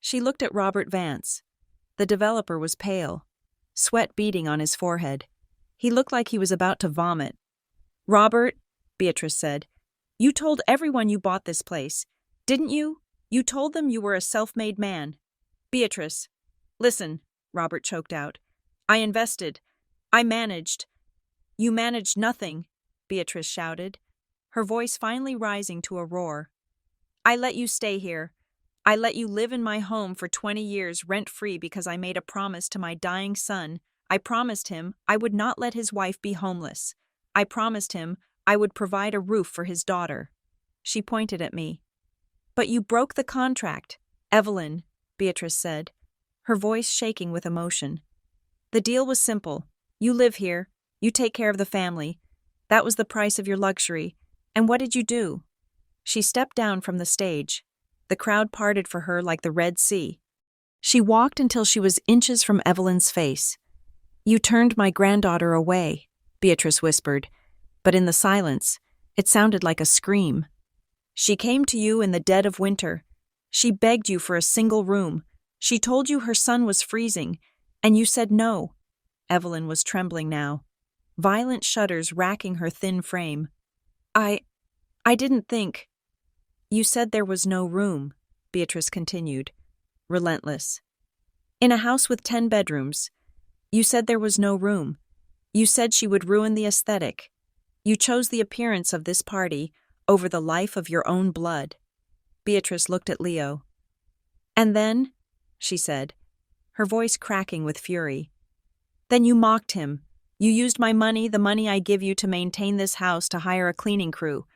She looked at Robert Vance. The developer was pale, sweat beading on his forehead. He looked like he was about to vomit. Robert, Beatrice said, you told everyone you bought this place, didn't you? You told them you were a self-made man. Beatrice, listen, Robert choked out. I invested. I managed. You managed nothing, Beatrice shouted, her voice finally rising to a roar. I let you stay here. I let you live in my home for 20 years rent-free because I made a promise to my dying son. I promised him I would not let his wife be homeless. I promised him I would provide a roof for his daughter. She pointed at me. But you broke the contract, Evelyn, Beatrice said, her voice shaking with emotion. The deal was simple. You live here. You take care of the family. That was the price of your luxury. And what did you do? She stepped down from the stage. The crowd parted for her like the Red Sea. She walked until she was inches from Evelyn's face. You turned my granddaughter away, Beatrice whispered, but in the silence, it sounded like a scream. She came to you in the dead of winter. She begged you for a single room. She told you her son was freezing, and you said no. Evelyn was trembling now, violent shudders racking her thin frame. I didn't think. You said there was no room, Beatrice continued, relentless. In a house with 10 bedrooms. You said there was no room. You said she would ruin the aesthetic. You chose the appearance of this party over the life of your own blood. Beatrice looked at Leo. And then, she said, her voice cracking with fury. Then you mocked him. You used my money, the money I give you to maintain this house, to hire a cleaning crew.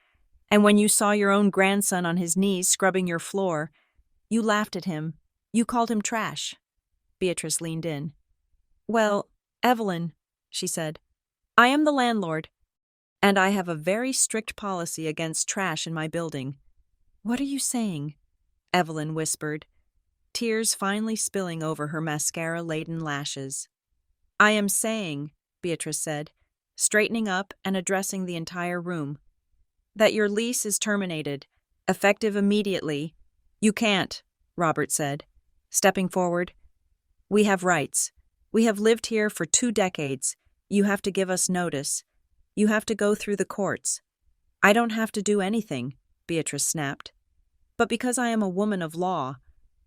And when you saw your own grandson on his knees scrubbing your floor, you laughed at him. You called him trash. Beatrice leaned in. Well, Evelyn, she said, I am the landlord, and I have a very strict policy against trash in my building. What are you saying? Evelyn whispered, tears finally spilling over her mascara-laden lashes. I am saying, Beatrice said, straightening up and addressing the entire room, that your lease is terminated, effective immediately. You can't, Robert said, stepping forward. We have rights. We have lived here for 2 decades. You have to give us notice. You have to go through the courts. I don't have to do anything, Beatrice snapped. But because I am a woman of law,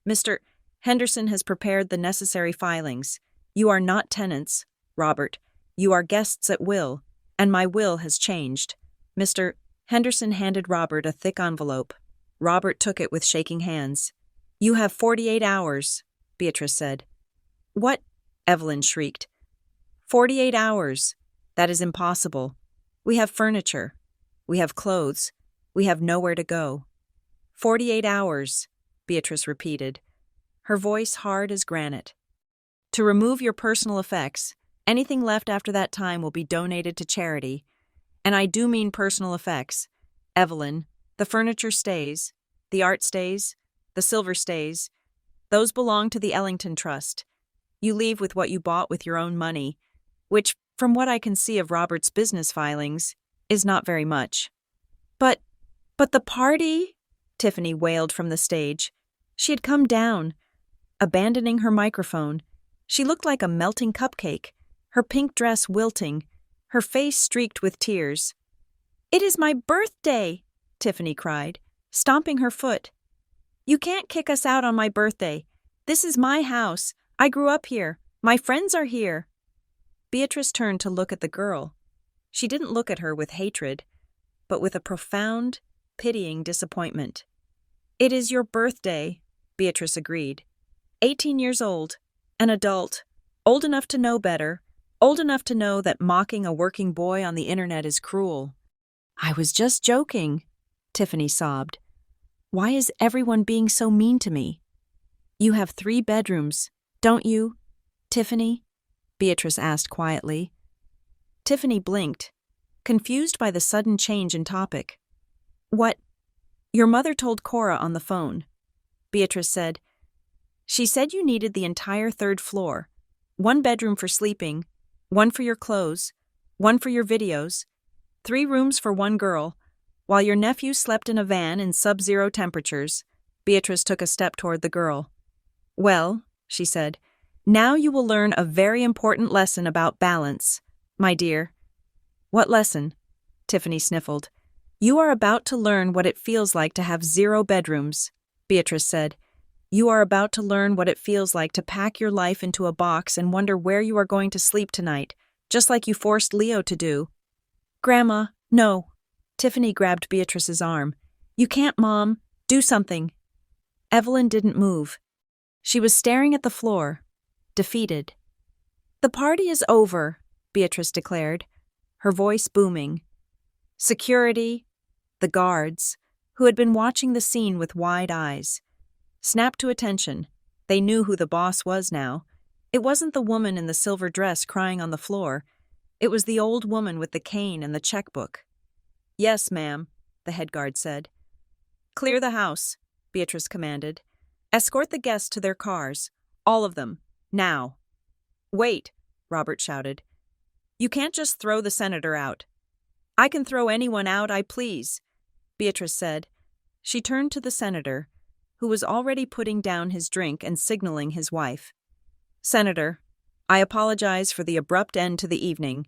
Mr. Henderson has prepared the necessary filings. You are not tenants, Robert. You are guests at will, and my will has changed. Mr. Henderson handed Robert a thick envelope. Robert took it with shaking hands. You have 48 hours, Beatrice said. What? Evelyn shrieked. 48 hours. That is impossible. We have furniture. We have clothes. We have nowhere to go. 48 hours, Beatrice repeated, her voice hard as granite. To remove your personal effects, anything left after that time will be donated to charity. And I do mean personal effects. Evelyn, the furniture stays, the art stays, the silver stays. Those belong to the Ellington Trust. You leave with what you bought with your own money, which, from what I can see of Robert's business filings, is not very much. But the party? Tiffany wailed from the stage. She had come down. abandoning her microphone. She looked like a melting cupcake, her pink dress wilting, her face streaked with tears. "It is my birthday!" Tiffany cried, stomping her foot. "You can't kick us out on my birthday. This is my house. I grew up here. My friends are here." Beatrice turned to look at the girl. She didn't look at her with hatred, but with a profound, pitying disappointment. "It is your birthday," Beatrice agreed. 18 years old, an adult, old enough to know better, old enough to know that mocking a working boy on the internet is cruel. "I was just joking," Tiffany sobbed. "Why is everyone being so mean to me?" "You have 3 bedrooms, don't you, Tiffany?" Beatrice asked quietly. Tiffany blinked, confused by the sudden change in topic. "What? Your mother told Cora on the phone," Beatrice said. "She said you needed the entire 3rd floor, 1 bedroom for sleeping, 1 for your clothes, 1 for your videos, 3 rooms for 1 girl, while your nephew slept in a van in sub-zero temperatures." Beatrice took a step toward the girl. "Well," she said, "now you will learn a very important lesson about balance, my dear." "What lesson?" Tiffany sniffled. "You are about to learn what it feels like to have 0 bedrooms," Beatrice said. "You are about to learn what it feels like to pack your life into a box and wonder where you are going to sleep tonight, just like you forced Leo to do." "Grandma, no." Tiffany grabbed Beatrice's arm. "You can't, Mom. Do something." Evelyn didn't move. She was staring at the floor, defeated. "The party is over," Beatrice declared, her voice booming. Security, the guards, who had been watching the scene with wide eyes, snapped to attention. They knew who the boss was now. It wasn't the woman in the silver dress crying on the floor. It was the old woman with the cane and the checkbook. "Yes, ma'am," the head guard said. "Clear the house," Beatrice commanded. "Escort the guests to their cars. All of them. Now." "Wait," Robert shouted. "You can't just throw the senator out." "I can throw anyone out I please," Beatrice said. She turned to the senator, who was already putting down his drink and signaling his wife. "Senator, I apologize for the abrupt end to the evening.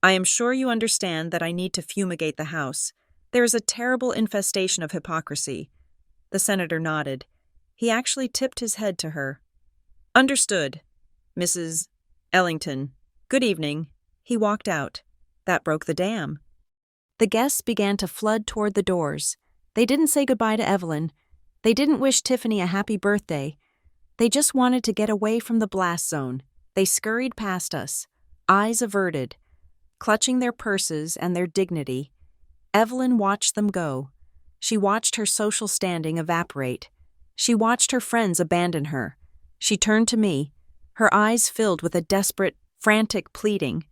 I am sure you understand that I need to fumigate the house. There is a terrible infestation of hypocrisy." The senator nodded. He actually tipped his head to her. "Understood, Mrs. Ellington. Good evening." He walked out. That broke the dam. The guests began to flood toward the doors. They didn't say goodbye to Evelyn. They didn't wish Tiffany a happy birthday. They just wanted to get away from the blast zone. They scurried past us, eyes averted, clutching their purses and their dignity. Evelyn watched them go. She watched her social standing evaporate. She watched her friends abandon her. She turned to me, her eyes filled with a desperate, frantic pleading.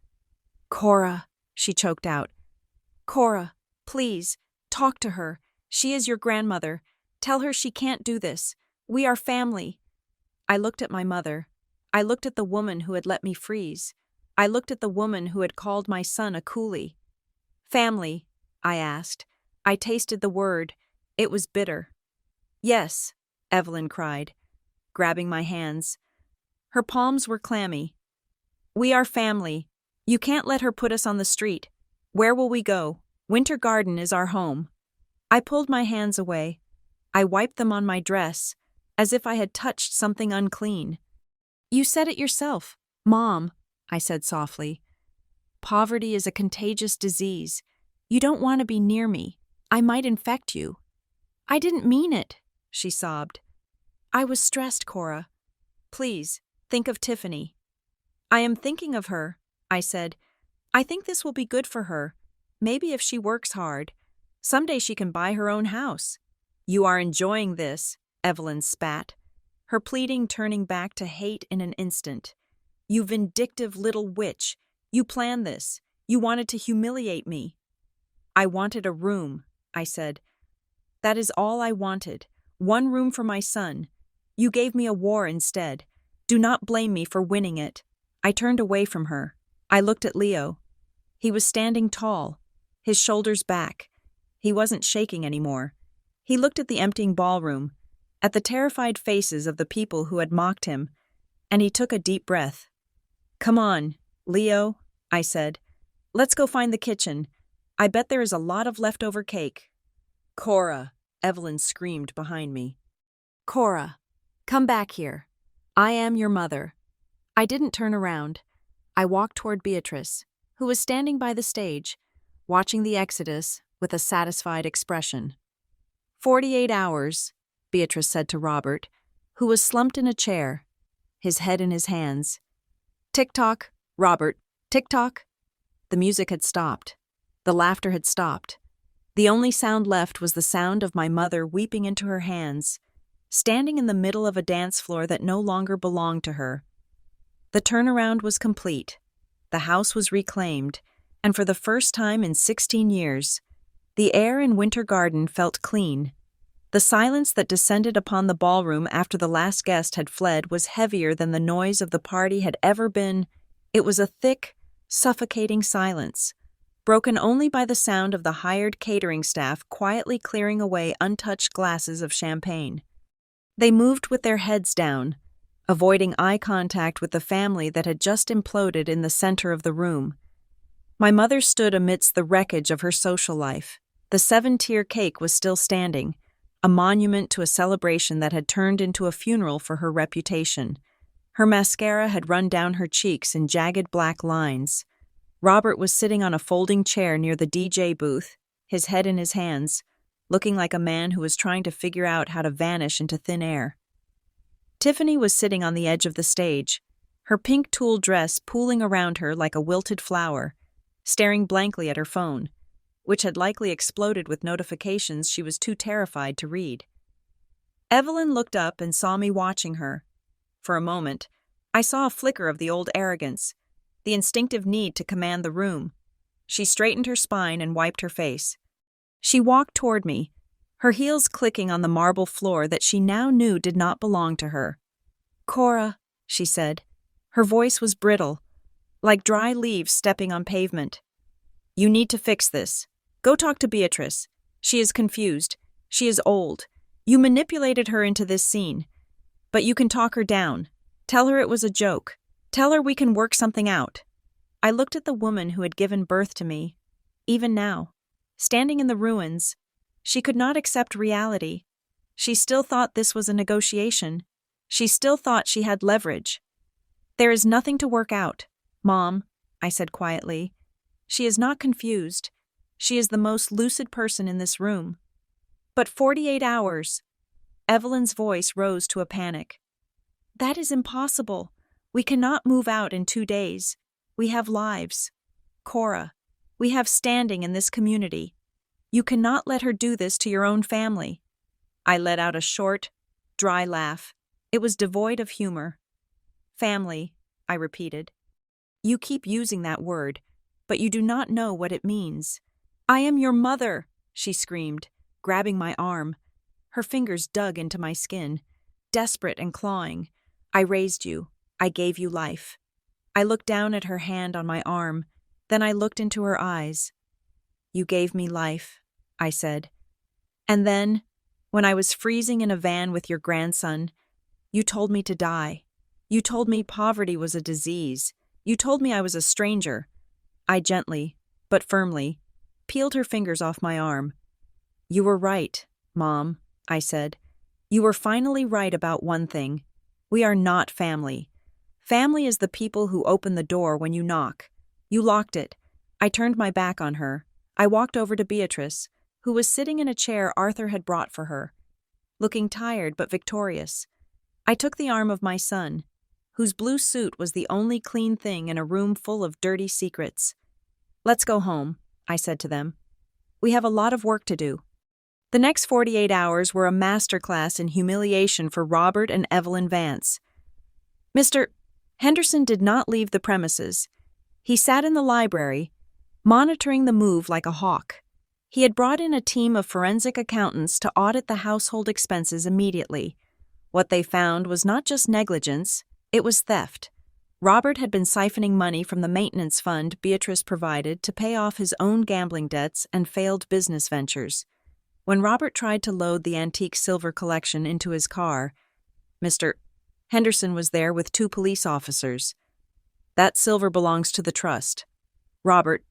"Cora," she choked out. "Cora, please, talk to her. She is your grandmother. Tell her she can't do this. We are family." I looked at my mother. I looked at the woman who had let me freeze. I looked at the woman who had called my son a coolie. "Family," I asked. I tasted the word. It was bitter. "Yes," Evelyn cried, grabbing my hands. Her palms were clammy. "We are family. You can't let her put us on the street. Where will we go? Winter Garden is our home." I pulled my hands away. I wiped them on my dress, as if I had touched something unclean. "You said it yourself, Mom," I said softly. "Poverty is a contagious disease. You don't want to be near me. I might infect you." "I didn't mean it," she sobbed. "I was stressed, Cora. Please, think of Tiffany." "I am thinking of her," I said. "I think this will be good for her. Maybe if she works hard, someday she can buy her own house." "You are enjoying this," Evelyn spat, her pleading turning back to hate in an instant. "You vindictive little witch. You planned this. You wanted to humiliate me." "I wanted a room," I said. "That is all I wanted. 1 room for my son. You gave me a war instead. Do not blame me for winning it." I turned away from her. I looked at Leo. He was standing tall, his shoulders back. He wasn't shaking anymore. He looked at the emptying ballroom. at the terrified faces of the people who had mocked him, and he took a deep breath. "Come on, Leo," I said. "Let's go find the kitchen. I bet there is a lot of leftover cake." "Cora," Evelyn screamed behind me. "Cora, come back here. I am your mother." I didn't turn around. I walked toward Beatrice, who was standing by the stage, watching the exodus with a satisfied expression. 48 hours, Beatrice said to Robert, who was slumped in a chair, his head in his hands. Tick-tock, Robert, tick-tock. The music had stopped. The laughter had stopped. The only sound left was the sound of my mother weeping into her hands, standing in the middle of a dance floor that no longer belonged to her. The turnaround was complete. The house was reclaimed, and for the first time in 16 years, the air in Winter Garden felt clean. The silence that descended upon the ballroom after the last guest had fled was heavier than the noise of the party had ever been. It was a thick, suffocating silence, broken only by the sound of the hired catering staff quietly clearing away untouched glasses of champagne. They moved with their heads down, avoiding eye contact with the family that had just imploded in the center of the room. My mother stood amidst the wreckage of her social life. The 7-tier cake was still standing, a monument to a celebration that had turned into a funeral for her reputation. Her mascara had run down her cheeks in jagged black lines. Robert was sitting on a folding chair near the DJ booth, his head in his hands, looking like a man who was trying to figure out how to vanish into thin air. Tiffany was sitting on the edge of the stage, her pink tulle dress pooling around her like a wilted flower, staring blankly at her phone, which had likely exploded with notifications she was too terrified to read. Evelyn looked up and saw me watching her. For a moment, I saw a flicker of the old arrogance, the instinctive need to command the room. She straightened her spine and wiped her face. She walked toward me, her heels clicking on the marble floor that she now knew did not belong to her. "Cora," she said. Her voice was brittle, like dry leaves stepping on pavement. "You need to fix this. Go talk to Beatrice. She is confused. She is old. You manipulated her into this scene. But you can talk her down. Tell her it was a joke. Tell her we can work something out." I looked at the woman who had given birth to me. Even now, standing in the ruins, she could not accept reality. She still thought this was a negotiation. She still thought she had leverage. "There is nothing to work out, Mom," I said quietly. "She is not confused. She is the most lucid person in this room." "But 48 hours. Evelyn's voice rose to a panic. "That is impossible. We cannot move out in 2 days. We have lives. Cora, we have standing in this community. You cannot let her do this to your own family." I let out a short, dry laugh. It was devoid of humor. "Family," I repeated. "You keep using that word, but you do not know what it means." "I am your mother," she screamed, grabbing my arm. Her fingers dug into my skin, desperate and clawing. "I raised you. I gave you life." I looked down at her hand on my arm, then I looked into her eyes. "You gave me life," I said. "And then, when I was freezing in a van with your grandson, you told me to die. You told me poverty was a disease. You told me I was a stranger." I gently, but firmly, peeled her fingers off my arm. "You were right, Mom," I said. "You were finally right about one thing. We are not family. Family is the people who open the door when you knock. You locked it." I turned my back on her. I walked over to Beatrice, who was sitting in a chair Arthur had brought for her, looking tired but victorious. I took the arm of my son, whose blue suit was the only clean thing in a room full of dirty secrets. "Let's go home," I said to them. "We have a lot of work to do." The next 48 hours were a masterclass in humiliation for Robert and Evelyn Vance. Mr. Henderson did not leave the premises. He sat in the library, monitoring the move like a hawk. He had brought in a team of forensic accountants to audit the household expenses immediately. What they found was not just negligence, it was theft. Robert had been siphoning money from the maintenance fund Beatrice provided to pay off his own gambling debts and failed business ventures. When Robert tried to load the antique silver collection into his car, Mr. Henderson was there with 2 police officers. "That silver belongs to the trust." "Robert,"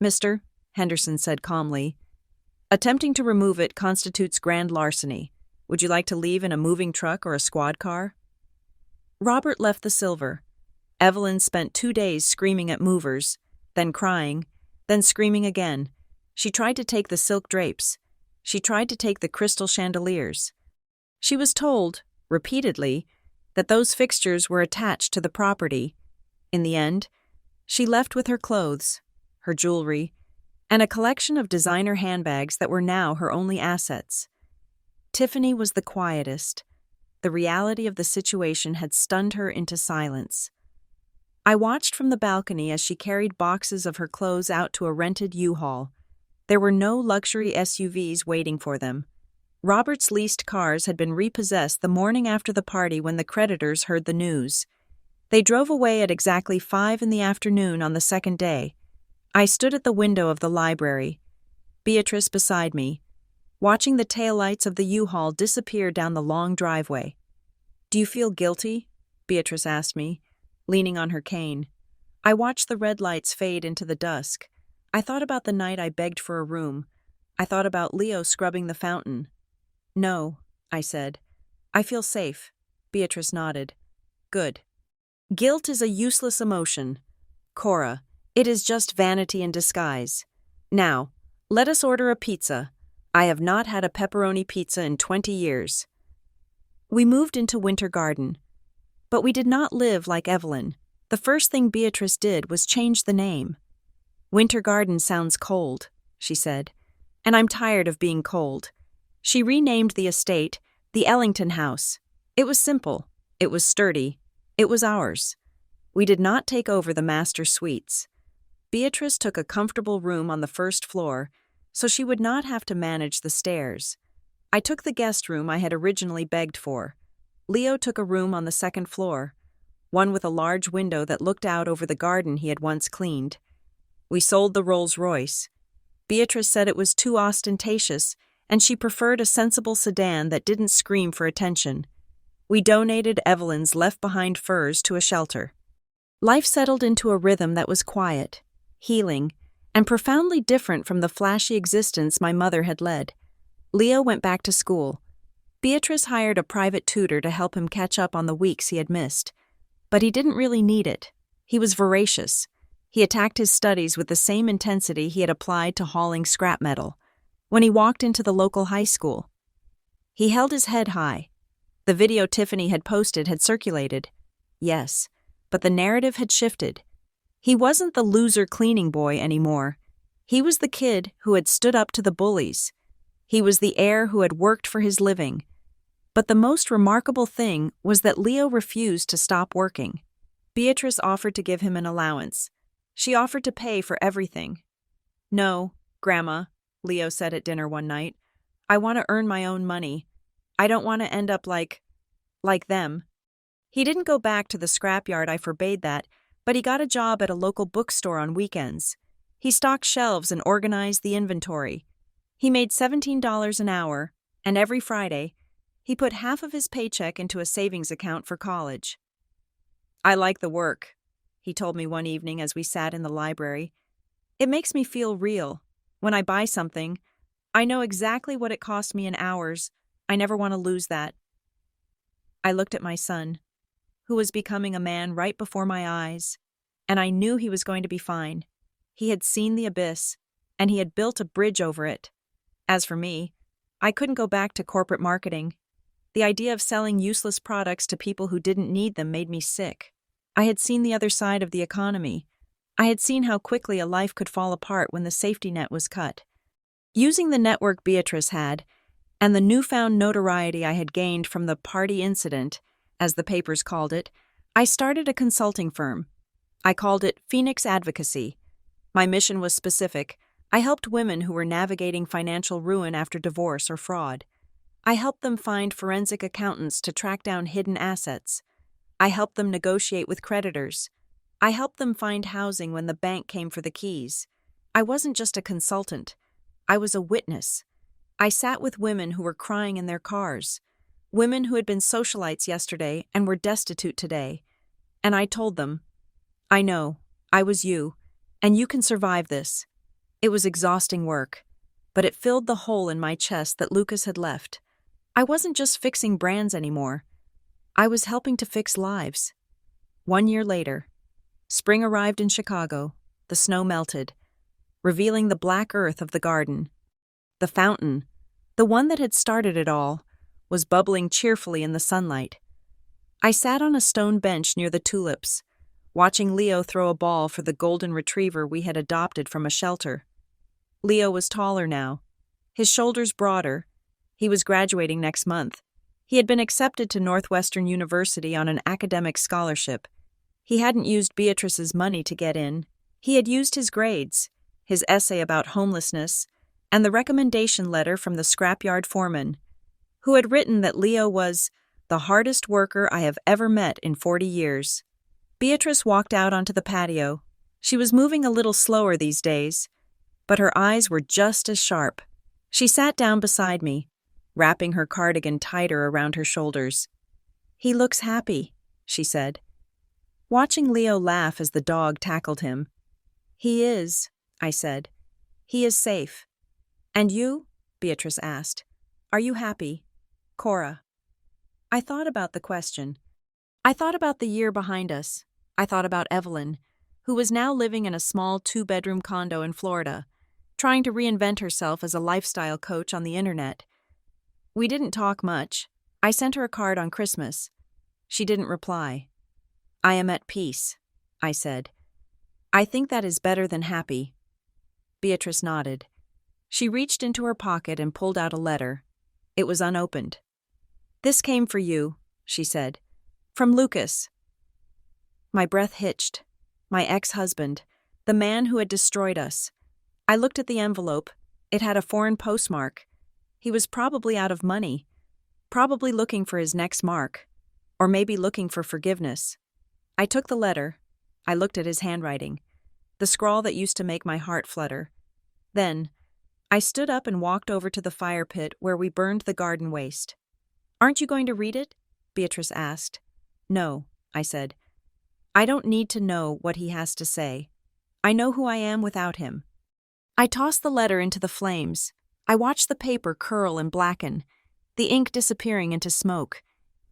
Mr. Henderson said calmly, "attempting to remove it constitutes grand larceny. Would you like to leave in a moving truck or a squad car?" Robert left the silver. Evelyn spent 2 days screaming at movers, then crying, then screaming again. She tried to take the silk drapes. She tried to take the crystal chandeliers. She was told, repeatedly, that those fixtures were attached to the property. In the end, she left with her clothes, her jewelry, and a collection of designer handbags that were now her only assets. Tiffany was the quietest. The reality of the situation had stunned her into silence. I watched from the balcony as she carried boxes of her clothes out to a rented U-Haul. There were no luxury SUVs waiting for them. Robert's leased cars had been repossessed the morning after the party when the creditors heard the news. They drove away at exactly 5 in the afternoon on the second day. I stood at the window of the library, Beatrice beside me, watching the taillights of the U-Haul disappear down the long driveway. "Do you feel guilty?" Beatrice asked me, leaning on her cane. I watched the red lights fade into the dusk. I thought about the night I begged for a room. I thought about Leo scrubbing the fountain. "No," I said. "I feel safe." Beatrice nodded. "Good. Guilt is a useless emotion. Cora, it is just vanity in disguise. Now, let us order a pizza. I have not had a pepperoni pizza in 20 years. We moved into Winter Garden. But we did not live like Evelyn. The first thing Beatrice did was change the name. "Winter Garden sounds cold," she said, "and I'm tired of being cold." She renamed the estate the Ellington House. It was simple. It was sturdy. It was ours. We did not take over the master suites. Beatrice took a comfortable room on the first floor, so she would not have to manage the stairs. I took the guest room I had originally begged for. Leo took a room on the second floor, one with a large window that looked out over the garden he had once cleaned. We sold the Rolls-Royce. Beatrice said it was too ostentatious, and she preferred a sensible sedan that didn't scream for attention. We donated Evelyn's left-behind furs to a shelter. Life settled into a rhythm that was quiet, healing, and profoundly different from the flashy existence my mother had led. Leo went back to school. Beatrice hired a private tutor to help him catch up on the weeks he had missed. But he didn't really need it. He was voracious. He attacked his studies with the same intensity he had applied to hauling scrap metal. When he walked into the local high school, he held his head high. The video Tiffany had posted had circulated. Yes, but the narrative had shifted. He wasn't the loser cleaning boy anymore. He was the kid who had stood up to the bullies. He was the heir who had worked for his living. But the most remarkable thing was that Leo refused to stop working. Beatrice offered to give him an allowance. She offered to pay for everything. "No, Grandma," Leo said at dinner one night. "I want to earn my own money. I don't want to end up like them." He didn't go back to the scrapyard, I forbade that, but he got a job at a local bookstore on weekends. He stocked shelves and organized the inventory. He made $17 an hour, and every Friday, he put half of his paycheck into a savings account for college. "I like the work," he told me one evening as we sat in the library. "It makes me feel real. When I buy something, I know exactly what it cost me in hours. I never want to lose that." I looked at my son, who was becoming a man right before my eyes, and I knew he was going to be fine. He had seen the abyss, and he had built a bridge over it. As for me, I couldn't go back to corporate marketing. The idea of selling useless products to people who didn't need them made me sick. I had seen the other side of the economy. I had seen how quickly a life could fall apart when the safety net was cut. Using the network Beatrice had, and the newfound notoriety I had gained from the party incident, as the papers called it, I started a consulting firm. I called it Phoenix Advocacy. My mission was specific. I helped women who were navigating financial ruin after divorce or fraud. I helped them find forensic accountants to track down hidden assets. I helped them negotiate with creditors. I helped them find housing when the bank came for the keys. I wasn't just a consultant. I was a witness. I sat with women who were crying in their cars, women who had been socialites yesterday and were destitute today, and I told them, I know, I was you, and you can survive this. It was exhausting work, but it filled the hole in my chest that Lucas had left. I wasn't just fixing brands anymore. I was helping to fix lives. 1 year later, spring arrived in Chicago. The snow melted, revealing the black earth of the garden. The fountain, the one that had started it all, was bubbling cheerfully in the sunlight. I sat on a stone bench near the tulips, watching Leo throw a ball for the golden retriever we had adopted from a shelter. Leo was taller now, his shoulders broader. He was graduating next month. He had been accepted to Northwestern University on an academic scholarship. He hadn't used Beatrice's money to get in. He had used his grades, his essay about homelessness, and the recommendation letter from the scrapyard foreman, who had written that Leo was the hardest worker I have ever met in 40 years. Beatrice walked out onto the patio. She was moving a little slower these days, but her eyes were just as sharp. She sat down beside me, wrapping her cardigan tighter around her shoulders. "He looks happy," she said, watching Leo laugh as the dog tackled him. "He is," I said. "He is safe." "And you?" Beatrice asked. "Are you happy?" "Cora." I thought about the question. I thought about the year behind us. I thought about Evelyn, who was now living in a small 2-bedroom condo in Florida, trying to reinvent herself as a lifestyle coach on the internet. We didn't talk much. I sent her a card on Christmas. She didn't reply. "I am at peace," I said. "I think that is better than happy." Beatrice nodded. She reached into her pocket and pulled out a letter. It was unopened. "This came for you," she said. "From Lucas." My breath hitched. My ex-husband, the man who had destroyed us. I looked at the envelope. It had a foreign postmark. He was probably out of money, probably looking for his next mark, or maybe looking for forgiveness. I took the letter. I looked at his handwriting, the scrawl that used to make my heart flutter. Then, I stood up and walked over to the fire pit where we burned the garden waste. "Aren't you going to read it?" Beatrice asked. "No," I said. "I don't need to know what he has to say. I know who I am without him." I tossed the letter into the flames. I watched the paper curl and blacken, the ink disappearing into smoke.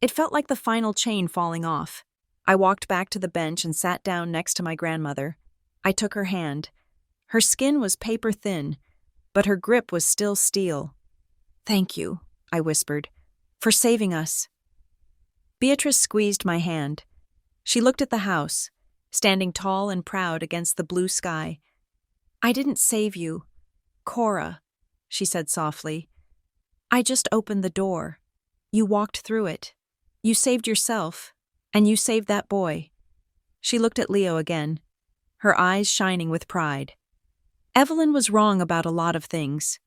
It felt like the final chain falling off. I walked back to the bench and sat down next to my grandmother. I took her hand. Her skin was paper thin, but her grip was still steel. "Thank you," I whispered, "for saving us." Beatrice squeezed my hand. She looked at the house, standing tall and proud against the blue sky. "I didn't save you, Cora," she said softly. "I just opened the door. You walked through it. You saved yourself, and you saved that boy." She looked at Leo again, her eyes shining with pride. "Evelyn was wrong about a lot of things,"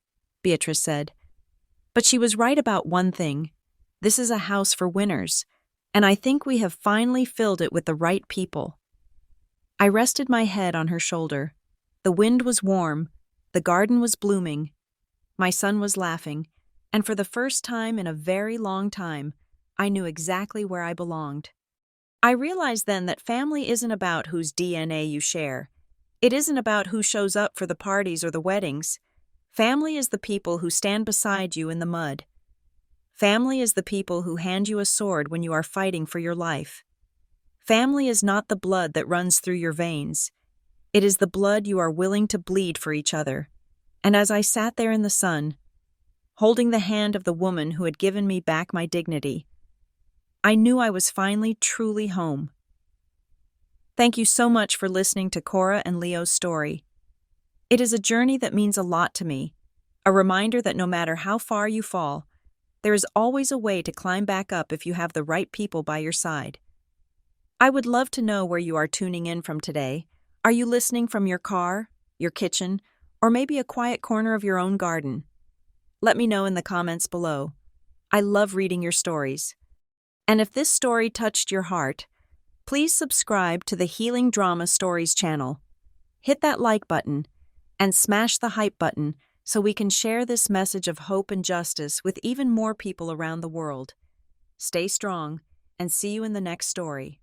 Beatrice said. "But she was right about one thing. This is a house for winners, and I think we have finally filled it with the right people." I rested my head on her shoulder. The wind was warm, the garden was blooming, my son was laughing, and for the first time in a very long time, I knew exactly where I belonged. I realized then that family isn't about whose DNA you share. It isn't about who shows up for the parties or the weddings. Family is the people who stand beside you in the mud. Family is the people who hand you a sword when you are fighting for your life. Family is not the blood that runs through your veins. It is the blood you are willing to bleed for each other. And as I sat there in the sun, holding the hand of the woman who had given me back my dignity, I knew I was finally truly home. Thank you so much for listening to Cora and Leo's story. It is a journey that means a lot to me, a reminder that no matter how far you fall, there is always a way to climb back up if you have the right people by your side. I would love to know where you are tuning in from today. Are you listening from your car, your kitchen, or maybe a quiet corner of your own garden? Let me know in the comments below. I love reading your stories. And if this story touched your heart, please subscribe to the Healing Drama Stories channel. Hit that like button and smash the hype button so we can share this message of hope and justice with even more people around the world. Stay strong, and see you in the next story.